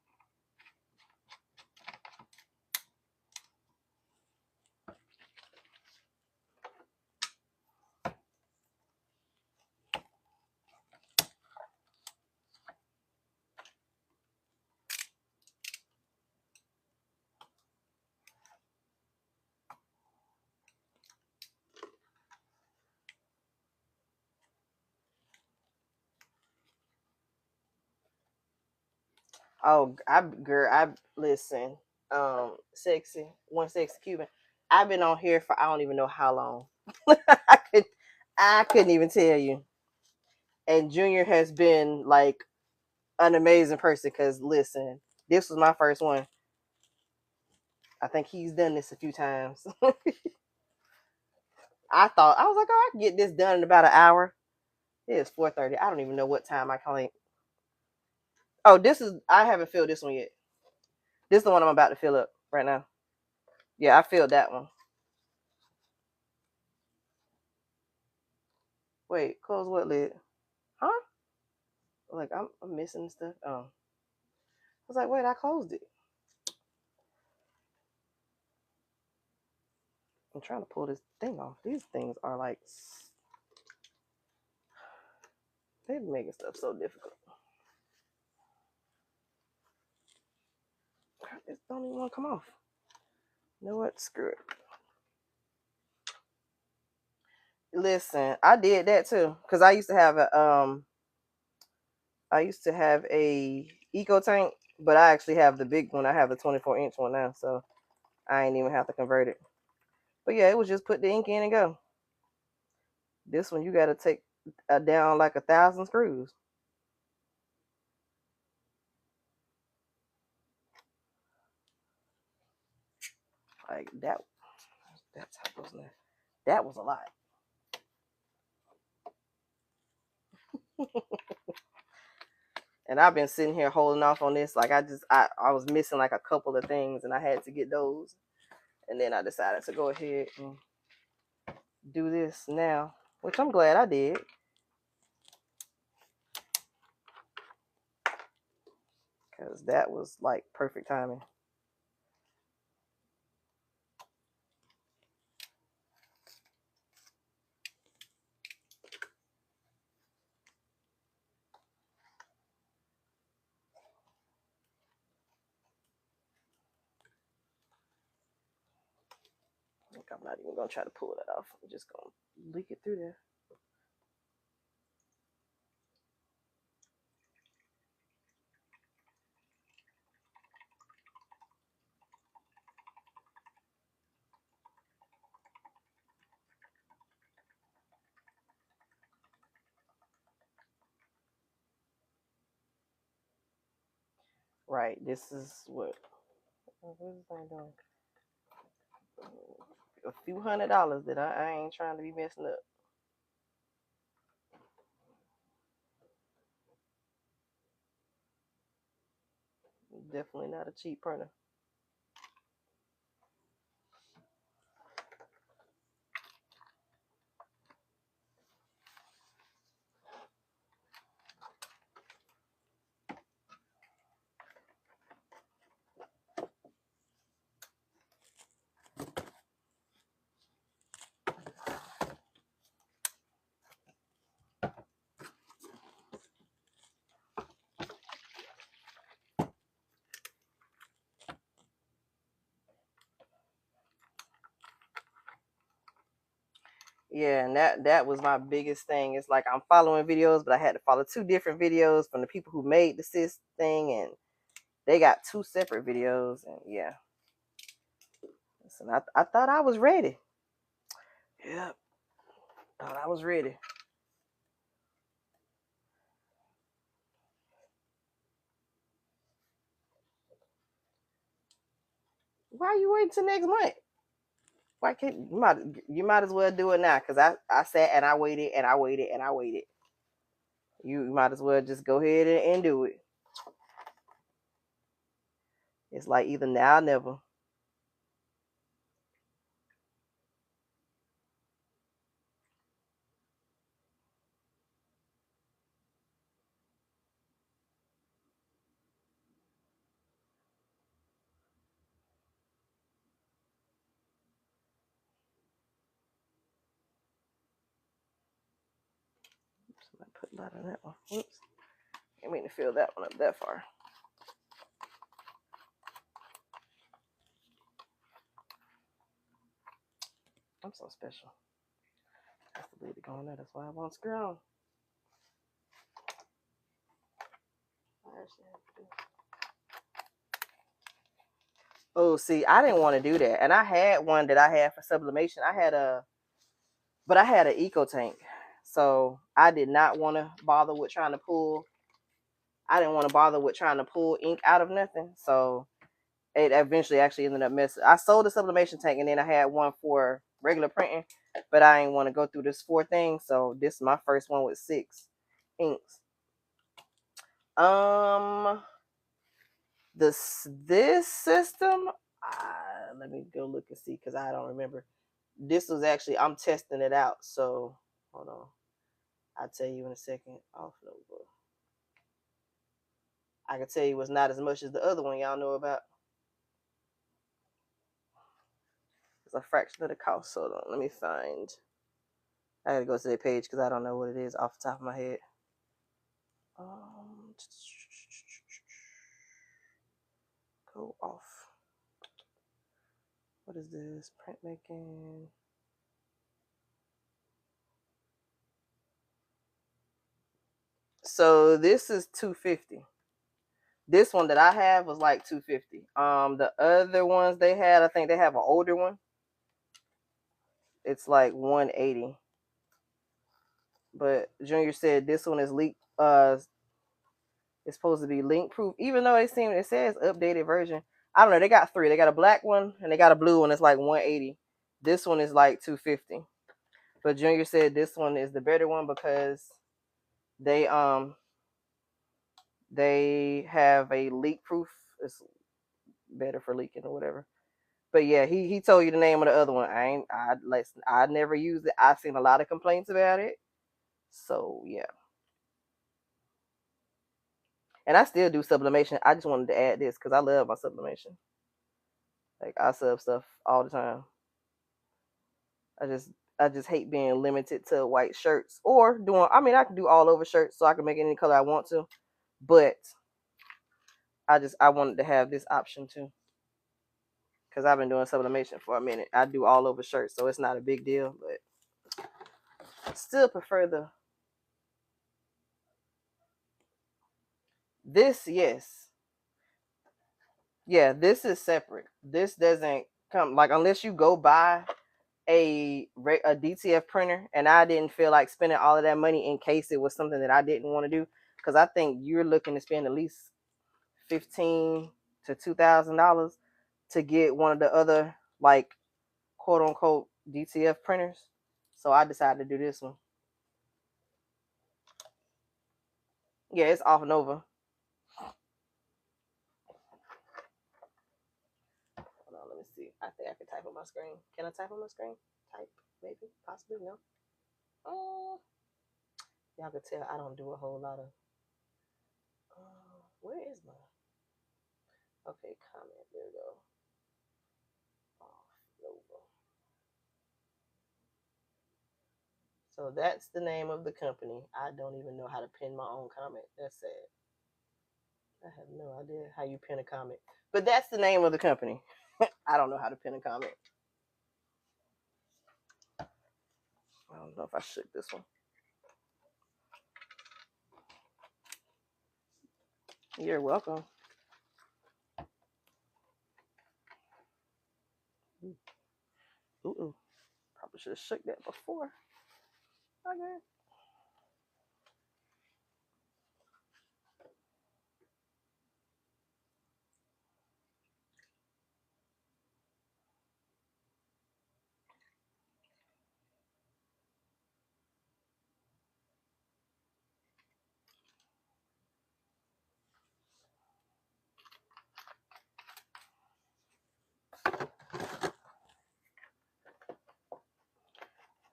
Oh, I listen. Sexy, one sexy Cuban. I've been on here for I don't even know how long. I could, I couldn't even tell you. And Junior has been like an amazing person because listen, this was my first one. I think he's done this a few times. I was like, oh, I can get this done in about an hour. It is 4:30. I don't even know what time I claim. Oh, I haven't filled this one yet. This is the one I'm about to fill up right now. Yeah, I filled that one. Wait, close what lid? Huh? Like I'm missing stuff. Oh. I was like, wait, I closed it. I'm trying to pull this thing off. These things are like they're making stuff so difficult. This don't even want to come off. You know what? Screw it. Listen, I did that too because I used to have a eco tank, but I actually have the big one. I have the 24-inch one now, so I ain't even have to convert it. But yeah, it was just put the ink in and go. This one you got to take down like 1,000 screws. Like that. That's how it goes now. That was a lot. And I've been sitting here holding off on this. Like I was missing like a couple of things, and I had to get those. And then I decided to go ahead and do this now, which I'm glad I did. Because that was like perfect timing. I'm not even gonna try to pull that off. I'm just gonna leak it through there. Right. This is what is this thing doing? A few $100 that I ain't trying to be messing up. Definitely not a cheap printer. Yeah, and that was my biggest thing. It's like I'm following videos, but I had to follow two different videos from the people who made the CISS thing, and they got two separate videos. And yeah, listen, I thought I was ready. Yep, thought I was ready. Why are you waiting till next month? Why can't you might as well do it now? Because I sat and I waited and I waited and I waited. You might as well just go ahead and do it. It's like either now or never. I put a lot on that one. Whoops. I didn't mean to fill that one up that far. I'm so special. That's the lid to go on there. That's why I won't screw on. I actually have to do. Oh, see, I didn't want to do that. And I had one that I had for sublimation. But I had an eco tank. So I did not want to bother with trying to pull. I didn't want to bother with trying to pull ink out of nothing. So it eventually actually ended up messing. I sold the sublimation tank and then I had one for regular printing, but I didn't want to go through this 4 thing. So this is my first one with 6 inks. This system, let me go look and see because I don't remember. This was actually, I'm testing it out. So hold on, I'll tell you in a second. Offnova. I can tell you it's not as much as the other one y'all know about. It's a fraction of the cost. So let me find. I gotta go to that page because I don't know what it is off the top of my head. Go off. What is this? Printmaking. So this is $250. This one that I have was like $250. The other ones they had, I think they have an older one. It's like $180. But Junior said this one is leak. It's supposed to be link proof, even though it says updated version. I don't know. They got 3. They got a black one and they got a blue one. It's like $180. This one is like $250. But Junior said this one is the better one because they have a leak proof. It's better for leaking or whatever. But yeah, he told you the name of the other one. I never used it. I've seen a lot of complaints about it. So yeah. And I still do sublimation. I just wanted to add this because I love my sublimation. Like I sub stuff all the time. I just hate being limited to white shirts or doing. I mean, I can do all over shirts, so I can make any color I want to. But I wanted to have this option too because I've been doing sublimation for a minute. I do all over shirts, so it's not a big deal. But I still prefer this. Yes, yeah, this is separate. This doesn't come like unless you go buy a DTF printer, and I didn't feel like spending all of that money in case it was something that I didn't want to do, because I think you're looking to spend at least $1,500 to $2,000 to get one of the other like quote unquote DTF printers. So I decided to do this one. Yeah, it's Offnova. Hold on, let me see. I think I can type on my screen. Can I type on my screen? Type, maybe, possibly, no. Y'all can tell I don't do a whole lot of. Where is my? Okay, comment. There we go. Offnova. So that's the name of the company. I don't even know how to pin my own comment. That's sad. I have no idea how you pin a comment. But that's the name of the company. I don't know how to pin a comment. I don't know if I shook this one. You're welcome. Ooh. Probably should have shook that before. Okay.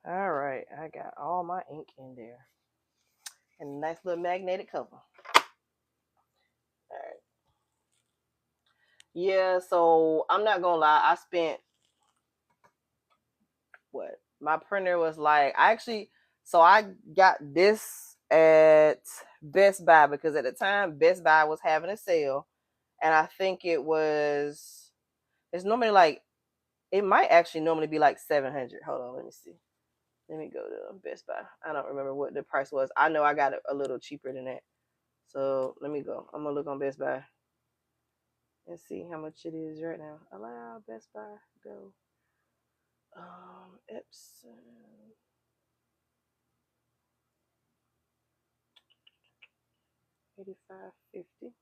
All right, I got all my ink in there. And a nice little magnetic cover. All right. Yeah, so I'm not gonna lie, I spent what? My printer was like so I got this at Best Buy because at the time Best Buy was having a sale, and I think it's normally like it might actually normally be like 700. Hold on, let me see. Let me go to Best Buy. I don't remember what the price was. I know I got it a little cheaper than that. So let me go. I'm gonna look on Best Buy and see how much it is right now. Allow Best Buy go. Epson 8550.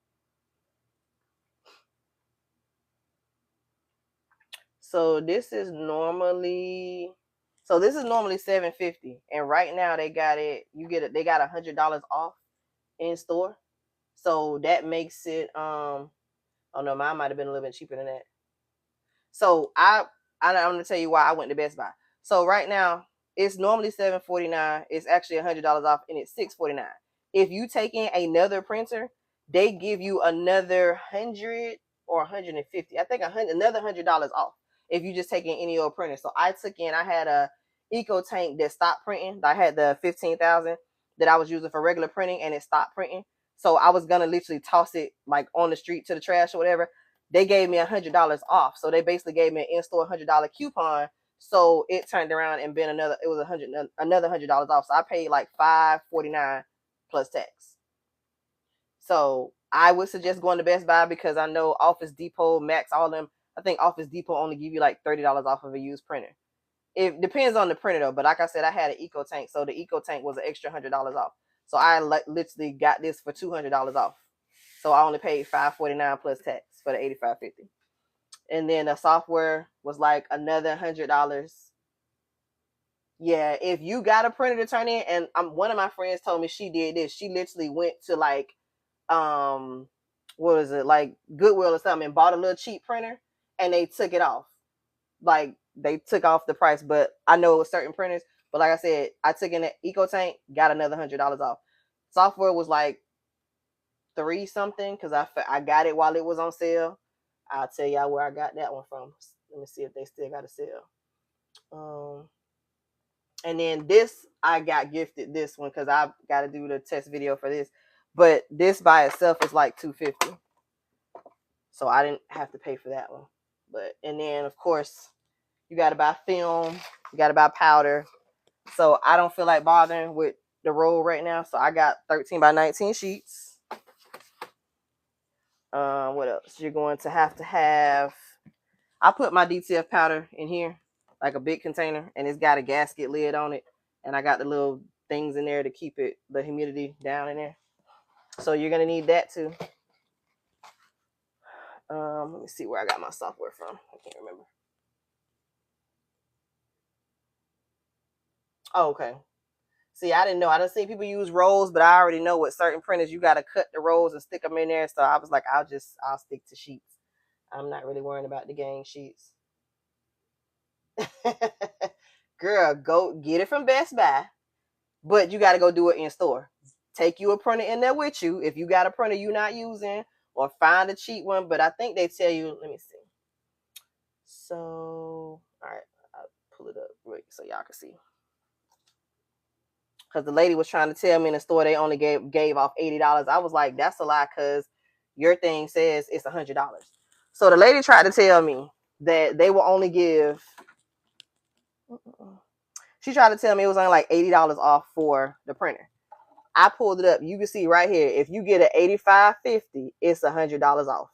So this is normally $750, and right now they got it. They got $100 off in store. So that makes it oh no, mine might have been a little bit cheaper than that. So I'm gonna tell you why I went to Best Buy. So right now it's normally $749. It's actually $100 off, and it's $649. If you take in another printer, they give you another 100 or 150. I think another $100 off if you just take in any old printer. So I had a Eco Tank that stopped printing. I had the 15,000 that I was using for regular printing, and it stopped printing. So I was gonna literally toss it like on the street to the trash or whatever. They gave me $100 off. So they basically gave me an in-store $100 coupon. So it turned around and been another $100 off. So I paid like $549 plus tax. So I would suggest going to Best Buy because I know Office Depot, Max, all of them. I think Office Depot only give you like $30 off of a used printer. It depends on the printer though. But like I said, I had an Eco Tank, so the Eco Tank was an extra $100 off. So I literally got this for $200 off. So I only paid $549 plus tax for the 8550. And then the software was like another $100. Yeah, if you got a printer to turn in, and one of my friends told me she did this. She literally went to like what is it, like Goodwill or something, and bought a little cheap printer, and they took it off. Like they took off the price, but I know it was certain printers. But like I said, I took in the Eco Tank, got another $100 off. Software was like $3 something because I got it while it was on sale. I'll tell y'all where I got that one from. Let me see if they still got a sale. And then this, I got gifted this one because I got to do the test video for this. But this by itself is like $250. So I didn't have to pay for that one. And then of course you got to buy film, you got to buy powder. So I don't feel like bothering with the roll right now. So I got 13 by 19 sheets. What else? You're going to have. I put my DTF powder in here, like a big container, and it's got a gasket lid on it, and I got the little things in there to keep the humidity down in there. So you're gonna need that too. Let me see where I got my software from. I can't remember. Oh, okay. See, I didn't know. I done seen people use rolls, but I already know with certain printers you gotta cut the rolls and stick them in there. So I was like, I'll stick to sheets. I'm not really worrying about the gang sheets. Girl, go get it from Best Buy, but you got to go do it in store. Take you a printer in there with you if you got a printer you're not using, or find a cheap one. But I think they tell you. Let me see. So, all right, I'll pull it up quick so y'all can see. Because the lady was trying to tell me in the store they only gave off $80. I was like, that's a lie because your thing says it's $100. So the lady tried to tell me that they will only give. She tried to tell me it was only like $80 off for the printer. I pulled it up. You can see right here. If you get an 8550, it's $100 off.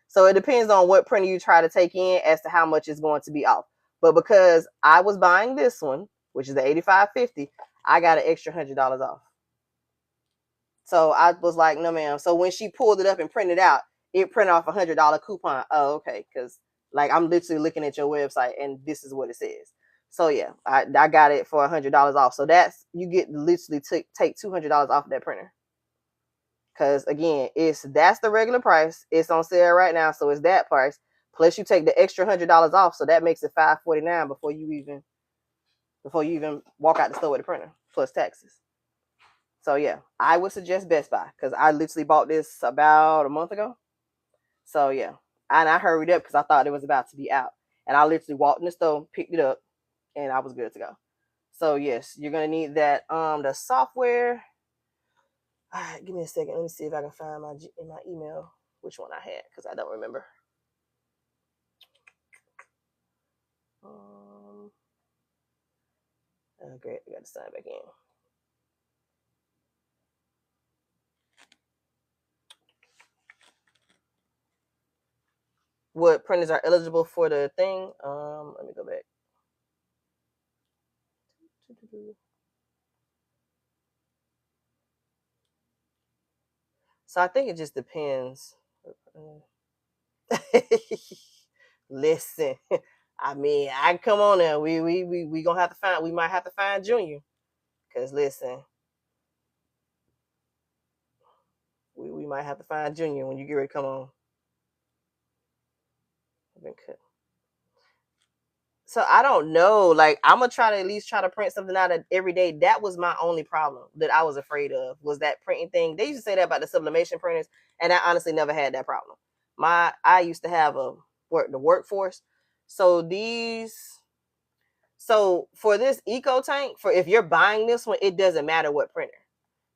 So it depends on what printer you try to take in as to how much it's going to be off. But because I was buying this one, which is the 8550, I got an extra $100 off. So I was like, no, ma'am. So when she pulled it up and printed out, it printed off $100 coupon. Oh, okay. Because like I'm literally looking at your website and this is what it says. So yeah, I got it for $100 off. So that's, you get literally take $200 off of that printer. Because again, that's the regular price. It's on sale right now, so it's that price. Plus you take the extra $100 off, so that makes it $549 before you even walk out the store with the printer, plus taxes. So yeah, I would suggest Best Buy because I literally bought this about a month ago. So yeah, and I hurried up because I thought it was about to be out, and I literally walked in the store, picked it up, and I was good to go. So yes, you're gonna need that. The software. All right, give me a second. Let me see if I can find in my email which one I had because I don't remember. Oh, great. I got to sign back in. what printers are eligible for the thing. Let me go back. So I think it just depends. Listen, I mean, I come on now. We gonna have to find. We might have to find Junior, cause listen, we might have to find Junior when you get ready to come on. So I don't know. Like I'm gonna try to at least try to print something out every day. That was my only problem that I was afraid of, was that printing thing. They used to say that about the sublimation printers, and I honestly never had that problem. I used to have the workforce. So for this eco tank, for if you're buying this one, it doesn't matter what printer.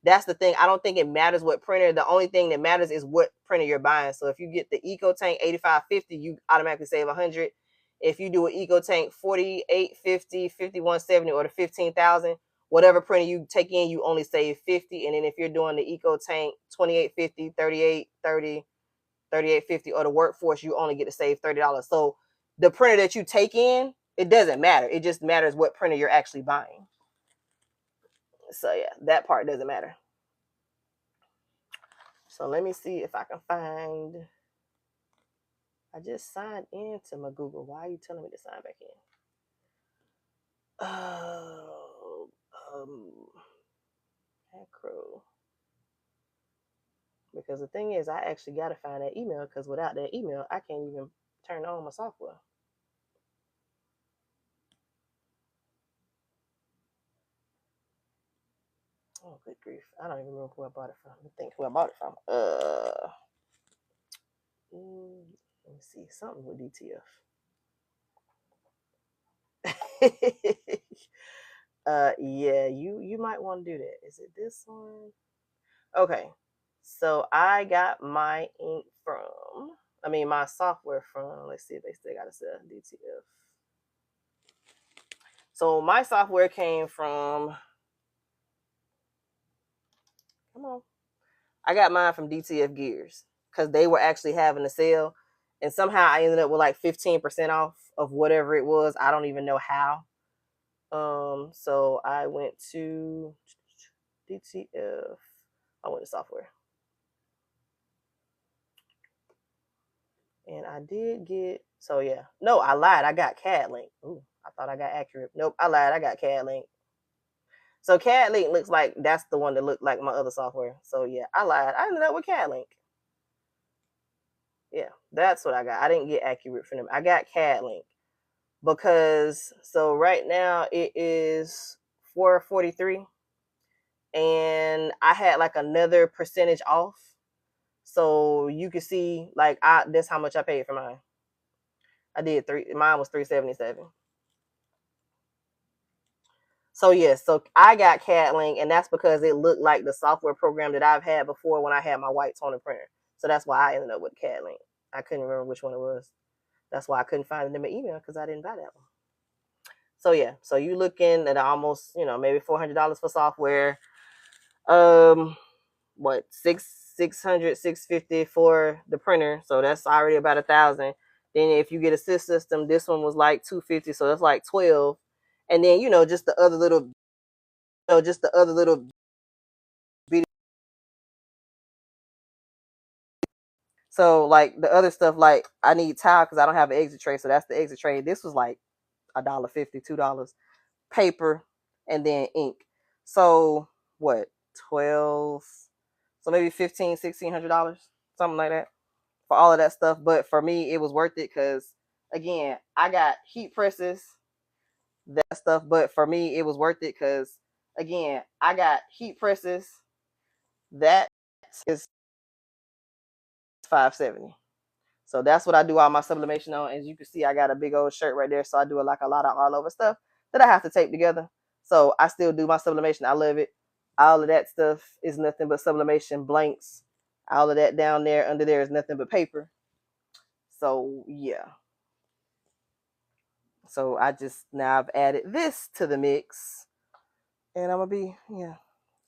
That's the thing. I don't think it matters what printer. The only thing that matters is what printer you're buying. So if you get the EcoTank 8550, you automatically save 100. If you do an EcoTank 4850, 5170, or the 15,000, whatever printer you take in, you only save 50. And then if you're doing the EcoTank 2850, 3830, 3850, or the workforce, you only get to save $30. So the printer that you take in, it doesn't matter. It just matters what printer you're actually buying. So yeah, that part doesn't matter. So let me see if I can find. I just signed into my Google. Why are you telling me to sign back in? Acro. Because the thing is, I actually got to find that email, because without that email, I can't even turn on my software. Oh, good grief. I don't even remember who I bought it from. Let me think who I bought it from. Let me see. Something with DTF. Yeah, you might want to do that. Is it this one? Okay. So I got my ink from, my software from, let's see if they still got to sell DTF. So my software came from, come on, I got mine from DTF Gears, because they were actually having a sale, and somehow I ended up with like 15% off of whatever it was. I don't even know how. So I went to DTF. I went to software. And I did get, so yeah. No, I lied. I got CAD Link. Ooh, I thought I got Accurate. Nope, I lied. I got CAD Link. So CAD Link looks like that's the one that looked like my other software. So yeah, I lied. I ended up with CAD Link. Yeah, that's what I got. I didn't get Accurate for them. I got CAD Link because, so right now it is $443, and I had like another percentage off. So you can see, like, that's how much I paid for mine. I did mine was $377. So yes, so I got CAD Link, and that's because it looked like the software program that I've had before when I had my white toner printer. So that's why I ended up with CAD Link. I couldn't remember which one it was. That's why I couldn't find it in my email, because I didn't buy that one. So yeah, so you looking at almost, maybe $400 for software. What, 600, 650 for the printer. So that's already about 1,000. Then if you get a CISS system, this one was like 250, so that's like 12. And then just the other little, so like the other stuff, like I need tile because I don't have an exit tray, so that's the exit tray. This was like $1.50, $2, paper, and then ink. So what, 12? So maybe $1,500, $1,600, something like that, for all of that stuff. But for me, it was worth it because, again, I got heat presses, that stuff. But for me, it was worth it because, again, I got heat presses. That is $570. So that's what I do all my sublimation on. As you can see, I got a big old shirt right there. So I do like a lot of all over stuff that I have to tape together. So I still do my sublimation. I love it. All of that stuff is nothing but sublimation, blanks. All of that down there, under there, is nothing but paper. So yeah. So now I've added this to the mix. And I'm going to be, yeah.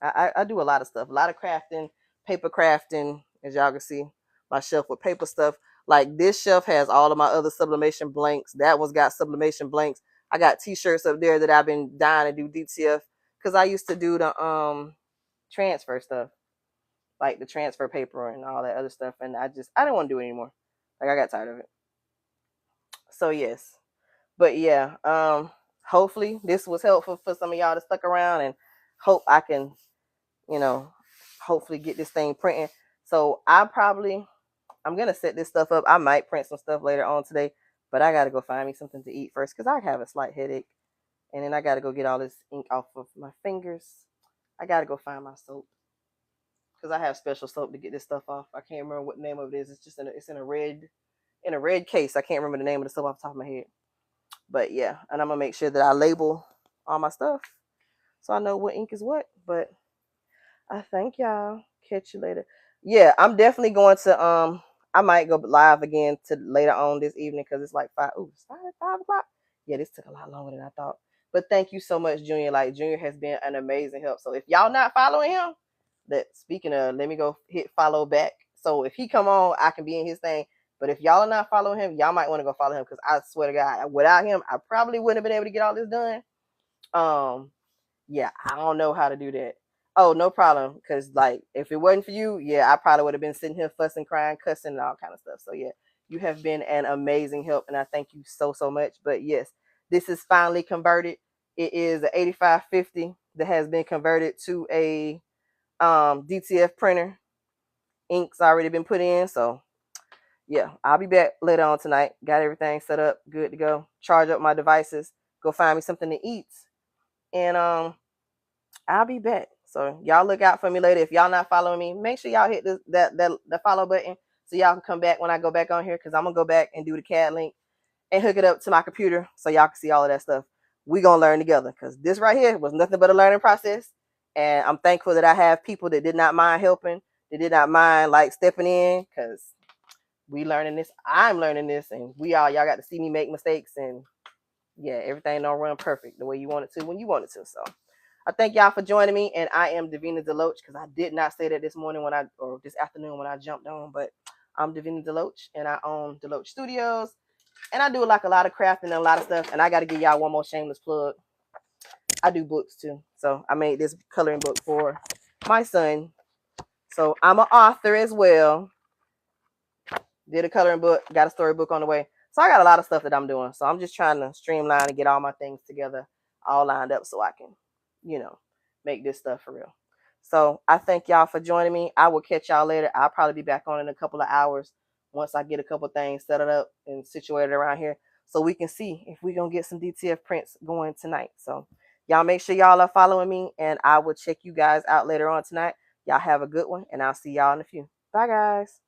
I do a lot of stuff. A lot of crafting, paper crafting, as y'all can see. My shelf with paper stuff. Like this shelf has all of my other sublimation blanks. That one's got sublimation blanks. I got t-shirts up there that I've been dying to do DTF because I used to do the transfer stuff, like the transfer paper and all that other stuff, and I didn't want to do it anymore. Like I got tired of it. So yes. But yeah, hopefully this was helpful for some of y'all that stuck around, and hope I can, you know, hopefully get this thing printing. So I'm gonna set this stuff up. I might print some stuff later on today, but I gotta go find me something to eat first because I have a slight headache, and then I gotta go get all this ink off of my fingers. I gotta go find my soap because I have special soap to get this stuff off. I can't remember what the name of it is. It's just it's in a red case. I can't remember the name of the soap off the top of my head. But yeah, and I'm gonna make sure that I label all my stuff so I know what ink is what. But I thank y'all. Catch you later. Yeah, I'm definitely going to I might go live again to later on this evening because it's like 5 o'clock. Yeah, this took a lot longer than I thought. But thank you so much, Junior. Like Junior has been an amazing help. So if y'all not following him, speaking of, let me go hit follow back. So if he come on, I can be in his thing. But if y'all are not following him, y'all might want to go follow him because I swear to God, without him, I probably wouldn't have been able to get all this done. Yeah, I don't know how to do that. Oh, no problem. Because like, if it wasn't for you, yeah, I probably would have been sitting here fussing, crying, cussing, and all kind of stuff. So yeah, you have been an amazing help, and I thank you so much. But yes, this is finally converted. It is an 8550 that has been converted to a DTF printer. Ink's already been put in, so yeah, I'll be back later on tonight. Got everything set up, good to go. Charge up my devices, go find me something to eat, and I'll be back. So y'all look out for me later. If y'all not following me, make sure y'all hit the follow button so y'all can come back when I go back on here because I'm gonna go back and do the CAD link and hook it up to my computer so y'all can see all of that stuff. We gonna learn together because this right here was nothing but a learning process, and I'm thankful that I have people that did not mind helping, that did not mind like stepping in because we learning this. I'm learning this, and y'all got to see me make mistakes, and yeah, everything don't run perfect the way you want it to when you want it to. So I thank y'all for joining me, and I am Davina Deloach because I did not say that this morning or this afternoon when I jumped on, but I'm Davina Deloach, and I own Deloach Studios, and I do like a lot of crafting and a lot of stuff, and I got to give y'all one more shameless plug. I do books too, so I made this coloring book for my son. So I'm an author as well. Did a coloring book, got a storybook on the way. So I got a lot of stuff that I'm doing. So I'm just trying to streamline and get all my things together, all lined up so I can, make this stuff for real. So I thank y'all for joining me. I will catch y'all later. I'll probably be back on in a couple of hours once I get a couple things set up and situated around here so we can see if we're going to get some DTF prints going tonight. So y'all make sure y'all are following me, and I will check you guys out later on tonight. Y'all have a good one, and I'll see y'all in a few. Bye, guys.